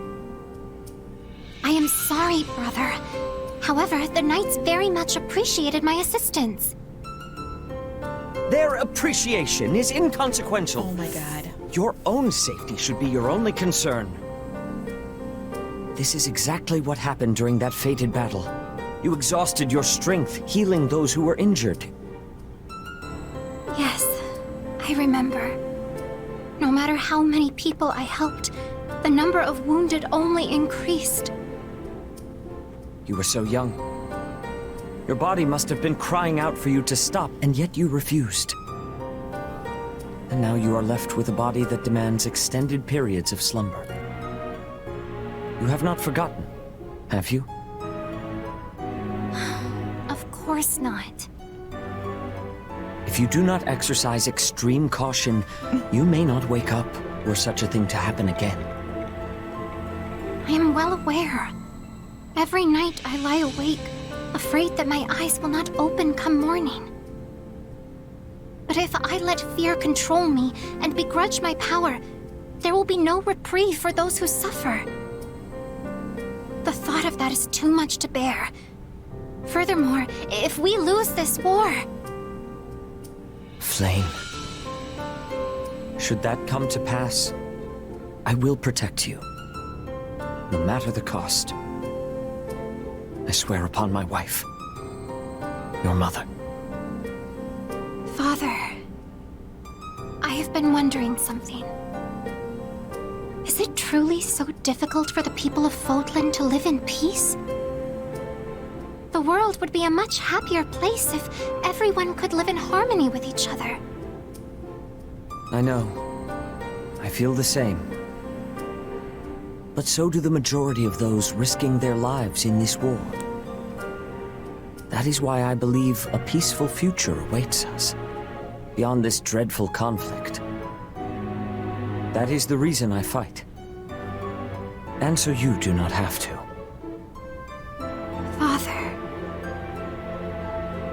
S14: I am sorry, brother. However, the knights very much appreciated my assistance.
S15: Their appreciation is inconsequential.
S1: Oh my god.
S15: Your own safety should be your only concern. This is exactly what happened during that fated battle. You exhausted your strength, healing those who were injured.
S14: Yes, I remember. No matter how many people I helped, the number of wounded only increased.
S15: You were so young. Your body must have been crying out for you to stop, and yet you refused. And now you are left with a body that demands extended periods of slumber. You have not forgotten, have you?
S14: Of course not.
S15: If you do not exercise extreme caution, you may not wake up were such a thing to happen again.
S14: I am well aware. Every night I lie awake, afraid that my eyes will not open come morning. But if I let fear control me and begrudge my power, there will be no reprieve for those who suffer. The thought of that is too much to bear. Furthermore, if we lose this war...
S15: Flame. Should that come to pass, I will protect you. No matter the cost. I swear upon my wife. Your mother.
S14: Father, I have been wondering something. Is it truly so
S11: difficult for the people of Fodlan to live in peace? The world would be a much happier place if everyone could live in harmony with each other.
S15: I know. I feel the same. But so do the majority of those risking their lives in this war. That is why I believe a peaceful future awaits us, beyond this dreadful conflict. That is the reason I fight. And so you do not have to.
S11: Father.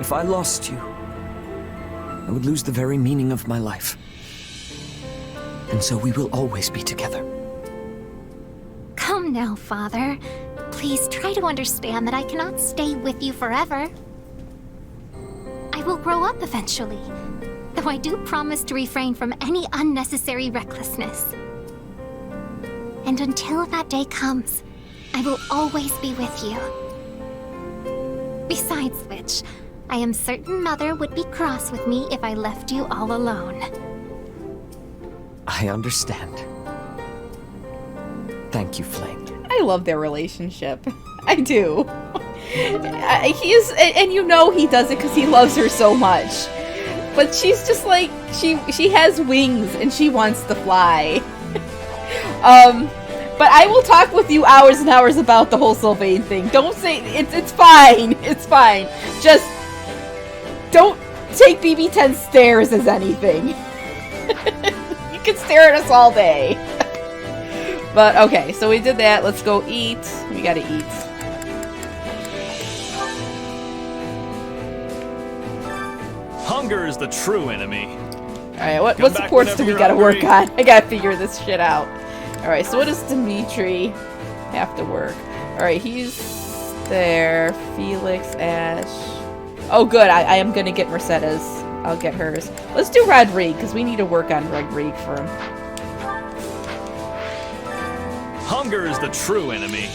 S15: If I lost you, I would lose the very meaning of my life. And so we will always be together.
S11: Come now, Father. Please try to understand that I cannot stay with you forever. I will grow up eventually, though I do promise to refrain from any unnecessary recklessness. And until that day comes, I will always be with you. Besides which, I am certain Mother would be cross with me if I left you all alone.
S15: I understand. Thank you, Flame.
S1: I love their relationship. I do. He is, and you know he does it because he loves her so much. But she's just like, she has wings and she wants to fly. But I will talk with you hours and hours about the whole Sylvain thing. Don't say, it's fine. It's fine. Just don't take BB-10's stares as anything. You can stare at us all day. But okay, so we did that. Let's go eat. We gotta eat.
S16: Hunger is the true enemy.
S1: Alright, what supports do we gotta work on? I gotta figure this shit out. Alright, so what does Dimitri have to work? Alright, he's there. Felix, Ash. Oh good, I am gonna get Mercedes. I'll get hers. Let's do Rodrigue, because we need to work on Rodrigue for him.
S16: Hunger is the true enemy.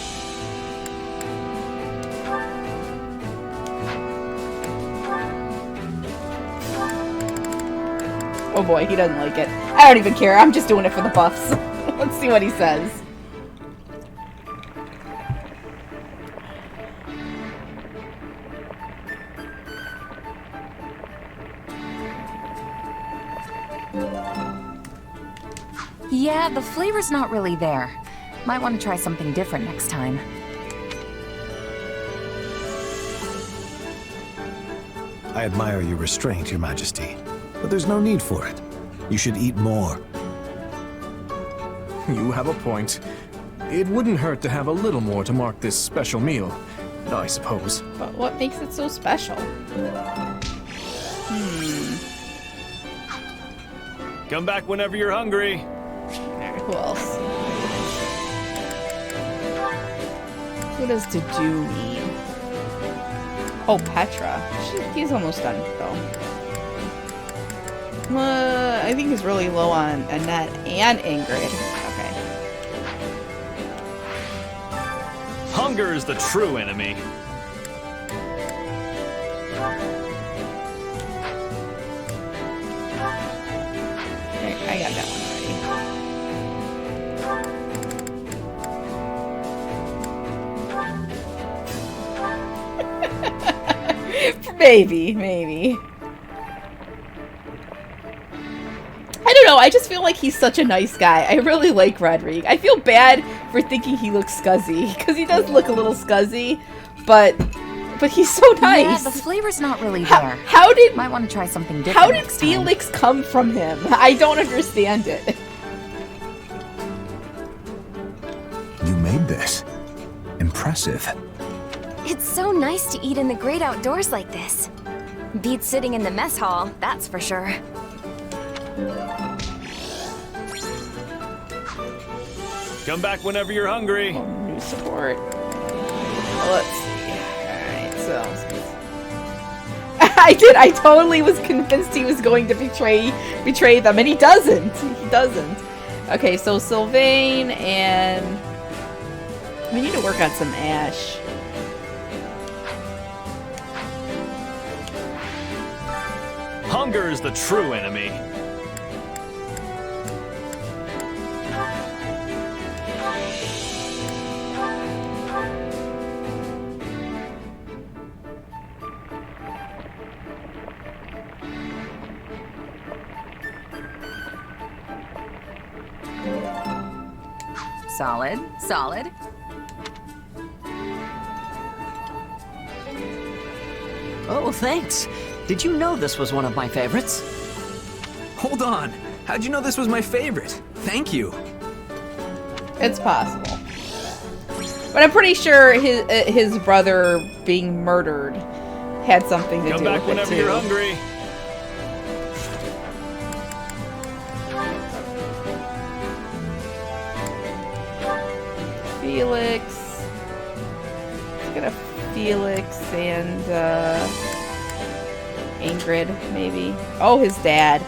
S1: Oh boy, he doesn't like it. I don't even care. I'm just doing it for the buffs. Let's see what he says.
S7: Yeah, the flavor's not really there. Might want to try something different next time.
S22: I admire your restraint, Your Majesty, but there's no need for it. You should eat more.
S4: You have a point. It wouldn't hurt to have a little more to mark this special meal, I suppose.
S1: But what makes it so special?
S16: Come back whenever you're hungry.
S1: Alright, who else? Who does to do mean? Oh, Petra. He's almost done, though. I think he's really low on Annette and Ingrid. Okay.
S16: Hunger is the true enemy.
S1: I got that one already. Maybe. I don't know, I just feel like he's such a nice guy. I really like Rodrigue. I feel bad for thinking he looks scuzzy, because he does look a little scuzzy, but he's so nice.
S7: Yeah, the flavor's not really there.
S1: How did...
S7: Might want to try something different
S1: How did
S7: next time.
S1: Felix come from him? I don't understand it.
S22: You made this. Impressive.
S14: It's so nice to eat in the great outdoors like this. Beats sitting in the mess hall, that's for sure.
S16: Come back whenever you're hungry.
S1: Oh, new support. Let's see. Alright, so... I totally was convinced he was going to betray them, and he doesn't. He doesn't. Okay, so Sylvain and... We need to work on some Ash.
S16: Hunger is the true enemy.
S7: Solid, solid.
S15: Oh, thanks. Did you know this was one of my favorites?
S8: Hold on. How'd you know this was my favorite? Thank you.
S1: It's possible. But I'm pretty sure his brother being murdered had something to do with it, too.
S16: Come back whenever you're hungry.
S1: Felix. Let's get a Felix and Ingrid, maybe. Oh, his dad.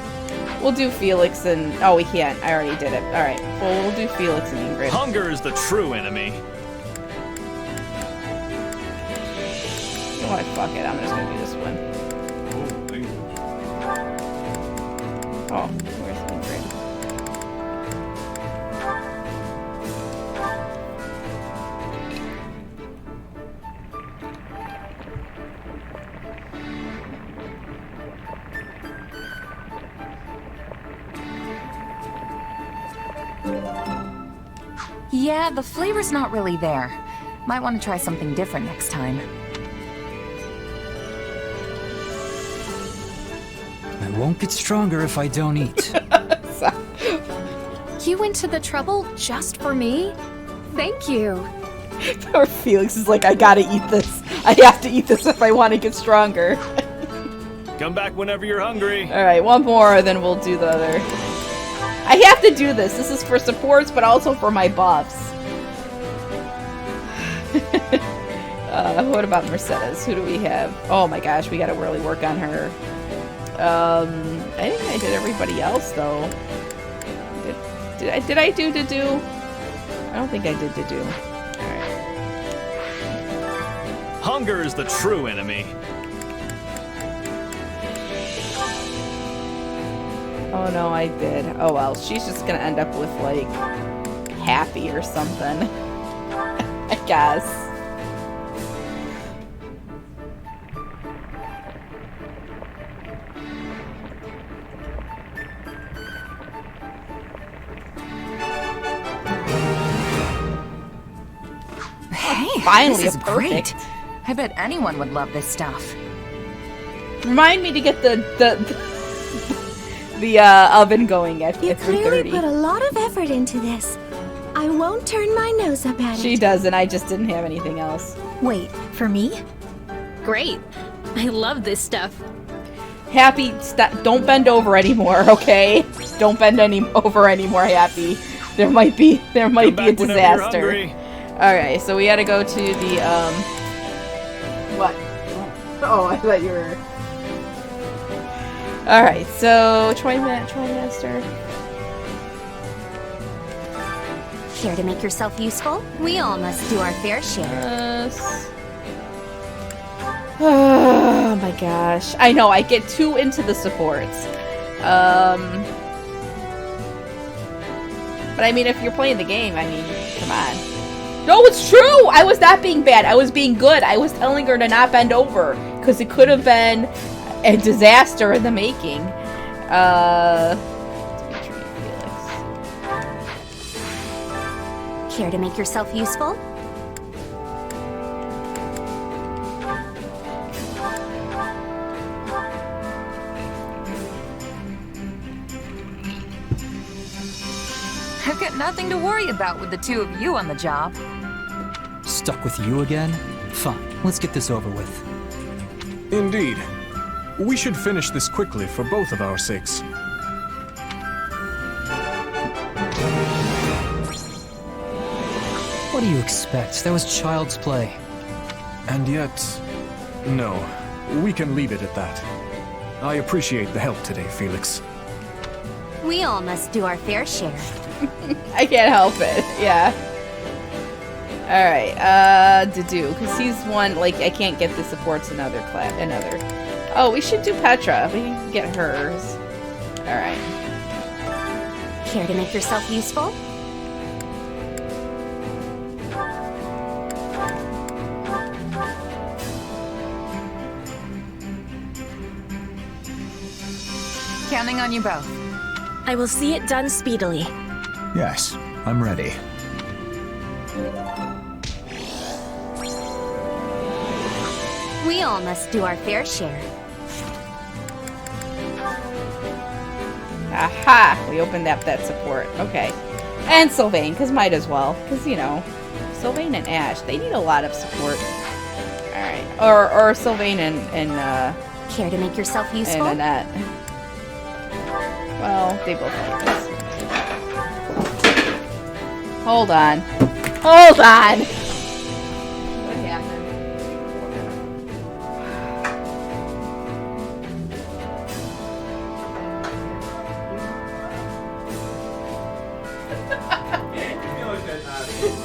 S1: We'll do Felix and... Oh, we can't. I already did it. Alright. Well, we'll do Felix and Ingrid.
S16: Hunger is the true enemy.
S1: You know what? Fuck it. I'm just gonna do this one. Oh, where's Ingrid?
S7: Yeah, the flavor's not really there. Might want to try something different next time.
S13: I won't get stronger if I don't eat.
S6: You went to the trouble just for me? Thank you.
S1: Poor Felix is like, I gotta eat this. I have to eat this if I want to get stronger.
S16: Come back whenever you're hungry.
S1: Alright, one more, then we'll do the other. I have to do this. This is for supports, but also for my buffs. What about Mercedes? Who do we have? Oh my gosh, we gotta really work on her. I think I did everybody else, though. Did I do Dedue? I don't think I did Dedue. Alright.
S16: Hunger is the true enemy.
S1: Oh no, I did. Oh well, she's just gonna end up with, like, Happy or something. I guess.
S7: Hey,
S1: finally
S7: this is
S1: a perfect.
S7: great. I bet anyone would love this stuff.
S1: Remind me to get the oven going at 3:30.
S12: Clearly put a lot of effort into this. I won't turn my nose up at it.
S1: She doesn't. I just didn't have anything else.
S18: Wait, for me? Great. I love this stuff.
S1: Happy, don't bend over anymore, okay? Don't bend over anymore, Happy. There might be a disaster. Alright, so we gotta go to the, what? Oh, I thought you were... Alright, so, trimester.
S14: Care to make yourself useful? We all must do our fair share.
S1: Yes. Oh my gosh. I know, I get too into the supports. But I mean, if you're playing the game, I mean, come on. No, it's true! I was not being bad. I was being good. I was telling her to not bend over. Because it could have been a disaster in the making.
S14: Care to make yourself useful?
S7: I've got nothing to worry about with the two of you on the job.
S13: Stuck with you again? Fine, let's get this over with.
S4: Indeed. We should finish this quickly for both of our sakes.
S13: What do you expect? That was child's play.
S4: And yet... no. We can leave it at that. I appreciate the help today, Felix.
S14: We all must do our fair share.
S1: I can't help it. Yeah. Alright, Dedue, because he's one, like, I can't get the supports another. Oh, we should do Petra. We can get hers. Alright.
S14: Care to make yourself useful?
S7: Counting on you both.
S18: I will see it done speedily.
S10: Yes, I'm ready.
S14: We all must do our fair share.
S1: Aha! We opened up that support. Okay. And Sylvain, because might as well. Because, you know, Sylvain and Ash, they need a lot of support. Alright. Or Sylvain and
S14: care to make yourself useful?
S1: And Annette. Well, they both like this. Hold on. Hold on! What happened?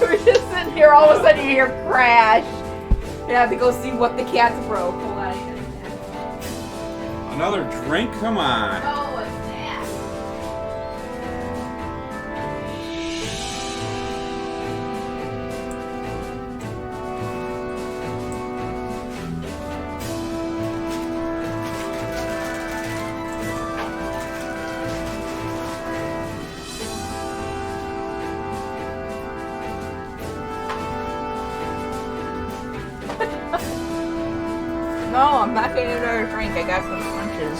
S1: We're just sitting here, all of a sudden you hear crash. I have to go see what the cats broke. Hold on.
S9: Another drink? Come on.
S1: Oh, what's that? No, I'm not getting another drink. I got some crunches.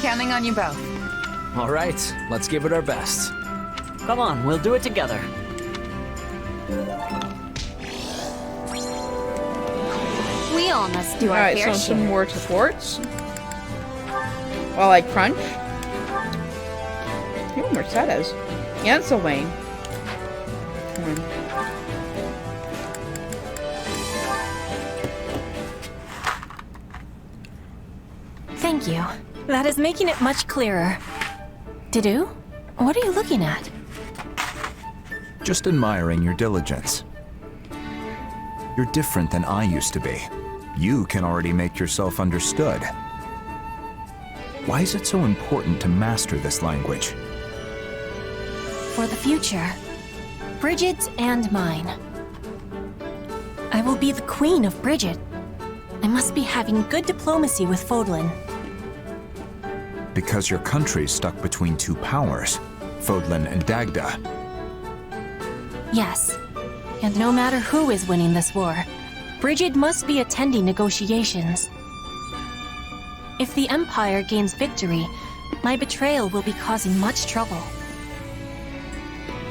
S7: Counting on you both.
S8: All right, let's give it our best.
S15: Come on, we'll do it together.
S14: We all must do our
S1: Alright,
S14: fair
S1: so
S14: share.
S1: some more supports. While I crunch. Ooh, Mercedes. And Sylvain.
S11: Thank you. That is making it much clearer. Didu, what are you looking at?
S10: Just admiring your diligence. You're different than I used to be. You can already make yourself understood. Why is it so important to master this language?
S11: For the future. Bridget's and mine. I will be the queen of Bridget. I must be having good diplomacy with Fodlan.
S10: Because your country's stuck between two powers, Fodlan and Dagda.
S11: Yes. And no matter who is winning this war, Bridget must be attending negotiations. If the Empire gains victory, my betrayal will be causing much trouble.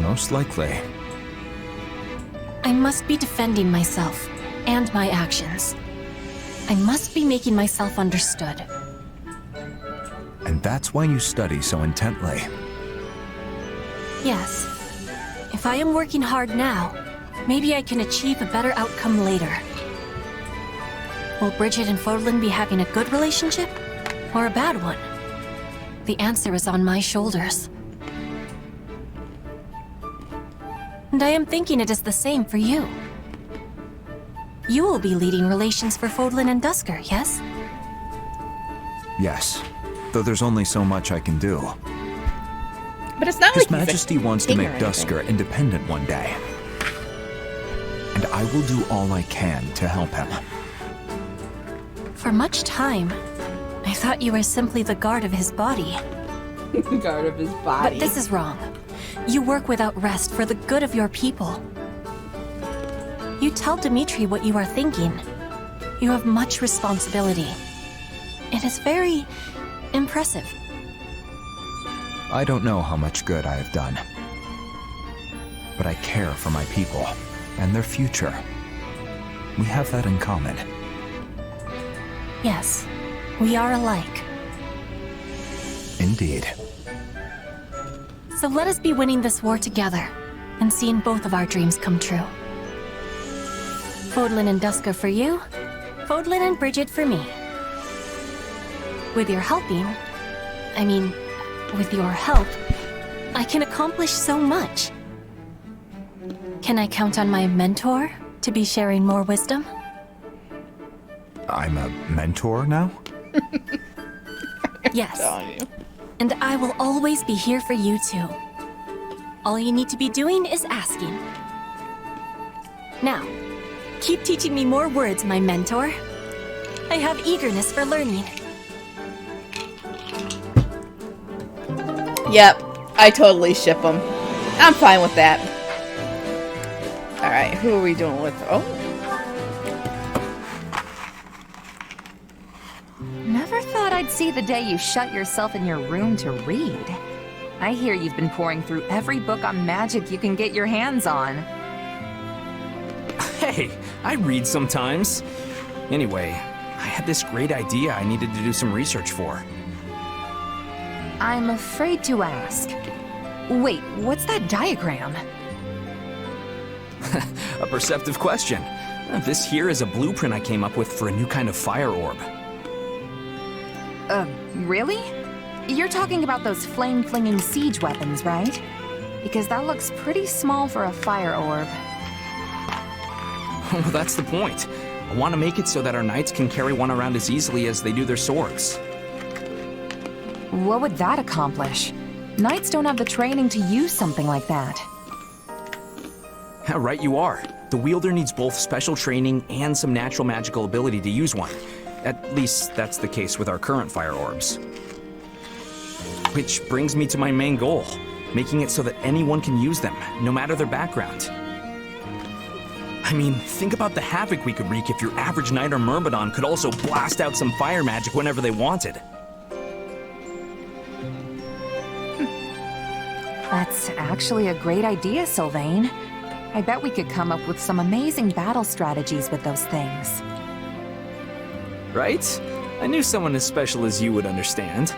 S10: Most likely.
S11: I must be defending myself and my actions. I must be making myself understood.
S10: And that's why you study so intently.
S11: Yes. If I am working hard now, maybe I can achieve a better outcome later. Will Bridget and Fodlan be having a good relationship? Or a bad one? The answer is on my shoulders. And I am thinking it is the same for you. You will be leading relations for Fodlan and Dusker, yes?
S10: Yes, though there's only so much I can do.
S1: But it's not
S10: His
S1: like
S10: Majesty wants to make Dusker independent one day. And I will do all I can to help him.
S11: For much time, I thought you were simply the guard of his body.
S1: Guard of his body.
S11: But this is wrong. You work without rest for the good of your people. You tell Dimitri what you are thinking. You have much responsibility. It is very impressive.
S10: I don't know how much good I have done. But I care for my people and their future. We have that in common.
S11: Yes, we are alike.
S10: Indeed.
S11: So let us be winning this war together, and seeing both of our dreams come true. Fodlan and Dusker for you, Fodlan and Bridget for me. With your helping, with your help, I can accomplish so much. Can I count on my mentor to be sharing more wisdom?
S10: I'm a mentor now?
S11: Yes. And I will always be here for you too. All you need to be doing is asking. Now, keep teaching me more words, my mentor. I have eagerness for learning.
S1: Yep, I totally ship them. I'm fine with that. Alright, who are we doing with? Oh.
S7: Never thought I'd see the day you shut yourself in your room to read. I hear you've been pouring through every book on magic you can get your hands on.
S2: Hey, I read sometimes. Anyway, I had this great idea I needed to do some research for.
S7: I'm afraid to ask. Wait, what's that diagram?
S2: A perceptive question. This here is a blueprint I came up with for a new kind of fire orb.
S7: Really? You're talking about those flame-flinging siege weapons, right? Because that looks pretty small for a fire orb.
S2: Well, that's the point. I want to make it so that our knights can carry one around as easily as they do their swords.
S7: What would that accomplish? Knights don't have the training to use something like that.
S2: Right you are. The wielder needs both special training and some natural magical ability to use one. At least that's the case with our current fire orbs. Which brings me to my main goal, making it so that anyone can use them, no matter their background. I mean, think about the havoc we could wreak if your average knight or myrmidon could also blast out some fire magic whenever they wanted.
S7: That's actually a great idea, Sylvain. I bet we could come up with some amazing battle strategies with those things.
S2: Right? I knew someone as special as you would understand.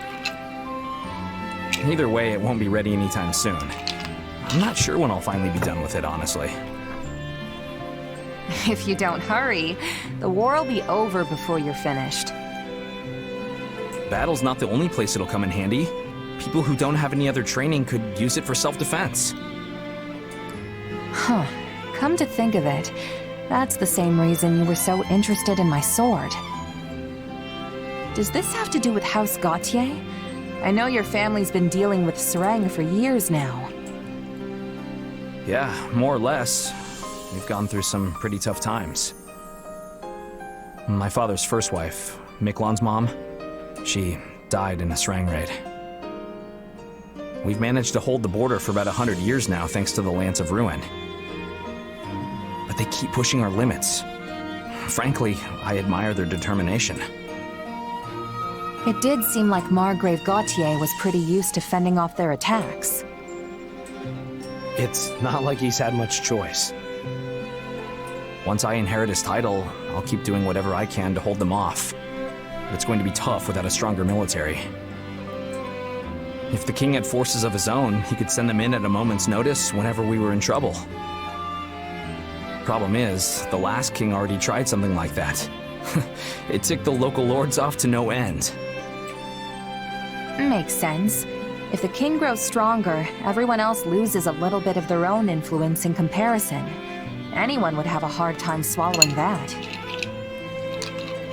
S2: Either way, it won't be ready anytime soon. I'm not sure when I'll finally be done with it, honestly.
S7: If you don't hurry, the war will be over before you're finished.
S2: Battle's not the only place it'll come in handy. People who don't have any other training could use it for self-defense.
S7: Huh. Come to think of it, that's the same reason you were so interested in my sword. Does this have to do with House Gautier? I know your family's been dealing with Sereng for years now.
S2: Yeah, more or less. We've gone through some pretty tough times. My father's first wife, Miklon's mom, she died in a Sereng raid. We've managed to hold the border for about 100 years now thanks to the Lance of Ruin. But they keep pushing our limits. Frankly, I admire their determination.
S7: It did seem like Margrave Gautier was pretty used to fending off their attacks.
S2: It's not like he's had much choice. Once I inherit his title, I'll keep doing whatever I can to hold them off. But it's going to be tough without a stronger military. If the king had forces of his own, he could send them in at a moment's notice whenever we were in trouble. Problem is, the last king already tried something like that. It ticked the local lords off to no end.
S7: Makes sense. If the king grows stronger, everyone else loses a little bit of their own influence in comparison. Anyone would have a hard time swallowing that.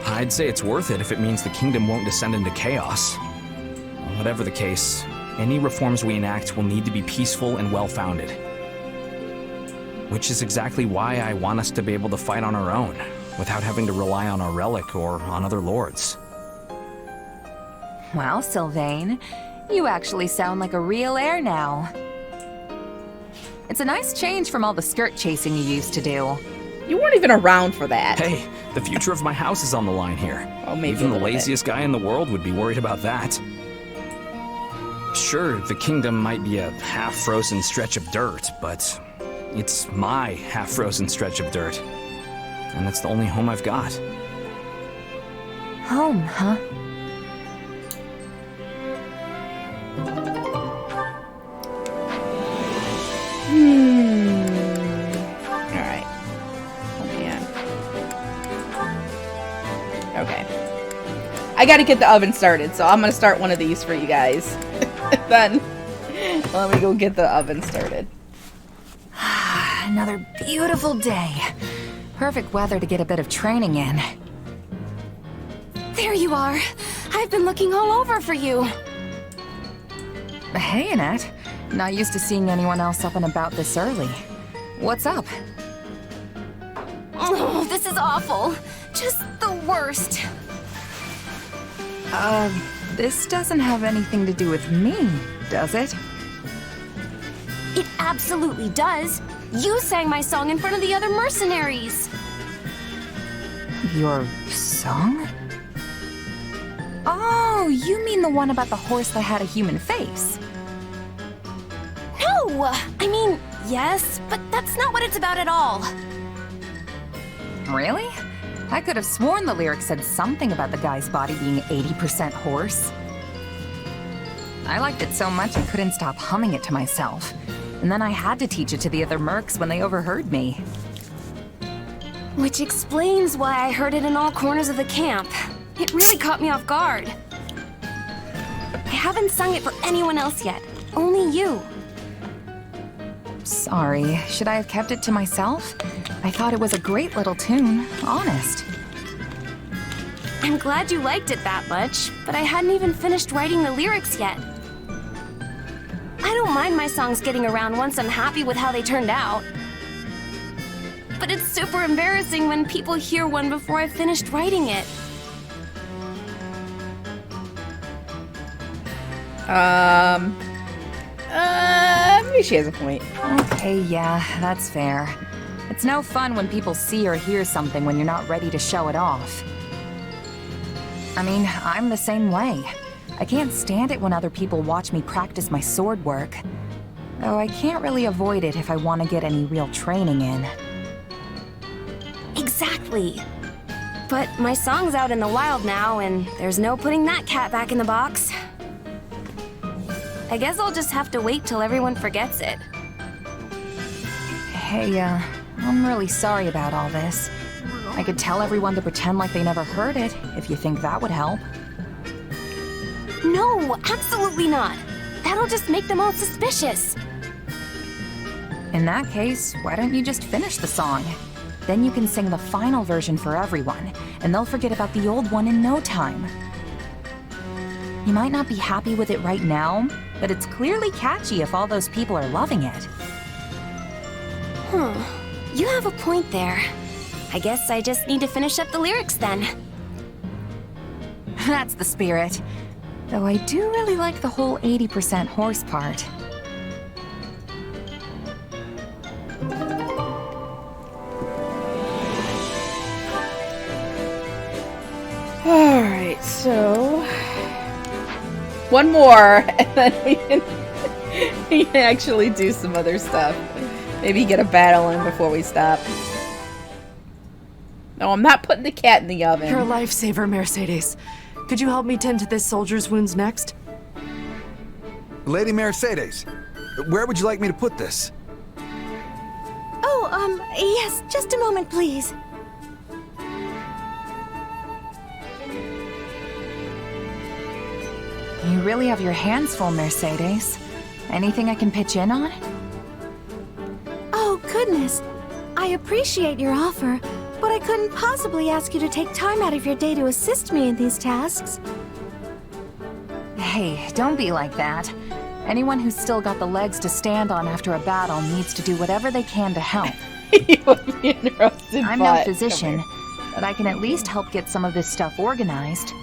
S2: I'd say it's worth it if it means the kingdom won't descend into chaos. Whatever the case, any reforms we enact will need to be peaceful and well-founded. Which is exactly why I want us to be able to fight on our own, without having to rely on our relic or on other lords.
S7: Well, Sylvain, you actually sound like a real heir now. It's a nice change from all the skirt chasing you used to do.
S1: You weren't even around for that.
S2: Hey, the future of my house is on the line here.
S1: Oh, maybe
S2: even the laziest guy in the world would be worried about that. Sure, the kingdom might be a half-frozen stretch of dirt, but it's my half-frozen stretch of dirt. And it's the only home I've got.
S7: Home, huh?
S1: Alright. Oh, man. Okay. I gotta get the oven started, so I'm gonna start one of these for you guys. Then, let me go get the oven started.
S7: Another beautiful day. Perfect weather to get a bit of training in.
S11: There you are. I've been looking all over for you.
S7: Hey, Annette. Not used to seeing anyone else up and about this early. What's up?
S11: Oh, this is awful. Just the worst.
S7: This doesn't have anything to do with me, does it?
S14: It absolutely does. You sang my song in front of the other mercenaries.
S7: Your song? Oh, you mean the one about the horse that had a human face?
S14: No! I mean, yes, but that's not what it's about at all.
S7: Really? I could have sworn the lyrics said something about the guy's body being 80% horse. I liked it so much I couldn't stop humming it to myself. And then I had to teach it to the other mercs when they overheard me.
S14: Which explains why I heard it in all corners of the camp. It really caught me off guard. I haven't sung it for anyone else yet. Only you.
S7: Sorry, should I have kept it to myself? I thought it was a great little tune, honest.
S14: I'm glad you liked it that much, but I hadn't even finished writing the lyrics yet. I don't mind my songs getting around once I'm happy with how they turned out. But it's super embarrassing when people hear one before I finished writing it.
S1: Maybe she has a point.
S7: Okay, yeah, that's fair. It's no fun when people see or hear something when you're not ready to show it off. I mean, I'm the same way. I can't stand it when other people watch me practice my sword work. Though I can't really avoid it if I want to get any real training in.
S14: Exactly. But my song's out in the wild now, and there's no putting that cat back in the box. I guess I'll just have to wait till everyone forgets it.
S7: Hey, I'm really sorry about all this. I could tell everyone to pretend like they never heard it, if you think that would help.
S14: No, absolutely not. That'll just make them all suspicious.
S7: In that case, why don't you just finish the song? Then you can sing the final version for everyone, and they'll forget about the old one in no time. You might not be happy with it right now, but it's clearly catchy if all those people are loving it.
S14: You have a point there. I guess I just need to finish up the lyrics then.
S7: That's the spirit. Though I do really like the whole 80% horse part.
S1: Alright, so... one more, and then we can actually do some other stuff. Maybe get a battle in before we stop. No, I'm not putting the cat in the oven.
S9: You're a lifesaver, Mercedes. Could you help me tend to this soldier's wounds next?
S19: Lady Mercedes, where would you like me to put this?
S12: Oh, yes, just a moment, please.
S7: You really have your hands full, Mercedes. Anything I can pitch in on?
S12: Oh, goodness. I appreciate your offer, but I couldn't possibly ask you to take time out of your day to assist me in these tasks.
S7: Hey, don't be like that. Anyone who's still got the legs to stand on after a battle needs to do whatever they can to help. I'm no physician, but I can at least help get some of this stuff organized.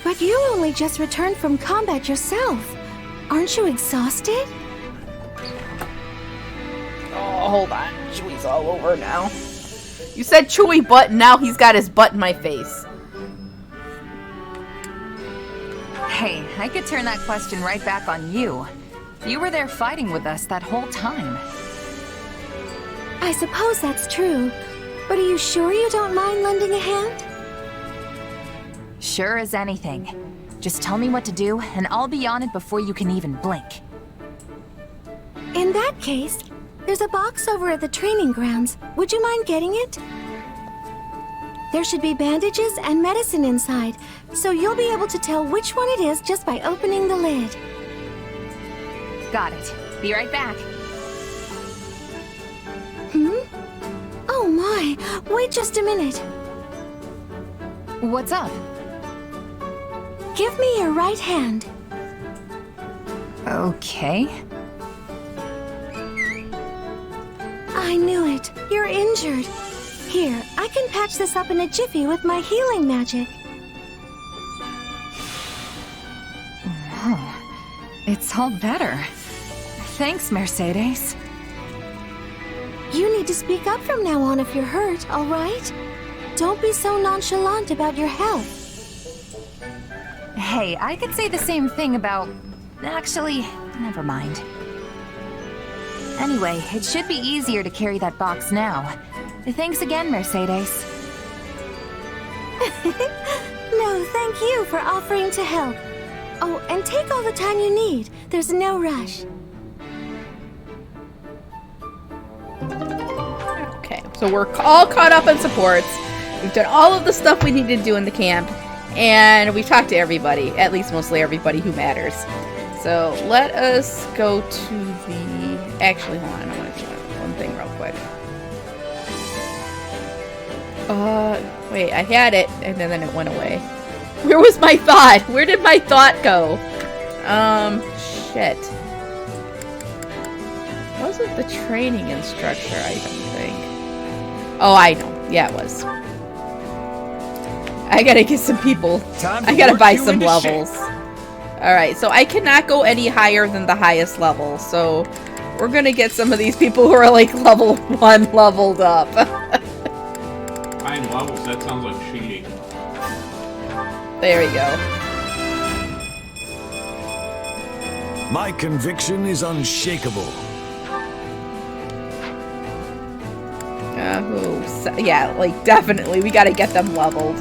S12: But you only just returned from combat yourself. Aren't you exhausted?
S1: Oh, hold on. Chewy's all over now. You said Chewy butt, and now he's got his butt in my face.
S7: Hey, I could turn that question right back on you. You were there fighting with us that whole time.
S12: I suppose that's true. But are you sure you don't mind lending a hand?
S7: Sure as anything. Just tell me what to do, and I'll be on it before you can even blink.
S12: In that case, there's a box over at the training grounds. Would you mind getting it? There should be bandages and medicine inside, so you'll be able to tell which one it is just by opening the lid.
S7: Got it. Be right back.
S12: Oh my, wait just a minute.
S7: What's up?
S12: Give me your right hand.
S7: Okay.
S12: I knew it. You're injured. Here, I can patch this up in a jiffy with my healing magic.
S7: It's all better. Thanks, Mercedes.
S12: You need to speak up from now on if you're hurt, all right? Don't be so nonchalant about your health.
S7: Hey, I could say the same thing about... Actually, never mind. Anyway, it should be easier to carry that box now. Thanks again, Mercedes.
S12: No, thank you for offering to help. Oh, and take all the time you need. There's no rush.
S1: Okay, so we're all caught up on supports. We've done all of the stuff we need to do in the camp. And we talked to everybody. At least mostly everybody who matters. So let us go to the... Actually, hold on. I want to do one thing real quick. Wait, I had it, and then it went away. Where was my thought? Where did my thought go? Shit. Wasn't the training instructor, I don't think. Oh, I know. Yeah, it was. I gotta get some people. I gotta buy some levels. Alright, so I cannot go any higher than the highest level, so we're gonna get some of these people who are like level 1 leveled up.
S17: High levels, that sounds like cheating.
S1: There we go.
S3: My conviction is unshakable.
S1: Yeah, like definitely, we gotta get them leveled.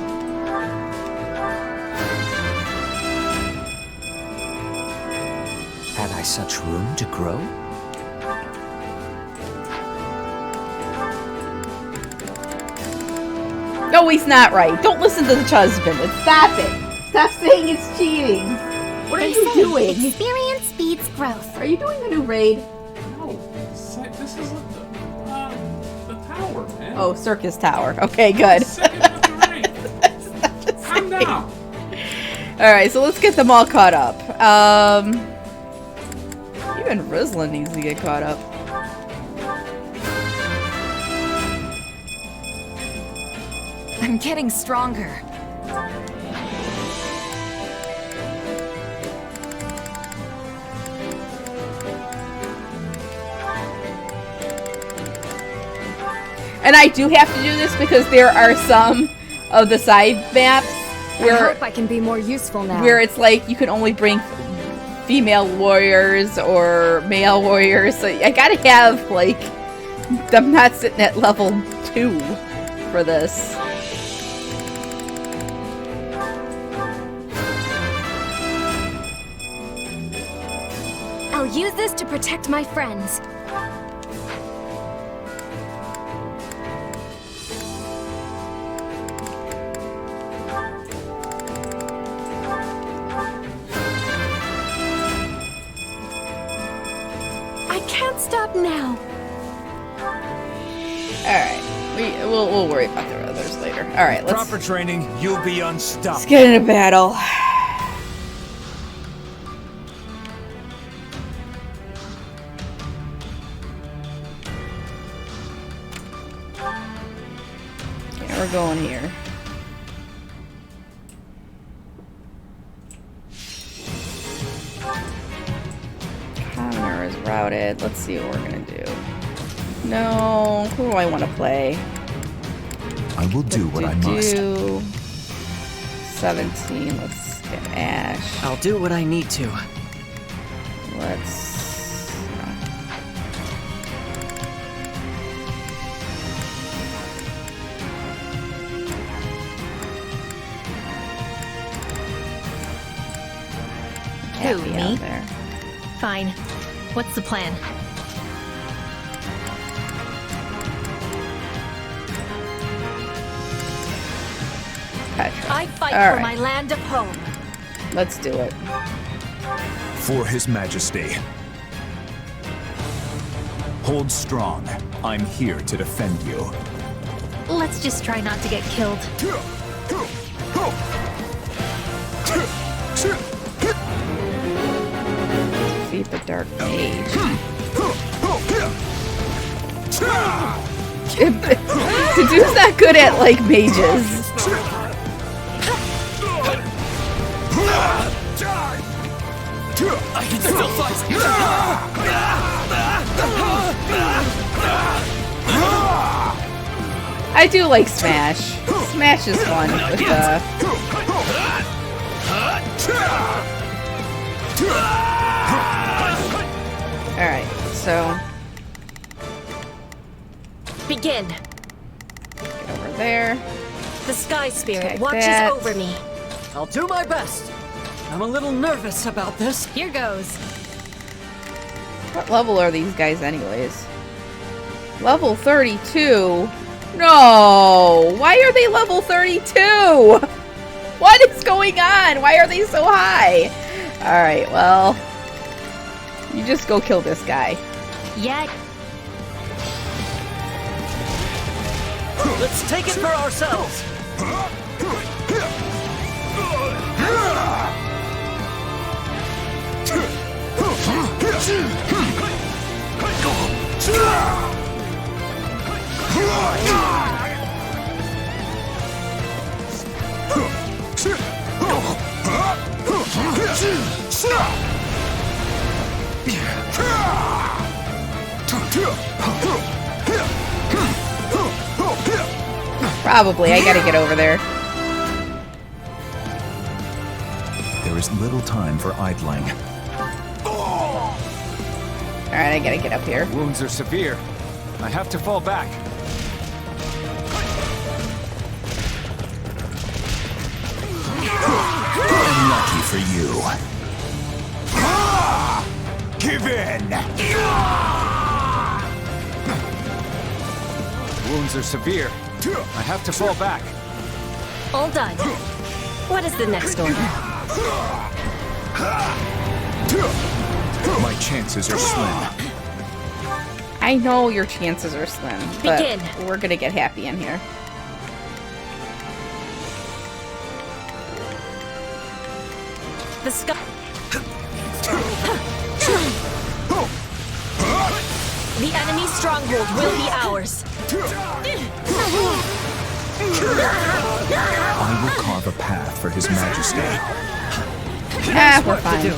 S15: Had I such room to grow?
S1: No, he's not right. Don't listen to the husband. Stop it. Stop saying it's cheating. What are you doing?
S12: Experience speeds growth.
S1: Are you doing the new raid?
S17: No, this is the tower, man.
S1: Oh, Circus Tower. Okay, good.
S17: Calm down.
S1: Alright, so let's get them all caught up. Even Rizla needs to get caught up.
S7: I'm getting stronger.
S1: And I do have to do this because there are some of the side maps where
S6: I hope I can be more useful now.
S1: where it's like you can only bring female warriors or male warriors, so I gotta have like them not sitting at level 2 for this.
S6: I'll use this to protect my friends.
S12: I can't stop now.
S1: Alright. We'll worry about the others later. Alright, let's
S21: Proper training, you'll be unstoppable.
S1: let's get into battle. Okay, we're going here. Connor is routed. Let's see what we're gonna do. No, who do I want to play?
S10: I will do what I must.
S1: 17. Let's get Ash.
S15: I'll do what I need to.
S1: Let's.
S20: Who,
S1: Kathy
S20: me?
S1: out there.
S20: Fine. What's the plan?
S1: Petra.
S20: I fight
S1: All
S20: for
S1: right.
S20: my land of home.
S1: Let's do it.
S10: For His Majesty. Hold strong. I'm here to defend you.
S20: Let's just try not to get killed.
S1: Defeat the Dark Mage. Tadu's not good at, like, mages.
S2: I can still fight!
S1: I do like Smash. Smash is fun with Alright, so
S11: Begin.
S1: Get over there.
S11: The Sky Spirit
S1: Take
S11: watches
S1: that.
S11: over me.
S15: I'll do my best. I'm a little nervous about this.
S20: Here goes.
S1: What level are these guys anyways? Level 32? No! Why are they level 32? What is going on? Why are they so high? Alright, well... You just go kill this guy.
S20: Yeah.
S15: Let's take it for ourselves.
S1: Probably, I gotta get over there.
S10: There is little time for idling.
S1: Alright, I gotta get up here.
S21: Wounds are severe. I have to fall back.
S10: Unlucky for you.
S21: Give in! Wounds are severe. I have to fall back.
S11: All done. What is the next order?
S10: My chances are slim.
S1: I know your chances are slim, but
S11: Begin.
S1: we're gonna get happy in here.
S11: The Sky... The enemy's stronghold will be ours.
S10: I will carve a path for His Majesty.
S1: Ah, we're fine.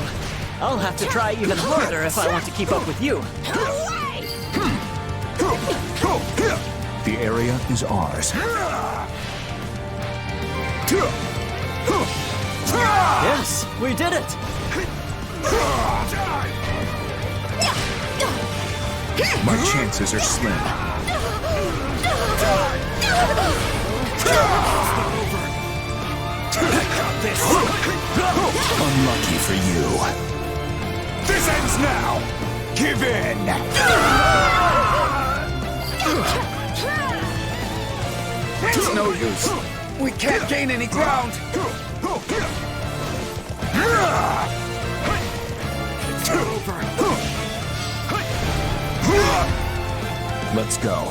S15: I'll have to try even harder if I want to keep up with you.
S10: The area is ours.
S15: Yes, we did it!
S10: My chances are slim. Unlucky for you.
S21: This ends now! Give in!
S19: It's no use. We can't gain any ground.
S21: It's over.
S10: Let's go.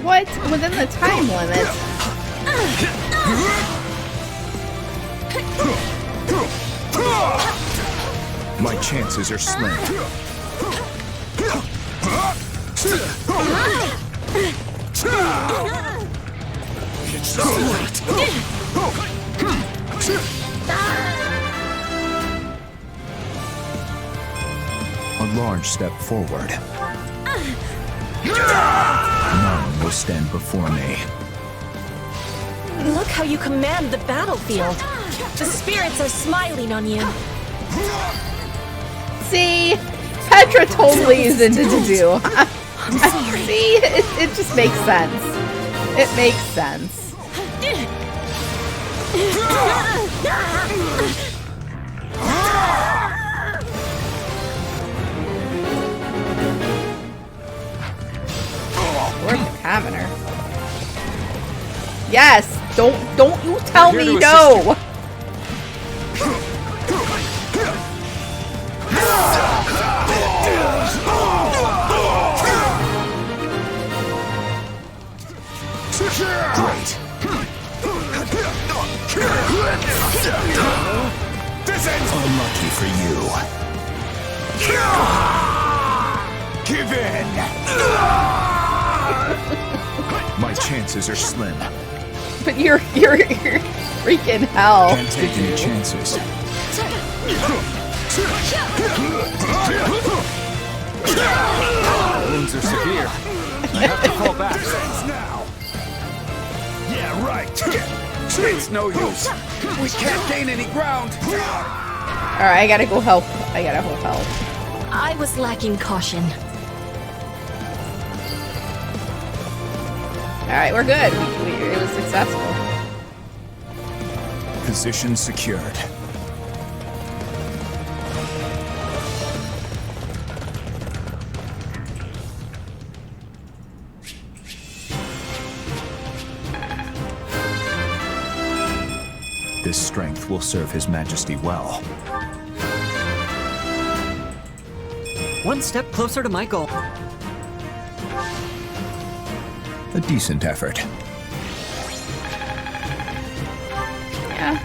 S1: What? Within the time limit?
S10: My chances are slim.
S21: It's too late.
S10: A large step forward. None will stand before me.
S11: Look how you command the battlefield. The spirits are smiling on you.
S1: See? Petra totally is into Juju. See? It just makes sense. It makes sense. Where's the commoner? Yes! Don't you tell me no!
S10: Great.
S21: This ends
S10: Unlucky for you.
S21: Give in!
S10: My chances are slim.
S1: But you're freaking hell.
S10: Can't take any chances.
S4: Wounds are severe. I have to fall back.
S19: Yeah, right. It's no use. We can't gain any ground.
S1: Alright, I gotta go help. I gotta go help.
S20: I was lacking caution.
S1: Alright, we're good. It was successful.
S10: Position secured. This strength will serve His Majesty well.
S15: One step closer to my goal.
S10: A decent effort.
S1: Yeah.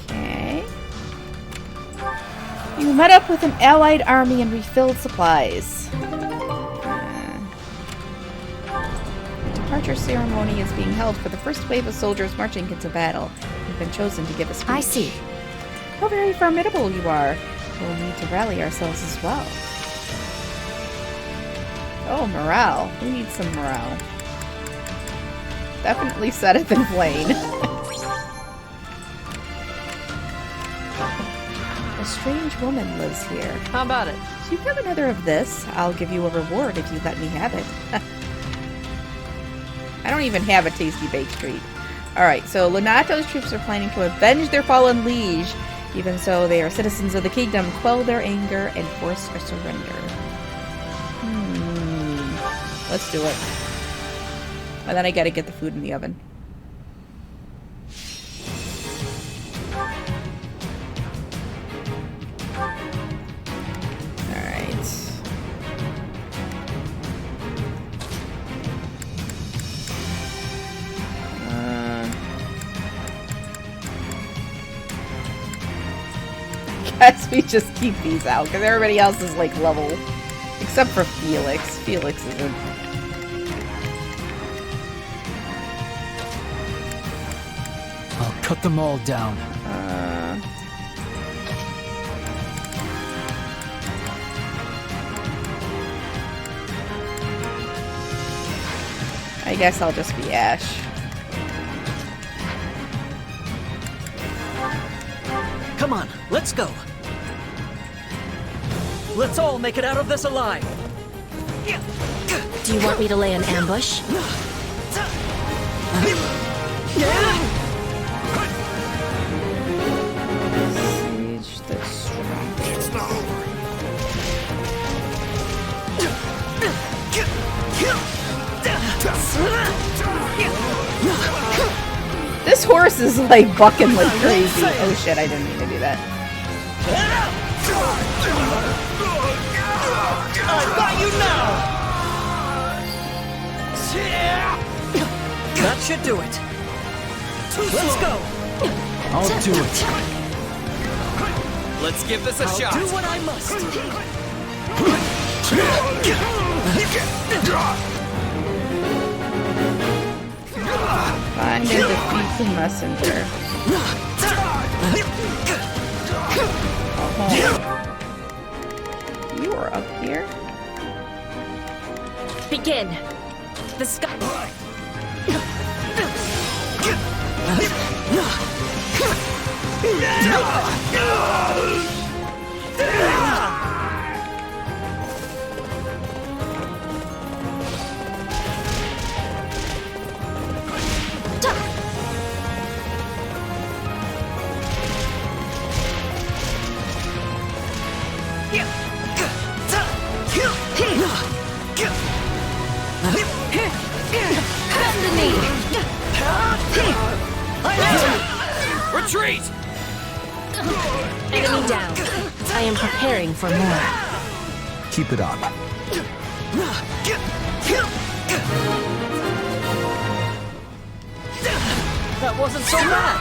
S1: Okay. You met up with an allied army and refilled supplies. The departure ceremony is being held for the first wave of soldiers marching into battle. You've been chosen to give a speech.
S20: I see.
S1: How very formidable you are. We'll need to rally ourselves as well. Oh, morale. We need some morale. Definitely Sedith and Blaine. A strange woman lives here.
S9: How about it?
S1: Do you have another of this? I'll give you a reward if you let me have it. I don't even have a tasty baked treat. Alright, so Lonato's troops are planning to avenge their fallen liege. Even so, they are citizens of the kingdom. Quell their anger and force a surrender. Let's do it. And then I gotta get the food in the oven. Guess we just keep these out because everybody else is like level, except for Felix. Felix isn't.
S13: I'll cut them all down.
S1: I guess I'll just be Ash.
S15: Come on, let's go. Let's all make it out of this alive.
S20: Do you want me to lay an ambush?
S1: Siege the stronghold.
S3: It's not over.
S1: This horse is like bucking like crazy. Oh shit, I didn't mean to do that.
S15: I got you now! That should do it. Let's go!
S13: I'll do it.
S8: Let's give this a shot.
S15: Do what I must.
S1: Find and defeat the messenger. Oh. You are up here?
S20: Begin. The sky.
S8: Retreat!
S20: Enemy down. I am preparing for more.
S10: Keep it up.
S15: That wasn't so bad.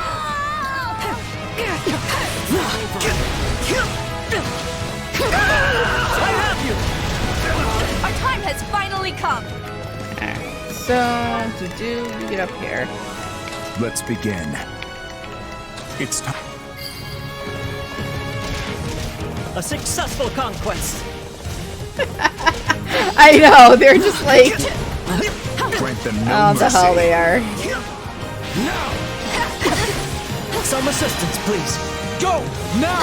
S20: I have you! Our time has finally come!
S1: So, you get up here.
S10: Let's begin. It's time.
S15: A successful conquest.
S1: I know, they're just like...
S10: Grant them
S1: Oh, the hell they are.
S15: Some assistance, please.
S21: Go! Now!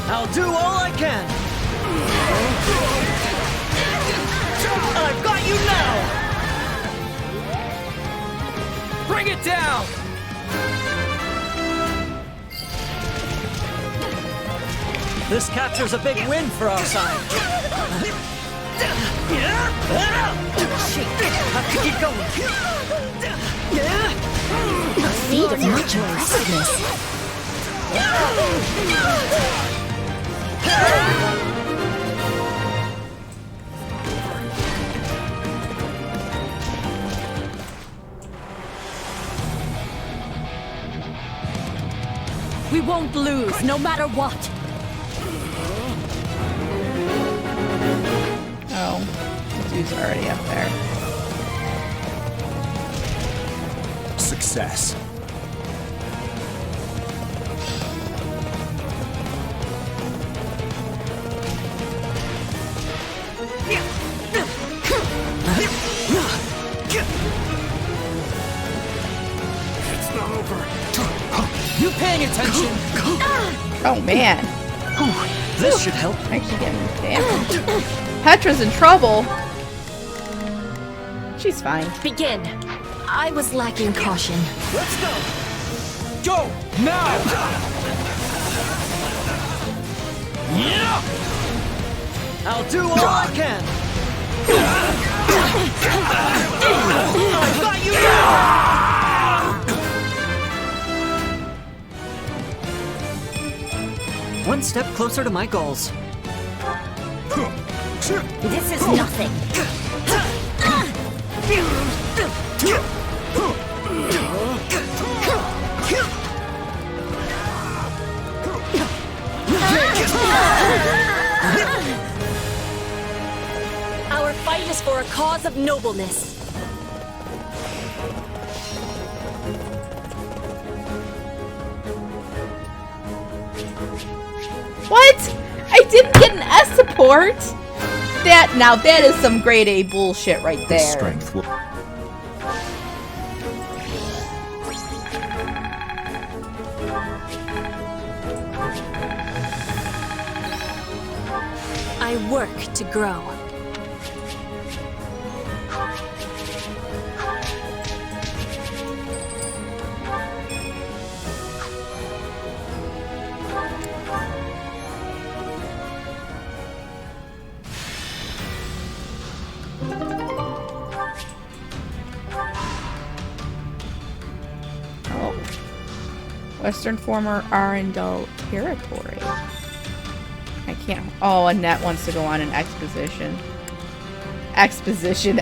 S15: I'll do all I can. I've got you now!
S21: Bring it down!
S15: This capture's a big win for our side. Have to keep going.
S11: A feat of much impressiveness.
S20: We won't lose, no matter what!
S1: Oh, the dude's already up there.
S10: Success.
S3: It's not over.
S21: You paying attention?
S1: Oh, man.
S15: This should help.
S1: Actually getting damaged. Petra's in trouble. She's fine.
S20: Begin. I was lacking caution.
S15: Let's go.
S21: Go! Now! Yeah!
S15: I'll do all I can. I've got you now! One step closer to my goals.
S20: This is nothing. Our fight is for a cause of nobleness.
S1: What? I didn't get an S support? Now that is some grade A bullshit right there.
S10: Strength will...
S20: I work to grow.
S1: Western former Arendelle territory. I can't. Oh, Annette wants to go on an expedition. Expedition.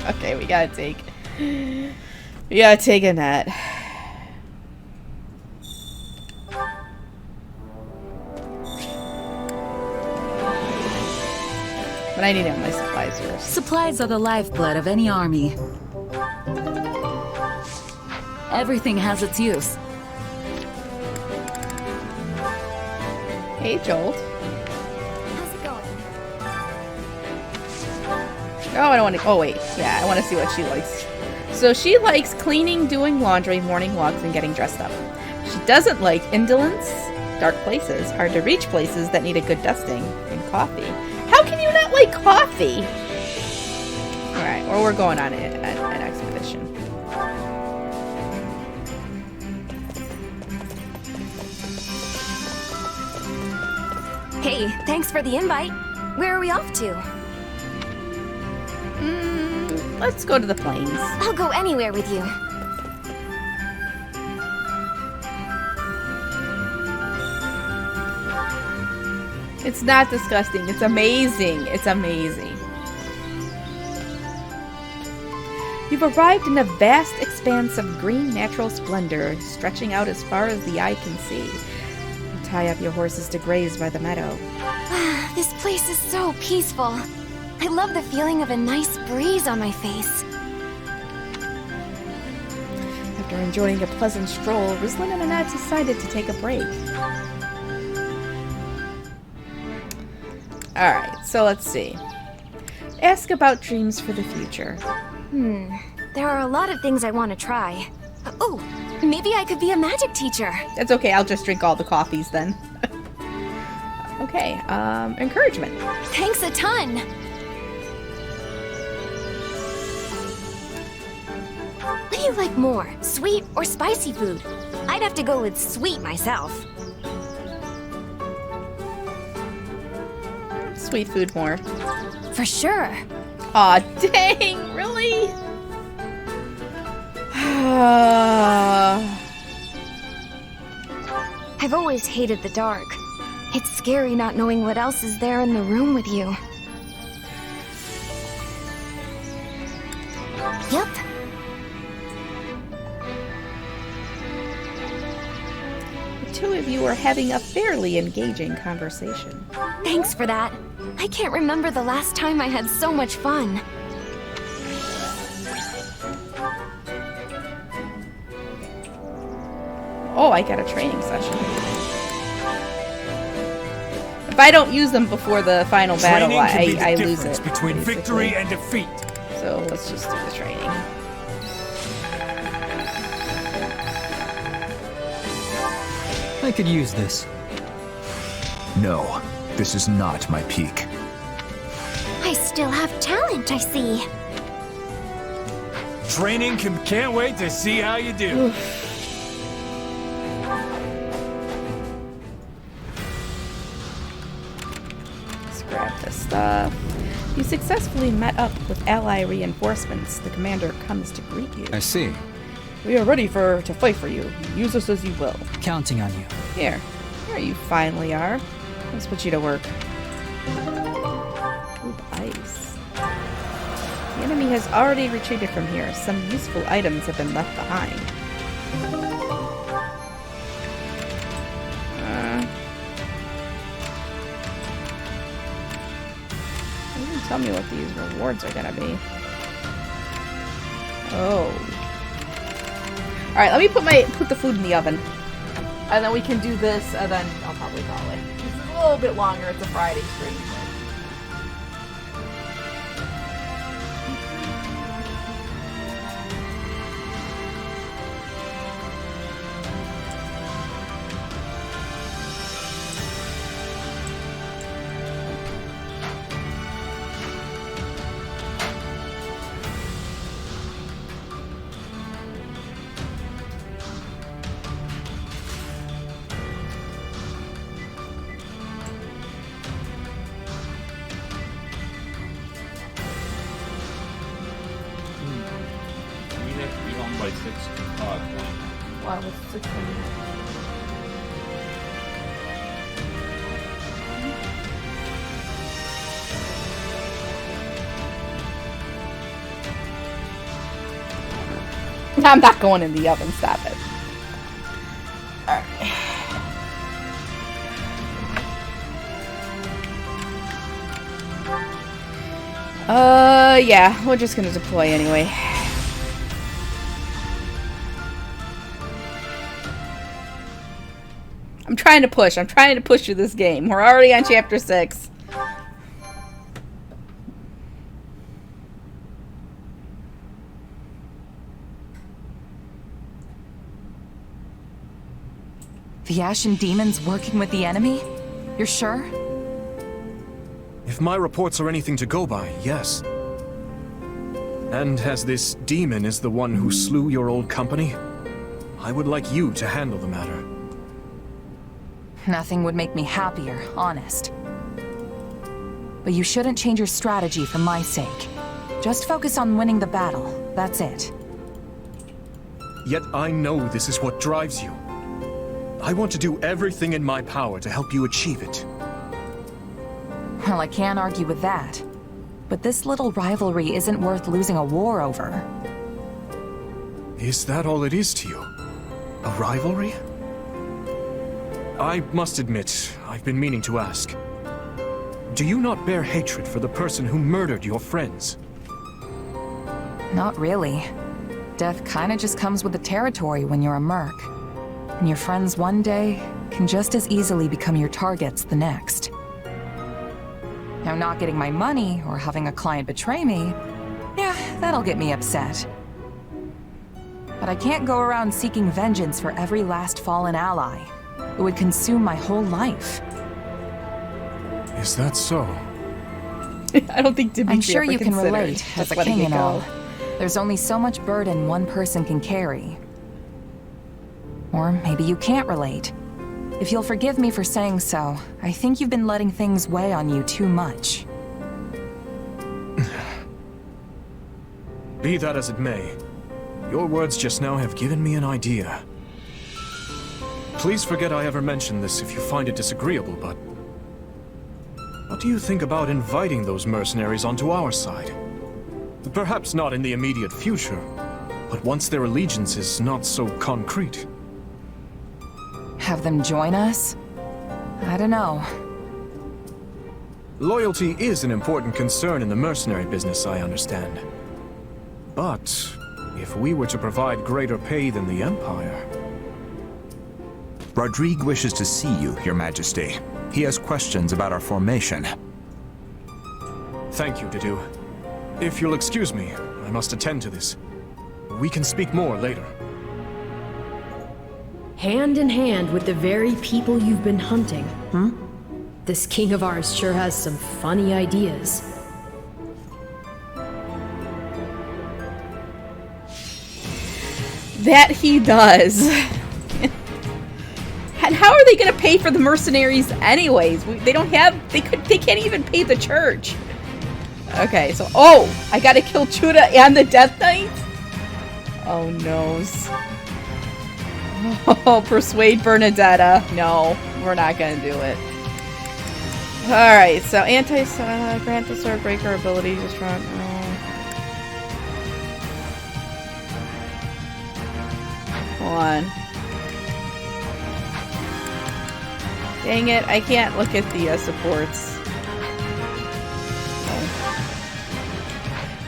S1: Okay, we gotta take Annette. But I need to have my supplies first.
S7: Supplies are the lifeblood of any army. Everything has its use.
S1: Hey, Joel.
S12: How's it going?
S1: Oh, I don't want to. Oh, wait. Yeah, I want to see what she likes. So she likes cleaning, doing laundry, morning walks, and getting dressed up. She doesn't like indolence, dark places, hard to reach places that need a good dusting, and coffee. How can you not like coffee? All right, well, we're going on an expedition.
S14: Hey, thanks for the invite. Where are we off to?
S1: Let's go to the plains.
S14: I'll go anywhere with you.
S1: It's not disgusting. It's amazing. It's amazing. You've arrived in a vast expanse of green natural splendor, stretching out as far as the eye can see. You tie up your horses to graze by the meadow.
S14: This place is so peaceful. I love the feeling of a nice breeze on my face.
S1: After enjoying a pleasant stroll, Rizlin and Annette decided to take a break. Alright, so let's see. Ask about dreams for the future.
S14: There are a lot of things I want to try. Oh, maybe I could be a magic teacher.
S1: That's okay, I'll just drink all the coffees then. Okay, encouragement.
S14: Thanks a ton. What do you like more, sweet or spicy food? I'd have to go with sweet myself.
S1: Sweet food more.
S14: For sure.
S1: Aw, dang, really?
S14: I've always hated the dark. It's scary not knowing what else is there in the room with you. Yep.
S1: The two of you are having a fairly engaging conversation.
S14: Thanks for that. I can't remember the last time I had so much fun.
S1: Oh, I got a training session. If I don't use them before the final battle, I lose it.
S21: Between
S1: basically.
S21: victory and defeat.
S1: So let's just do the training.
S13: I could use this.
S10: No, this is not my peak.
S12: I still have talent, I see.
S21: Training can't wait to see how you do.
S1: Let's grab this stuff. You successfully met up with ally reinforcements. The commander comes to greet you.
S13: I see.
S1: We are ready to fight for you. Use us as you will.
S13: Counting on you.
S1: Here you finally are. Let's put you to work. Ooh, ice. The enemy has already retreated from here. Some useful items have been left behind. Doesn't tell me what these rewards are gonna be. Oh. Alright, let me put the food in the oven. And then we can do this, and then I'll probably call it. This is a little bit longer. It's a Friday stream. Wow, what's 6 I'm not going in the oven, stop it. Alright. Yeah, we're just gonna deploy anyway. I'm trying to push through this game. We're already on chapter 6.
S7: The Ashen Demon's working with the enemy? You're sure?
S4: If my reports are anything to go by, yes. And as this demon is the one who slew your old company, I would like you to handle the matter.
S7: Nothing would make me happier, honest. But you shouldn't change your strategy for my sake. Just focus on winning the battle, that's it.
S4: Yet I know this is what drives you. I want to do everything in my power to help you achieve it.
S7: Well, I can't argue with that. But this little rivalry isn't worth losing a war over.
S4: Is that all it is to you? A rivalry? I must admit, I've been meaning to ask. Do you not bear hatred for the person who murdered your friends?
S7: Not really. Death kinda just comes with the territory when you're a merc. And your friends one day can just as easily become your targets the next. Now, not getting my money or having a client betray me, yeah, that'll get me upset. But I can't go around seeking vengeance for every last fallen ally. It would consume my whole life.
S4: Is that so?
S1: I don't think Dimitri
S7: I'm sure
S1: ever
S7: you can
S1: considered
S7: relate, as
S1: just
S7: a
S1: letting
S7: king
S1: it
S7: and
S1: go.
S7: all. There's only so much burden one person can carry. Or maybe you can't relate. If you'll forgive me for saying so, I think you've been letting things weigh on you too much.
S4: Be that as it may, your words just now have given me an idea. Please forget I ever mentioned this if you find it disagreeable, but... what do you think about inviting those mercenaries onto our side? Perhaps not in the immediate future, but once their allegiance is not so concrete.
S7: Have them join us? I don't know.
S4: Loyalty is an important concern in the mercenary business, I understand. But if we were to provide greater pay than the Empire...
S10: Rodrigue wishes to see you, Your Majesty. He has questions about our formation.
S4: Thank you, Dedu. If you'll excuse me, I must attend to this. We can speak more later.
S18: Hand in hand with the very people you've been hunting. This king of ours sure has some funny ideas.
S1: That he does. And how are they gonna pay for the mercenaries anyways? They don't have, they can't even pay the church. Okay, so, oh, I gotta kill Chuda and the Death Knight? Oh, noes. Oh, persuade Bernadetta. No, we're not gonna do it. Alright, so grant the sword breaker ability to strong. Hold on. Dang it, I can't look at the supports.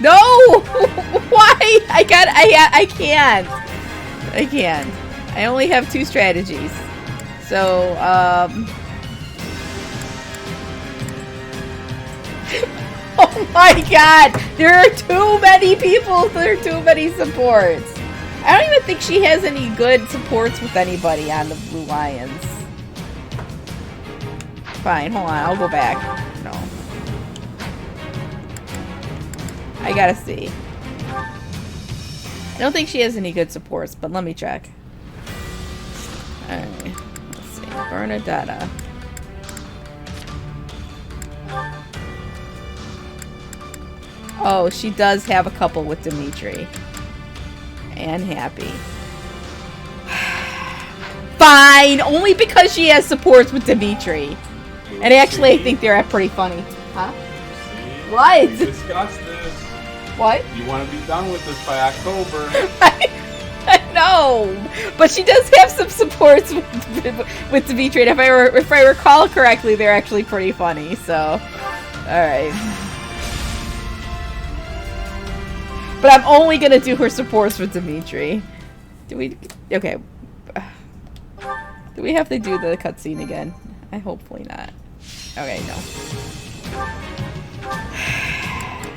S1: No! Why? I can't. I can't. I only have 2 strategies. So, oh my god! There are too many people! There are too many supports! I don't even think she has any good supports with anybody on the Blue Lions. Fine, hold on, I'll go back. No. I gotta see. I don't think she has any good supports, but let me check. Alright, let's see. Bernadetta. Oh, she does have a couple with Dimitri. And Happy. Fine! Only because she has supports with Dimitri. And actually, I think they're pretty funny. Huh? What?
S17: We discussed this.
S1: What?
S17: You want to be done with this by October.
S1: No! But she does have some supports with Dimitri. And if I recall correctly, they're actually pretty funny. So, alright. But I'm only gonna do her supports with Dimitri. Do we... Okay. Do we have to do the cutscene again? I hopefully not. Okay, no.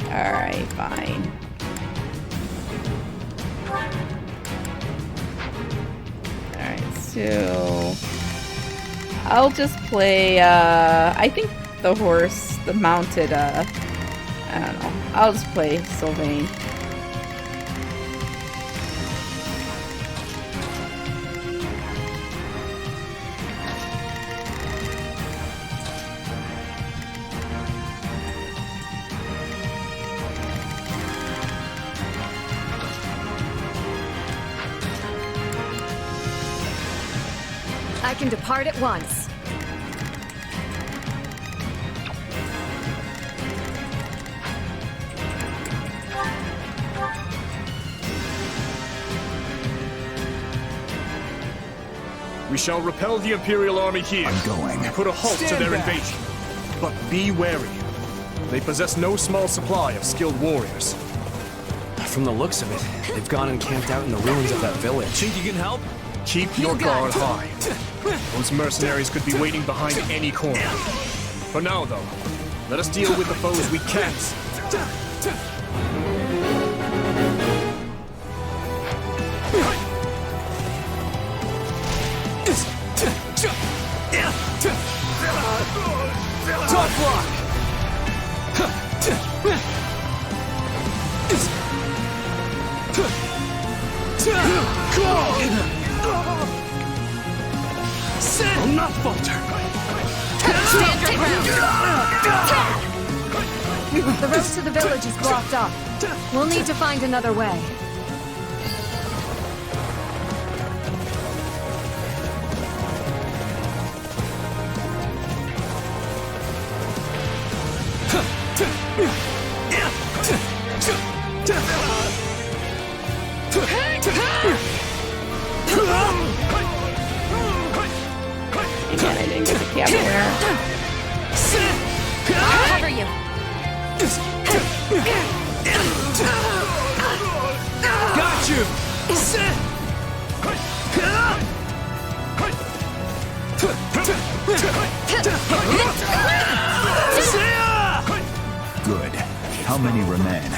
S1: Alright, fine. Alright, so... I'll just play, I think the horse, the mounted, I don't know. I'll just play Sylvain.
S6: I can depart at once.
S4: We shall repel the Imperial army here.
S10: I'm going.
S4: Put a halt to their invasion. But be wary. They possess no small supply of skilled warriors.
S2: From the looks of it, they've gone and camped out in the ruins of that village.
S4: Think you can help? Keep your guard high. Those mercenaries could be waiting behind any corner. For now, though, let us deal with the foes we can see.
S5: Tough luck! I'll not falter!
S6: Stand your ground! The road to the village is blocked off. We'll need to find another way.
S1: Again, I didn't get the camera there.
S11: I'll cover you.
S5: Got you!
S10: Good. How many remain?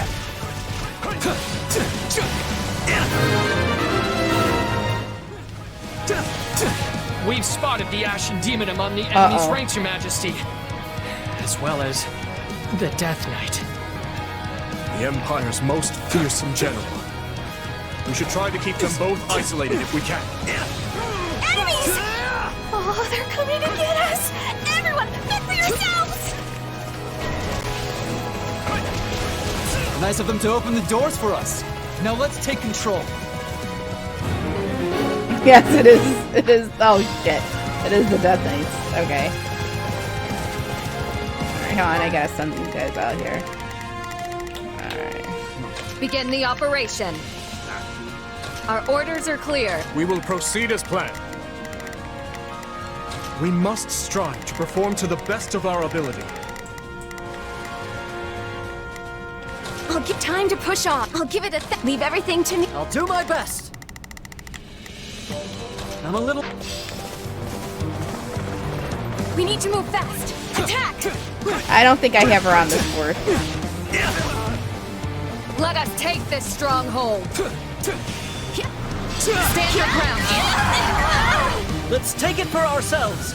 S22: We've spotted the Ashen Demon among the enemy's ranks, Your Majesty. As well as the Death Knight.
S4: The Empire's most fearsome general. We should try to keep them both isolated if we can.
S11: Enemies! Oh, they're coming to get us! Everyone, fend for yourselves!
S13: Nice of them to open the doors for us. Now let's take control.
S1: Yes, it is. It is. Oh shit! It is the Death Knights. Okay. Alright, hang on. I gotta send these guys out here. Alright.
S6: Begin the operation. Our orders are clear.
S4: We will proceed as planned. We must strive to perform to the best of our ability.
S11: I'll give time to push on. I'll give it a leave everything to me.
S18: I'll do my best. I'm a little...
S11: We need to move fast. Attack!
S1: I don't think I have her on this board.
S6: Let us take this stronghold. Stand your ground.
S18: Let's take it for ourselves.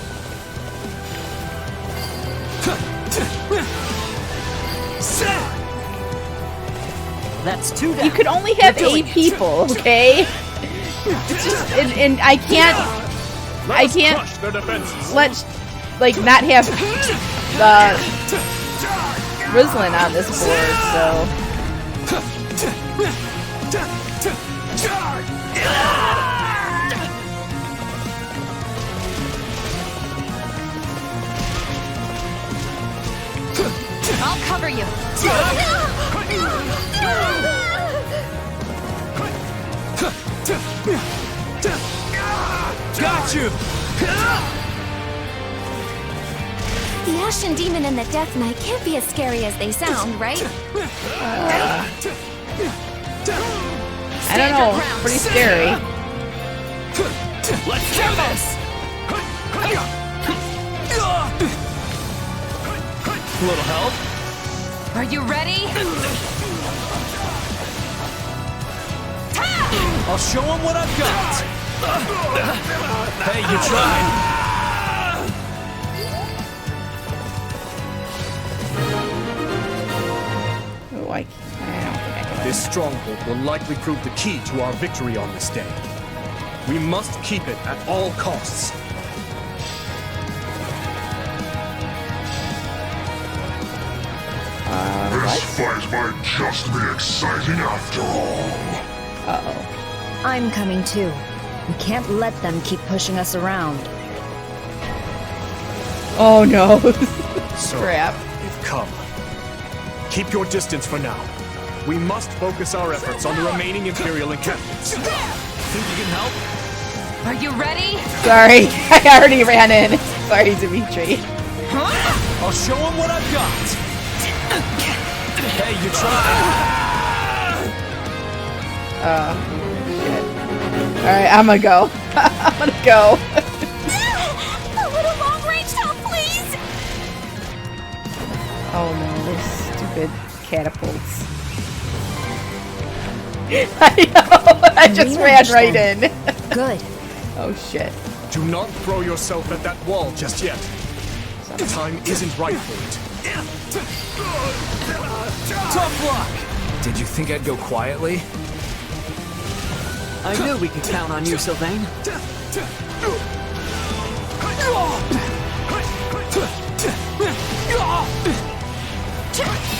S18: That's two down.
S1: You could only have 8 people, okay? It's just, and I can't let, like, not have the Rislin on this board, so.
S11: I'll cover you.
S5: Got you!
S11: The Ashen Demon and the Death Knight can't be as scary as they sound, right?
S1: I don't know. Pretty scary.
S5: Let's do this!
S22: A little help?
S6: Are you ready?
S22: I'll show them what I've got. Hey, you tried.
S1: Oh, I don't think I can.
S4: This stronghold will likely prove the key to our victory on this day. We must keep it at all costs.
S23: This fight might just be exciting after all.
S1: Uh-oh.
S24: I'm coming too. We can't let them keep pushing us around.
S1: Oh no.
S4: So,
S1: crap.
S4: You've come. Keep your distance for now. We must focus our efforts on the remaining Imperial encampments.
S22: Think you can help?
S7: Are you ready?
S1: Sorry, I already ran in. Sorry, Dimitri.
S21: I'll show him what I've got. Hey, you tried.
S1: Shit. Alright, I'm gonna go. I'm gonna go.
S11: A little long-range help, please!
S1: Oh no, those stupid catapults. I know! I just ran right in.
S18: Good.
S1: Oh shit.
S4: Do not throw yourself at that wall just yet. The time isn't right for it.
S21: Tough luck. Did you think I'd go quietly?
S15: I knew we could count on you, Sylvain.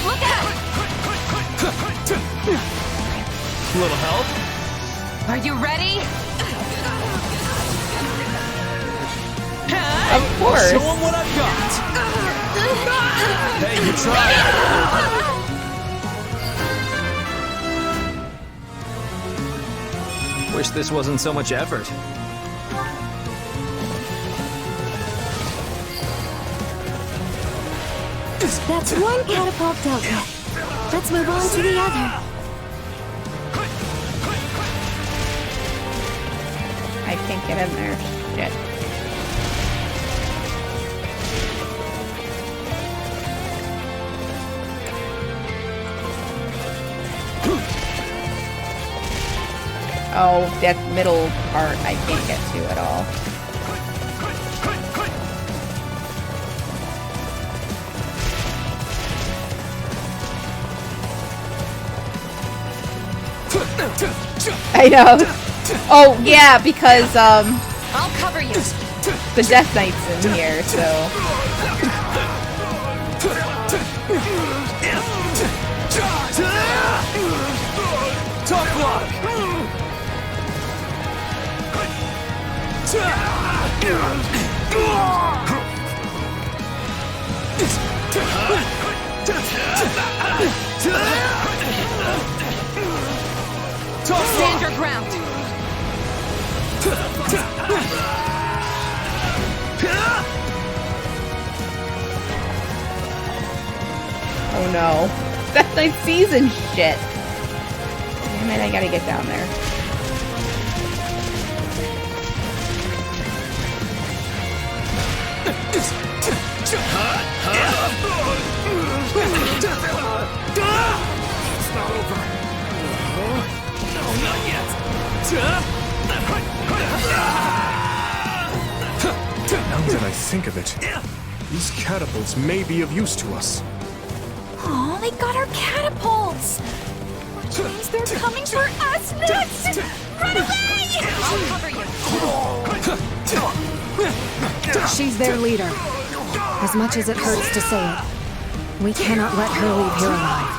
S11: Look out!
S21: Little help?
S7: Are you ready?
S1: Of course.
S21: Show him what I've got. Hey, you tried. Wish this wasn't so much effort.
S12: That's one catapult dealt with. Let's move on to the other.
S1: I can't get in there. Shit. Oh, that middle part I can't get to at all. I know. Oh, yeah, because,
S7: I'll cover you.
S1: the Death Knight's in here, so...
S21: Tough luck.
S7: Stand your ground.
S1: Oh no. Death Knight season shit. Damn it, I gotta get down there.
S21: It's not over. No, not yet.
S4: Now that I think of it, these catapults may be of use to us.
S11: Oh, they got our catapults! Which means they're coming for us next! Run away!
S7: I'll cover you.
S6: She's their leader. As much as it hurts to say it, we cannot let her leave here alive.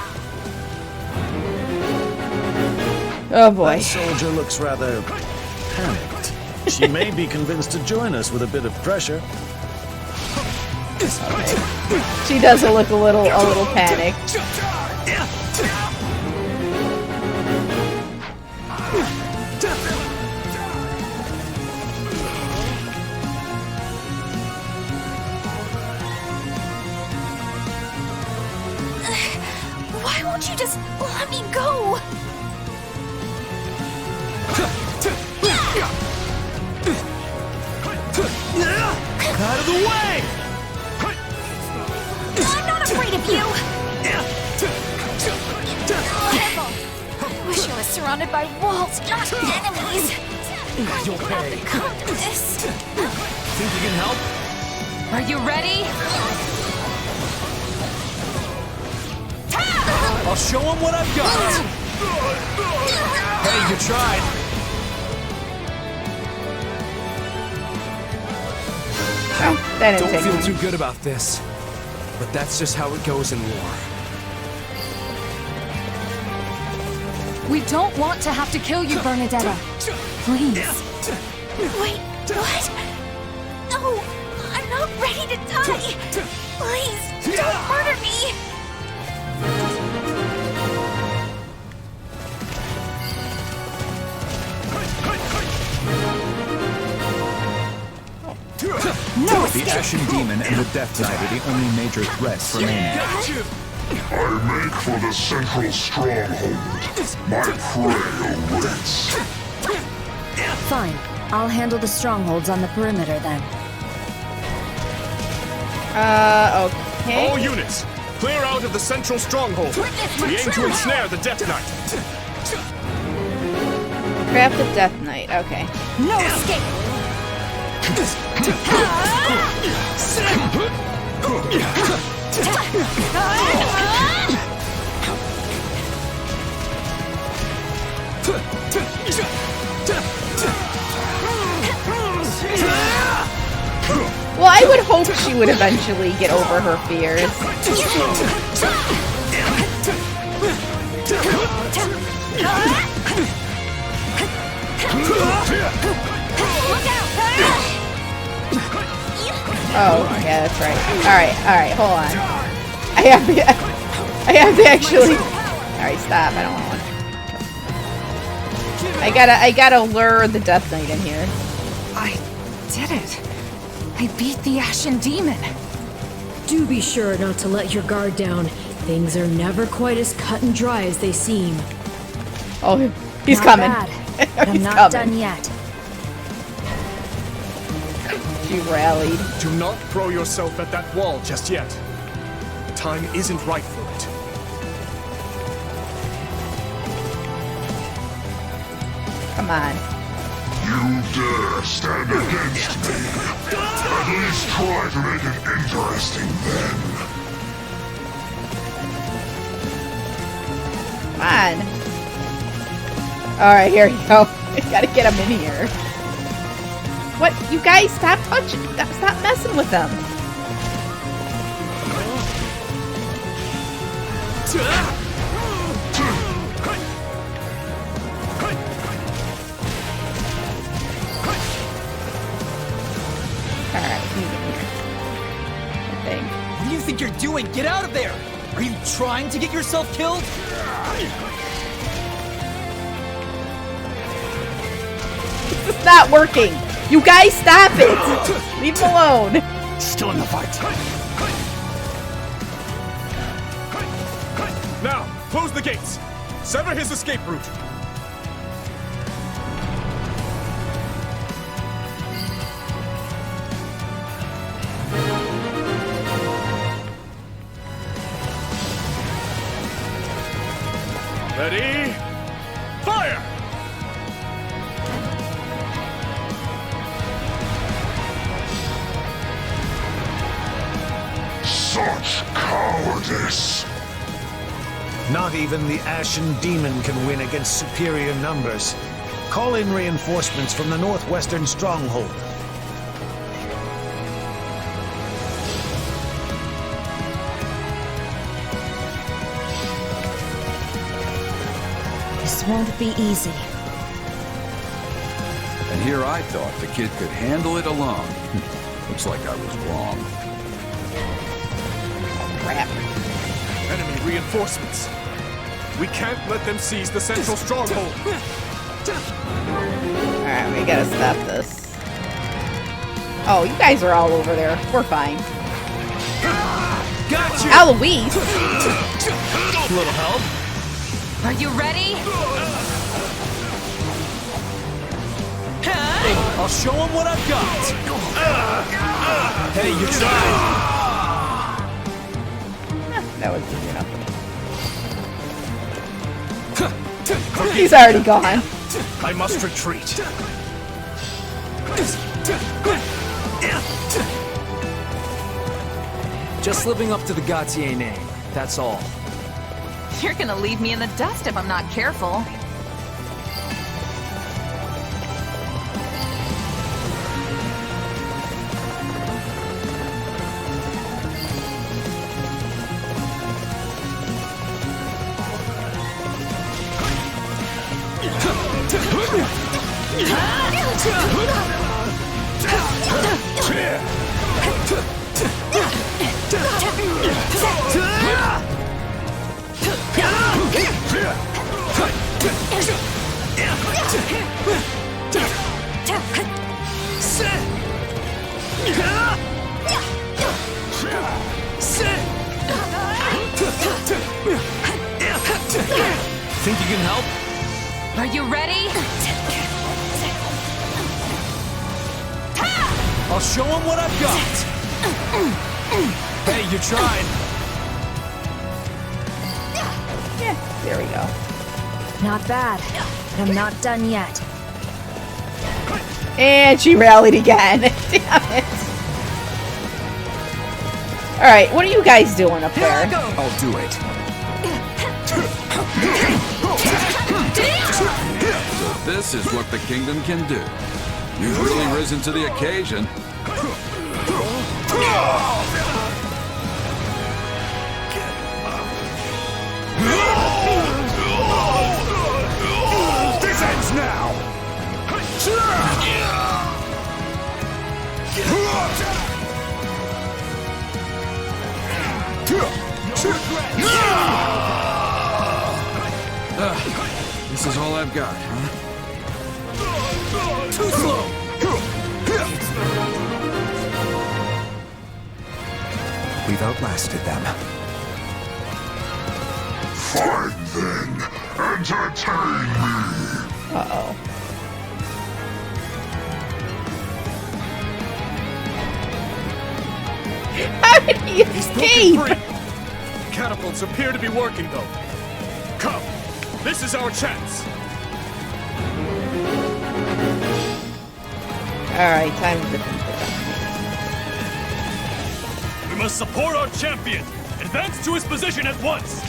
S1: Oh boy.
S8: That soldier looks rather panicked. She may be convinced to join us with a bit of pressure.
S1: She does look a little panicked.
S11: Why won't you just let me go?
S21: Out of the way!
S11: I'm not afraid of you! I wish I was surrounded by walls, not enemies.
S21: You'll pay.
S11: Come to this.
S21: Think you can help?
S7: Are you ready?
S21: I'll show him what I've got. Hey, you tried.
S1: Oh, that didn't
S21: Don't
S1: take
S21: feel
S1: me.
S21: too good about this, but that's just how it goes in war.
S6: We don't want to have to kill you, Bernadetta. Please.
S11: Wait, what? No, I'm not ready to die. Please, don't murder me.
S10: Ashen Demon and the Death Knight are the only major threats remaining.
S23: I make for the central stronghold. My prey awaits.
S24: Fine. I'll handle the strongholds on the perimeter then.
S1: Okay.
S4: All units, clear out of the central stronghold. We aim to ensnare the Death Knight.
S1: Grab the Death Knight. Okay.
S20: No escape!
S1: Well, I would hope she would eventually get over her fears. Oh, yeah, that's right. Alright, hold on. I have to actually... Alright, stop, I don't want to. I gotta lure the Death Knight in here.
S7: I did it. I beat the Ashen Demon.
S18: Do be sure not to let your guard down. Things are never quite as cut and dry as they seem.
S1: Oh, he's
S24: Not
S1: coming.
S24: Bad, but I'm
S1: He's
S24: not
S1: coming.
S24: done yet.
S1: She rallied.
S4: Do not throw yourself at that wall just yet. The time isn't right for it.
S1: Come on.
S23: You dare stand against me? At least try to make it interesting then.
S1: Come on. Alright, here you go. I gotta get him in here. What? You guys, stop touching. Stop messing with them. Alright, you get here. I think.
S5: What do you think you're doing? Get out of there! Are you trying to get yourself killed?
S1: This is not working. You guys, stop it. Leave him alone.
S4: Still in the fight. Now, close the gates. Sever his escape route. Ready? Fire!
S23: Such cowardice!
S8: Not even the Ashen Demon can win against superior numbers. Call in reinforcements from the northwestern stronghold.
S24: This won't be easy.
S3: And here I thought the kid could handle it alone. Looks like I was wrong.
S1: Crap.
S4: Enemy reinforcements. We can't let them seize the central stronghold.
S1: Alright, we gotta stop this. Oh, you guys are all over there. We're fine.
S5: Got you!
S1: Eloise!
S5: Little help?
S7: Are you ready?
S5: I'll show him what I've got. Hey, you tried.
S1: That was easy enough. He's already gone.
S4: I must retreat.
S5: Just living up to the Gautier name, that's all.
S7: You're gonna leave me in the dust if I'm not careful.
S5: Think you can help?
S7: Are you ready?
S5: I'll show them what I've got. Hey, you tried.
S1: Yeah, there we go.
S24: Not bad, but I'm not done yet.
S1: And she rallied again. Damn it. Alright, what are you guys doing up there?
S10: I'll do it.
S3: So this is what the kingdom can do. You've really risen to the occasion.
S8: This ends now!
S3: This is all I've got, huh?
S5: Too slow!
S10: We've outlasted them.
S23: Fine then. Entertain me.
S1: Uh-oh. How did he escape?
S4: Catapults appear to be working, though. Come, this is our chance.
S1: Alright, time to defeat
S4: We must support our champion. Advance to his position at once.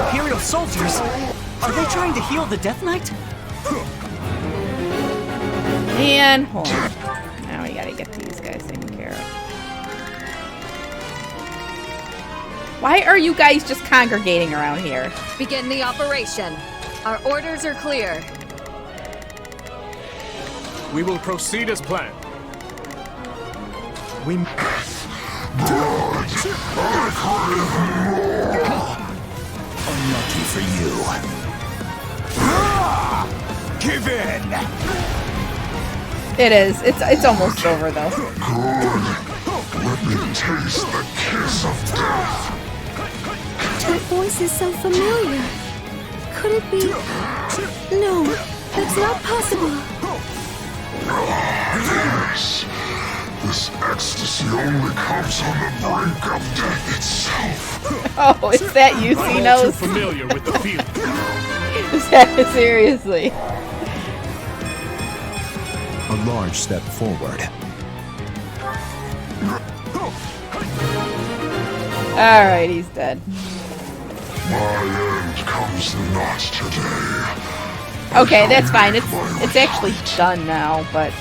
S15: Imperial soldiers? Are they trying to heal the Death Knight?
S1: And hold on. Now we gotta get these guys taken care of. Why are you guys just congregating around here?
S6: Begin the operation. Our orders are clear.
S4: We will proceed as planned. We...
S8: Unlucky for you. Give in!
S1: It is. It's almost over though.
S23: Good. Let me taste the kiss of death.
S12: That voice is so familiar. Could it be? No, that's not possible.
S23: Yes. This ecstasy only comes on the brink of death itself.
S1: Oh, is that you,
S4: I'm all
S1: Xenos?
S4: too familiar with the feeling.
S1: Is that seriously?
S10: A large step forward.
S1: Alright, he's dead.
S23: My end comes not today.
S1: Okay, that's fine. It's actually done now, but...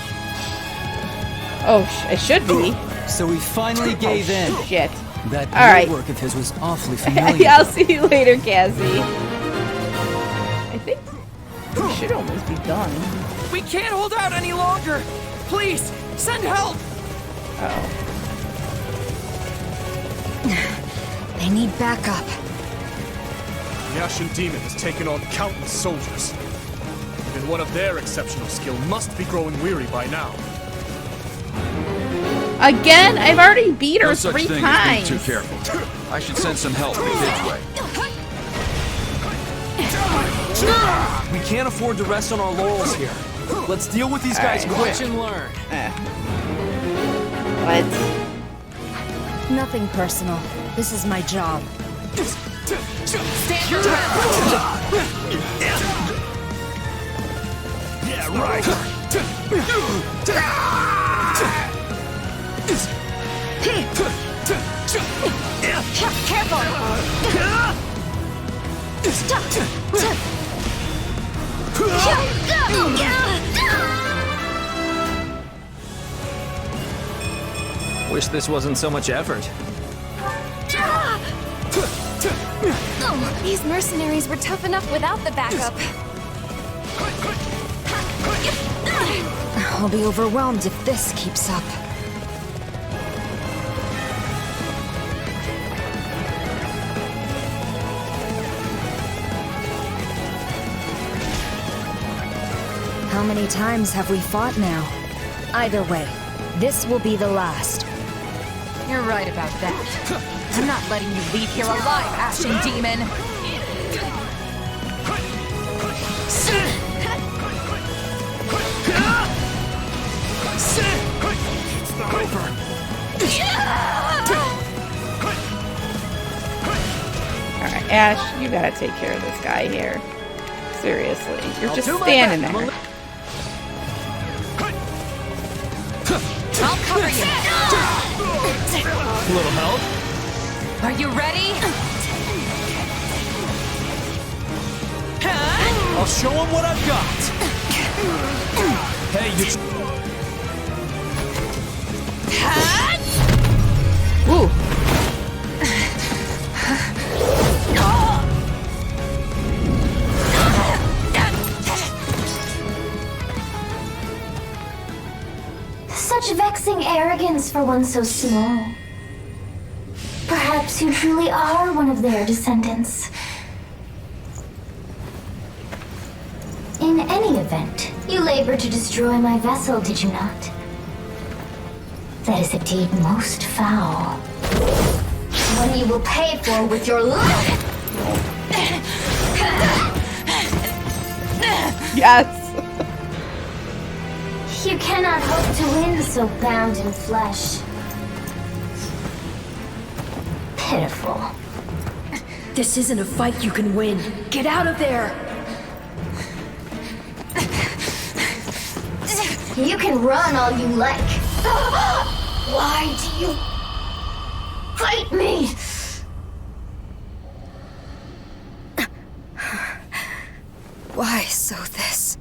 S1: Oh, it should be.
S13: So we finally gave in.
S1: Shit.
S13: That
S1: Alright.
S13: work of his was awfully familiar.
S1: I'll see you later, Cassie. I think we should almost be done.
S22: We can't hold out any longer. Please, send help.
S1: Oh.
S24: They need backup.
S4: The Ashen Demon has taken on countless soldiers. Even one of their exceptional skill must be growing weary by now.
S1: Again? I've already beat her
S3: No such
S1: 3
S3: thing
S1: times.
S3: as being too careful. I should send some help the kid's way.
S5: We can't afford to rest on our laurels here. Let's deal with these guys quick.
S22: Watch and learn.
S1: What?
S24: Nothing personal. This is my job.
S22: Stand your ground.
S8: Yeah, right.
S24: Careful!
S5: Wish this wasn't so much effort.
S6: These mercenaries were tough enough without the backup.
S24: I'll be overwhelmed if this keeps up. How many times have we fought now? Either way, this will be the last.
S7: You're right about that. I'm not letting you leave here alive, Ashen Demon!
S4: It's not over.
S1: Alright, Ash, you gotta take care of this guy here. Seriously. You're just standing there.
S7: I'll cover you!
S5: A little help?
S7: Are you ready?
S5: I'll show him what I've got! Hey, you...
S1: Ooh.
S9: Such vexing arrogance for one so small. Perhaps you truly are one of their descendants. In any event, you labored to destroy my vessel, did you not? That is a deed most foul. One you will pay for with your life!
S1: Yes!
S9: You cannot hope to win so bound in flesh. Pitiful.
S18: This isn't a fight you can win. Get out of there!
S9: You can run all you like. Why do you fight me?
S24: Why so this?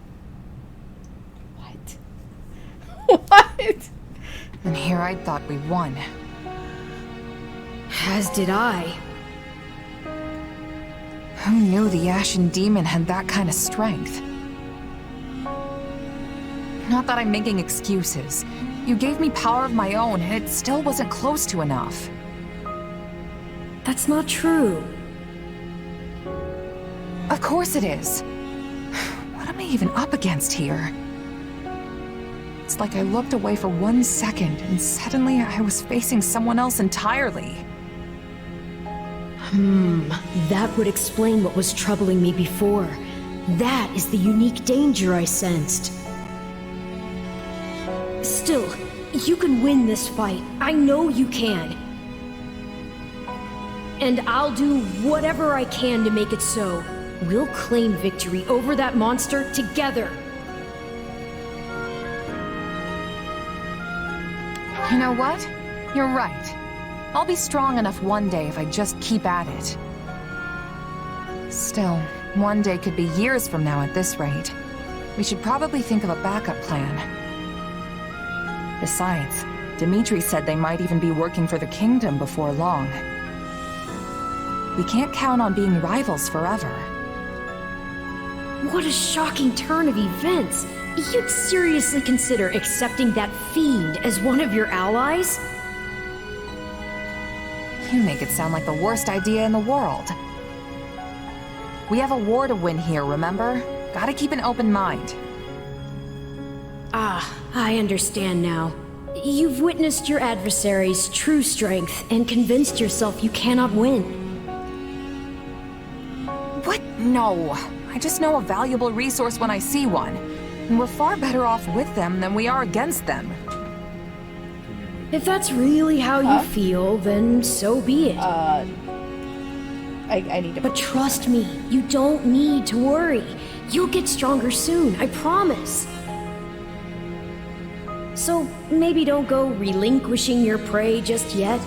S1: What?
S7: And here I thought we won.
S18: As did I.
S7: Who knew the Ashen Demon had that kind of strength? Not that I'm making excuses. You gave me power of my own, and it still wasn't close to enough.
S18: That's not true.
S7: Of course it is. What am I even up against here? It's like I looked away for 1 second, and suddenly I was facing someone else entirely.
S18: That would explain what was troubling me before. That is the unique danger I sensed. Still, you can win this fight. I know you can. And I'll do whatever I can to make it so. We'll claim victory over that monster together.
S7: You know what? You're right. I'll be strong enough one day if I just keep at it. Still, one day could be years from now at this rate. We should probably think of a backup plan. Besides, Dimitri said they might even be working for the kingdom before long. We can't count on being rivals forever.
S18: What a shocking turn of events! You'd seriously consider accepting that fiend as one of your allies?
S7: You make it sound like the worst idea in the world. We have a war to win here, remember? Gotta keep an open mind.
S18: Ah, I understand now. You've witnessed your adversary's true strength and convinced yourself you cannot win.
S7: What? No. I just know a valuable resource when I see one. And we're far better off with them than we are against them.
S18: If that's really how you feel, then so be it.
S1: I need to...
S18: But trust me, you don't need to worry. You'll get stronger soon, I promise. So maybe don't go relinquishing your prey just yet.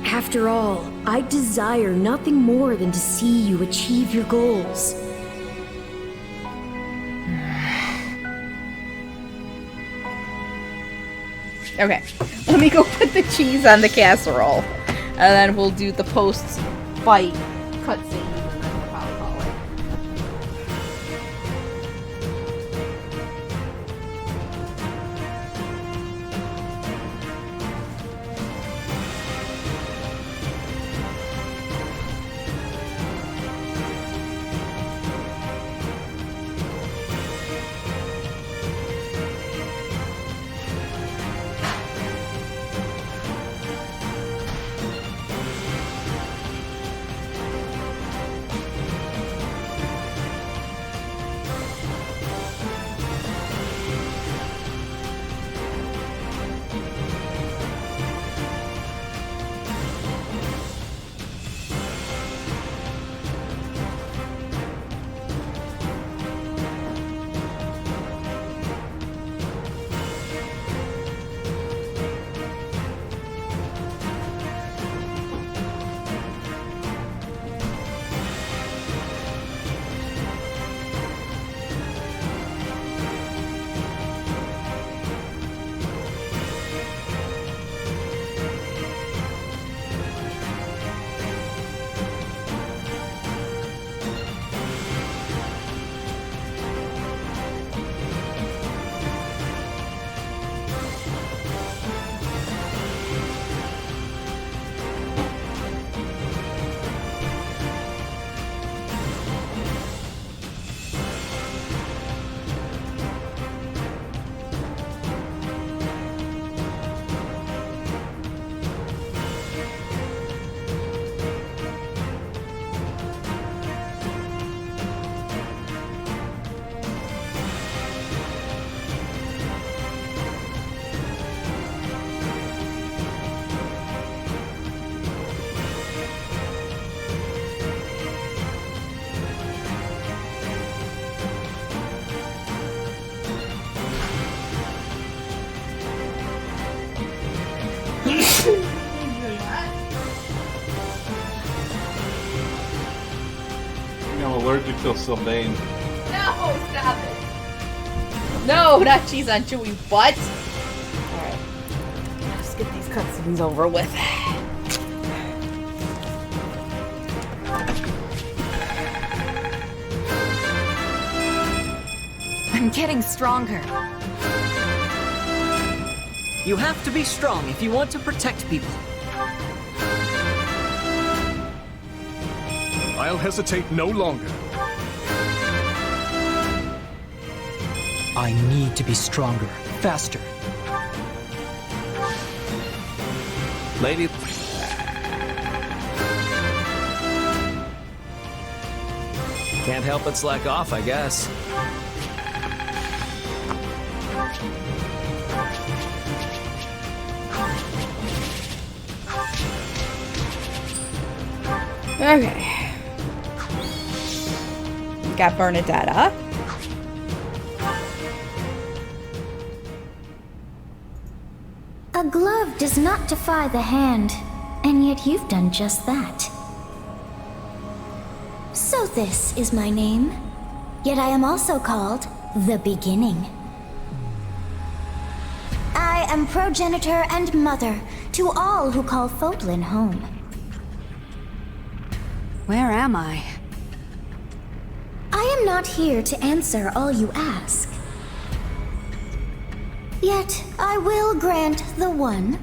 S18: After all, I desire nothing more than to see you achieve your goals.
S1: Okay, let me go put the cheese on the casserole, and then we'll do the post-fight cutscene.
S14: allergic to Sylvain.
S1: No, stop it. No, not cheese on chewy butt. Alright. Let's get these cutscenes over with.
S7: I'm getting stronger.
S15: You have to be strong if you want to protect people.
S4: I'll hesitate no longer.
S13: I need to be stronger, faster.
S2: Lady... Can't help but slack off, I guess.
S1: Okay. We got Bernadetta.
S9: A glove does not defy the hand, and yet you've done just that. So this is my name, yet I am also called the Beginning. I am progenitor and mother to all who call Fodlan home.
S7: Where am I?
S9: I am not here to answer all you ask. Yet I will grant the one.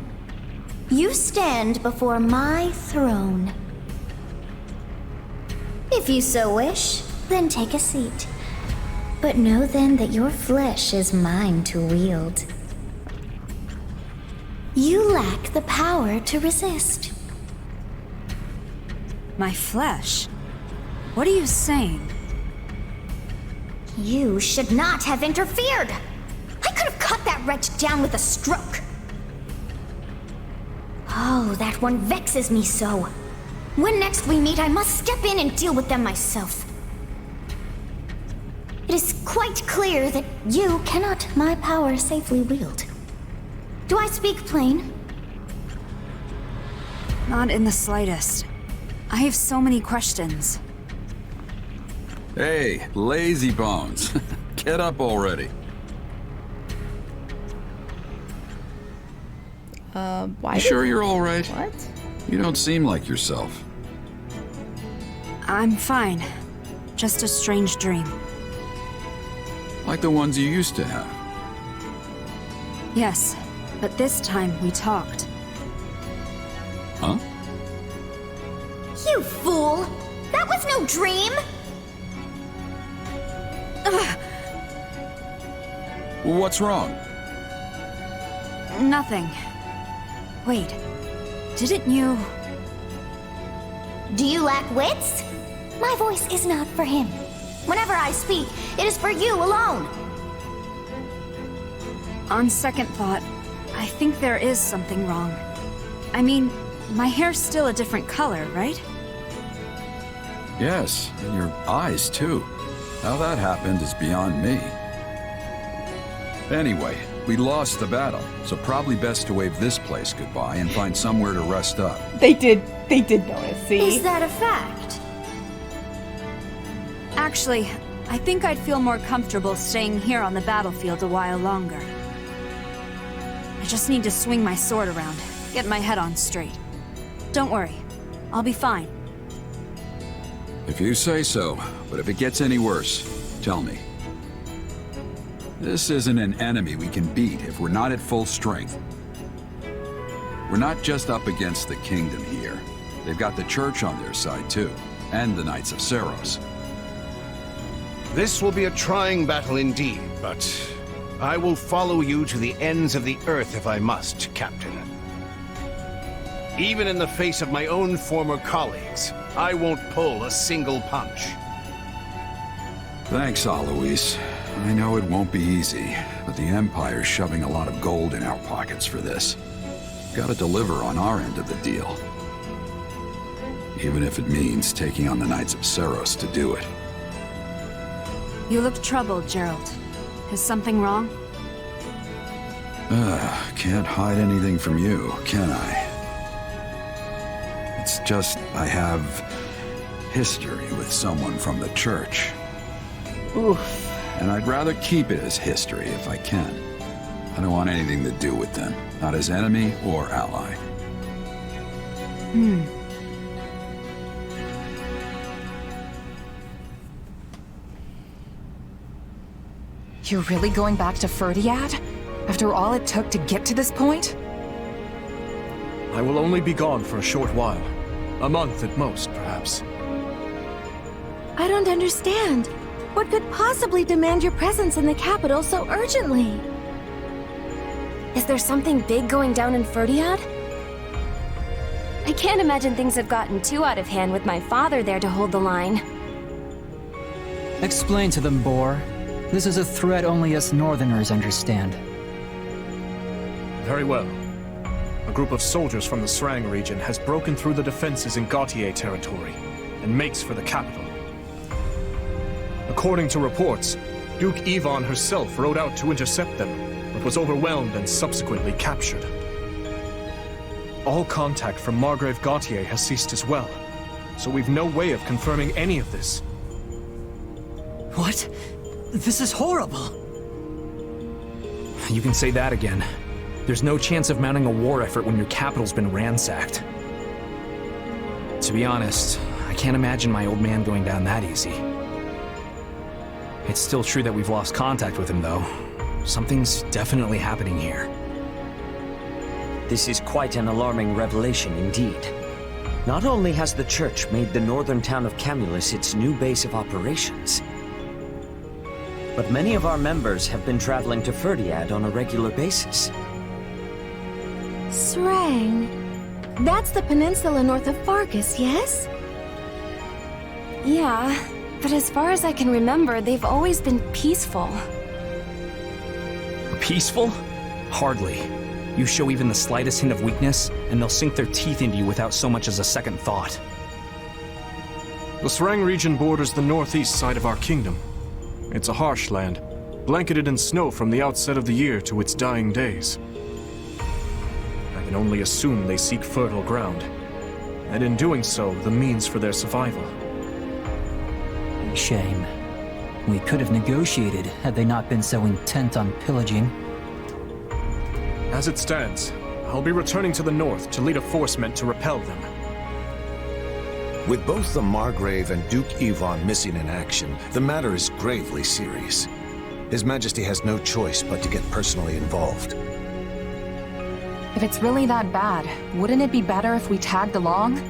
S9: You stand before my throne. If you so wish, then take a seat. But know then that your flesh is mine to wield. You lack the power to resist.
S7: My flesh? What are you saying?
S9: You should not have interfered! I could have cut that wretch down with a stroke! Oh, that one vexes me so. When next we meet, I must step in and deal with them myself. It is quite clear that you cannot my power safely wield. Do I speak plain?
S7: Not in the slightest. I have so many questions.
S3: Hey, lazy bones. Get up already.
S1: Why?
S3: You sure you're all right?
S1: What?
S3: You don't seem like yourself.
S7: I'm fine. Just a strange dream.
S3: Like the ones you used to have.
S7: Yes, but this time we talked.
S3: Huh?
S9: You fool! That was no dream!
S7: Ugh.
S3: What's wrong?
S7: Nothing. Wait, didn't you...
S9: Do you lack wits? My voice is not for him. Whenever I speak, it is for you alone.
S7: On second thought, I think there is something wrong. I mean, my hair's still a different color, right?
S3: Yes, and your eyes too. How that happened is beyond me. Anyway, we lost the battle, so probably best to wave this place goodbye and find somewhere to rest up.
S1: They did notice, see?
S9: Is that a fact?
S7: Actually, I think I'd feel more comfortable staying here on the battlefield a while longer. I just need to swing my sword around, get my head on straight. Don't worry, I'll be fine.
S3: If you say so, but if it gets any worse, tell me. This isn't an enemy we can beat if we're not at full strength. We're not just up against the kingdom here. They've got the church on their side too, and the Knights of Seiros.
S8: This will be a trying battle indeed, but I will follow you to the ends of the earth if I must, Captain. Even in the face of my own former colleagues, I won't pull a single punch.
S3: Thanks, Alois. I know it won't be easy, but the Empire's shoving a lot of gold in our pockets for this. Gotta deliver on our end of the deal. Even if it means taking on the Knights of Seiros to do it.
S7: You look troubled, Gerald. Is something wrong?
S3: Can't hide anything from you, can I? It's just, I have history with someone from the church.
S1: Oof.
S3: And I'd rather keep it as history if I can. I don't want anything to do with them, not as enemy or ally.
S7: You're really going back to Ferdiad? After all it took to get to this point?
S4: I will only be gone for a short while. A month at most, perhaps.
S12: I don't understand. What could possibly demand your presence in the capital so urgently?
S14: Is there something big going down in Ferdiad? I can't imagine things have gotten too out of hand with my father there to hold the line.
S13: Explain to them, Boar. This is a threat only us Northerners understand.
S4: Very well. A group of soldiers from the Srang region has broken through the defenses in Gautier territory and makes for the capital. According to reports, Duke Yvonne herself rode out to intercept them, but was overwhelmed and subsequently captured. All contact from Margrave Gautier has ceased as well, so we've no way of confirming any of this.
S13: What? This is horrible.
S2: You can say that again. There's no chance of mounting a war effort when your capital's been ransacked. To be honest, I can't imagine my old man going down that easy. It's still true that we've lost contact with him, though. Something's definitely happening here.
S15: This is quite an alarming revelation indeed. Not only has the Church made the northern town of Camulus its new base of operations, but many of our members have been traveling to Ferdiad on a regular basis.
S12: Srang. That's the peninsula north of Fargus, yes?
S14: Yeah, but as far as I can remember, they've always been peaceful.
S2: Peaceful? Hardly. You show even the slightest hint of weakness, and they'll sink their teeth into you without so much as a second thought.
S4: The Srang region borders the northeast side of our kingdom. It's a harsh land, blanketed in snow from the outset of the year to its dying days. I can only assume they seek fertile ground, and in doing so, the means for their survival.
S13: Shame. We could have negotiated had they not been so intent on pillaging.
S4: As it stands, I'll be returning to the north to lead a force meant to repel them.
S8: With both the Margrave and Duke Yvonne missing in action, the matter is gravely serious. His Majesty has no choice but to get personally involved.
S7: If it's really that bad, wouldn't it be better if we tagged along?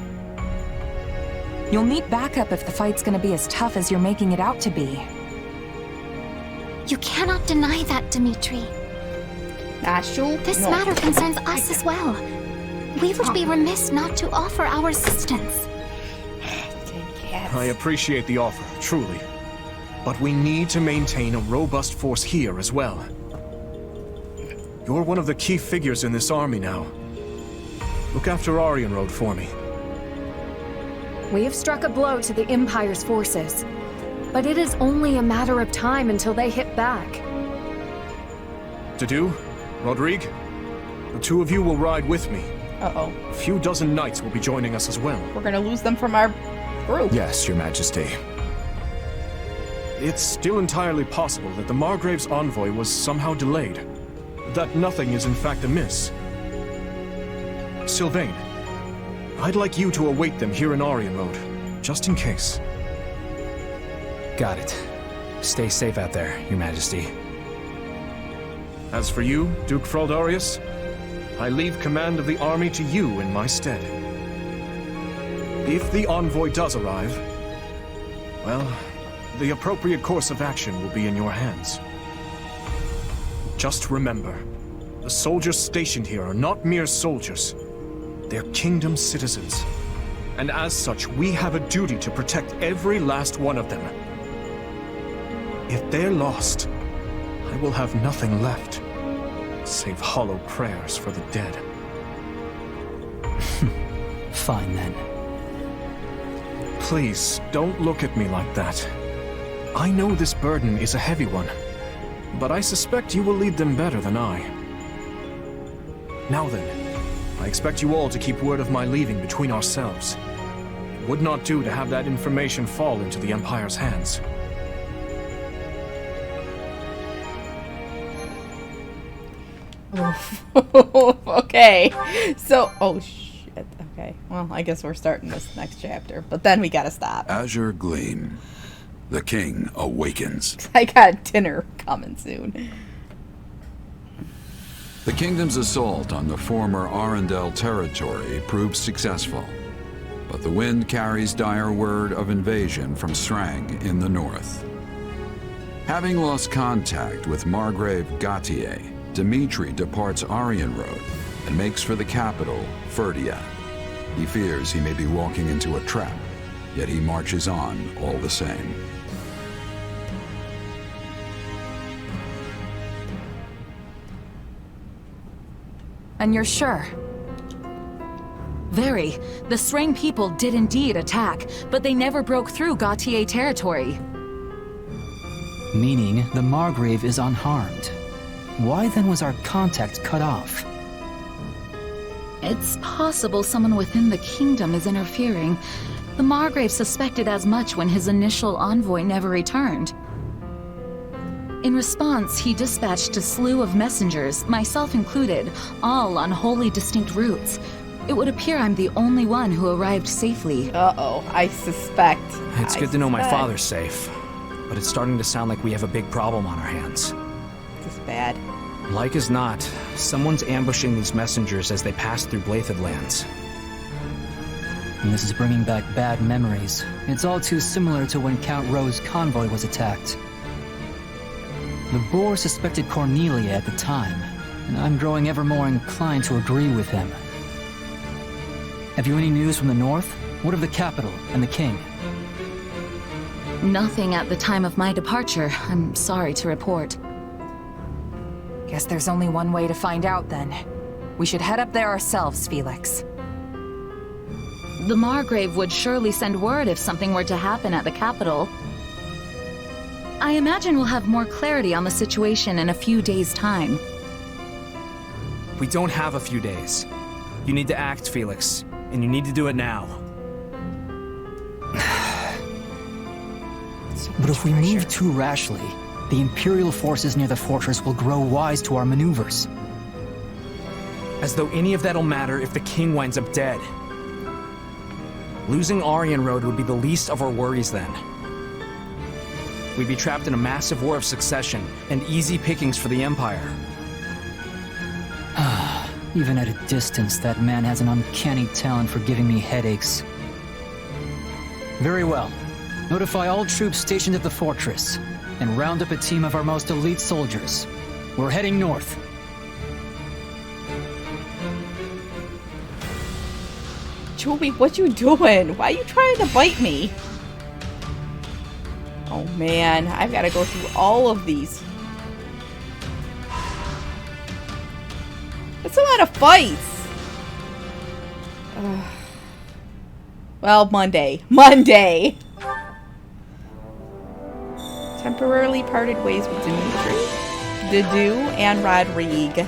S7: You'll need backup if the fight's gonna be as tough as you're making it out to be.
S9: You cannot deny that, Dimitri. This
S1: No.
S9: matter concerns us as well. We would be remiss not to offer our assistance.
S4: I appreciate the offer, truly. But we need to maintain a robust force here as well. You're one of the key figures in this army now. Look after Arianrode for me.
S6: We have struck a blow to the Empire's forces, but it is only a matter of time until they hit back.
S4: To do, Rodrigue, the two of you will ride with me.
S1: Uh-oh.
S4: A few dozen knights will be joining us as well.
S1: We're gonna lose them from our group.
S10: Yes, Your Majesty.
S4: It's still entirely possible that the Margrave's envoy was somehow delayed. That nothing is in fact amiss. Sylvain, I'd like you to await them here in Arianrode, just in case.
S2: Got it. Stay safe out there, Your Majesty.
S4: As for you, Duke Fraldarius, I leave command of the army to you in my stead. If the envoy does arrive, well, the appropriate course of action will be in your hands. Just remember, the soldiers stationed here are not mere soldiers. They're kingdom citizens. And as such, we have a duty to protect every last one of them. If they're lost, I will have nothing left, save hollow prayers for the dead.
S13: Fine then.
S4: Please, don't look at me like that. I know this burden is a heavy one, but I suspect you will lead them better than I. Now then, I expect you all to keep word of my leaving between ourselves. would not do to have that information fall into the Empire's hands.
S1: Okay. So, oh shit. Okay. Well, I guess we're starting this next chapter, but then we gotta stop.
S3: Azure Gleam. The king awakens.
S1: I got dinner coming soon.
S3: The kingdom's assault on the former Arendelle territory proved successful, but the wind carries dire word of invasion from Srang in the north. Having lost contact with Margrave Gautier, Dimitri departs Aryan Road and makes for the capital, Ferdia. He fears he may be walking into a trap, yet he marches on all the same.
S7: And you're sure? Very. The Srang people did indeed attack, but they never broke through Gautier territory.
S13: Meaning the Margrave is unharmed. Why then was our contact cut off?
S7: It's possible someone within the kingdom is interfering. The Margrave suspected as much when his initial envoy never returned. In response, he dispatched a slew of messengers, myself included, all on wholly distinct routes. It would appear I'm the only one who arrived safely.
S1: Uh-oh, I suspect.
S5: It's good to know my father's safe, but it's starting to sound like we have a big problem on our hands.
S1: This is bad.
S5: Like as not, someone's ambushing these messengers as they pass through Blathed lands.
S13: And this is bringing back bad memories. It's all too similar to when Count Rowe's convoy was attacked. The Boar suspected Cornelia at the time, and I'm growing ever more inclined to agree with him. Have you any news from the north? What of the capital and the king?
S7: Nothing at the time of my departure, I'm sorry to report.
S16: Guess there's only one way to find out then. We should head up there ourselves, Felix.
S7: The Margrave would surely send word if something were to happen at the capital. I imagine we'll have more clarity on the situation in a few days' time.
S5: We don't have a few days. You need to act, Felix, and you need to do it now.
S13: But if we move too rashly, the Imperial forces near the fortress will grow wise to our maneuvers.
S5: As though any of that'll matter if the king winds up dead. Losing Aryan Road would be the least of our worries then. We'd be trapped in a massive war of succession, and easy pickings for the Empire.
S13: Even at a distance, that man has an uncanny talent for giving me headaches. Very well. Notify all troops stationed at the fortress, and round up a team of our most elite soldiers. We're heading north.
S1: Joey, what you doing? Why are you trying to bite me? Oh man, I've got to go through all of these. That's a lot of fights. Well, Monday. Temporarily parted ways with Dimitri, Dedu, and Rodrigue.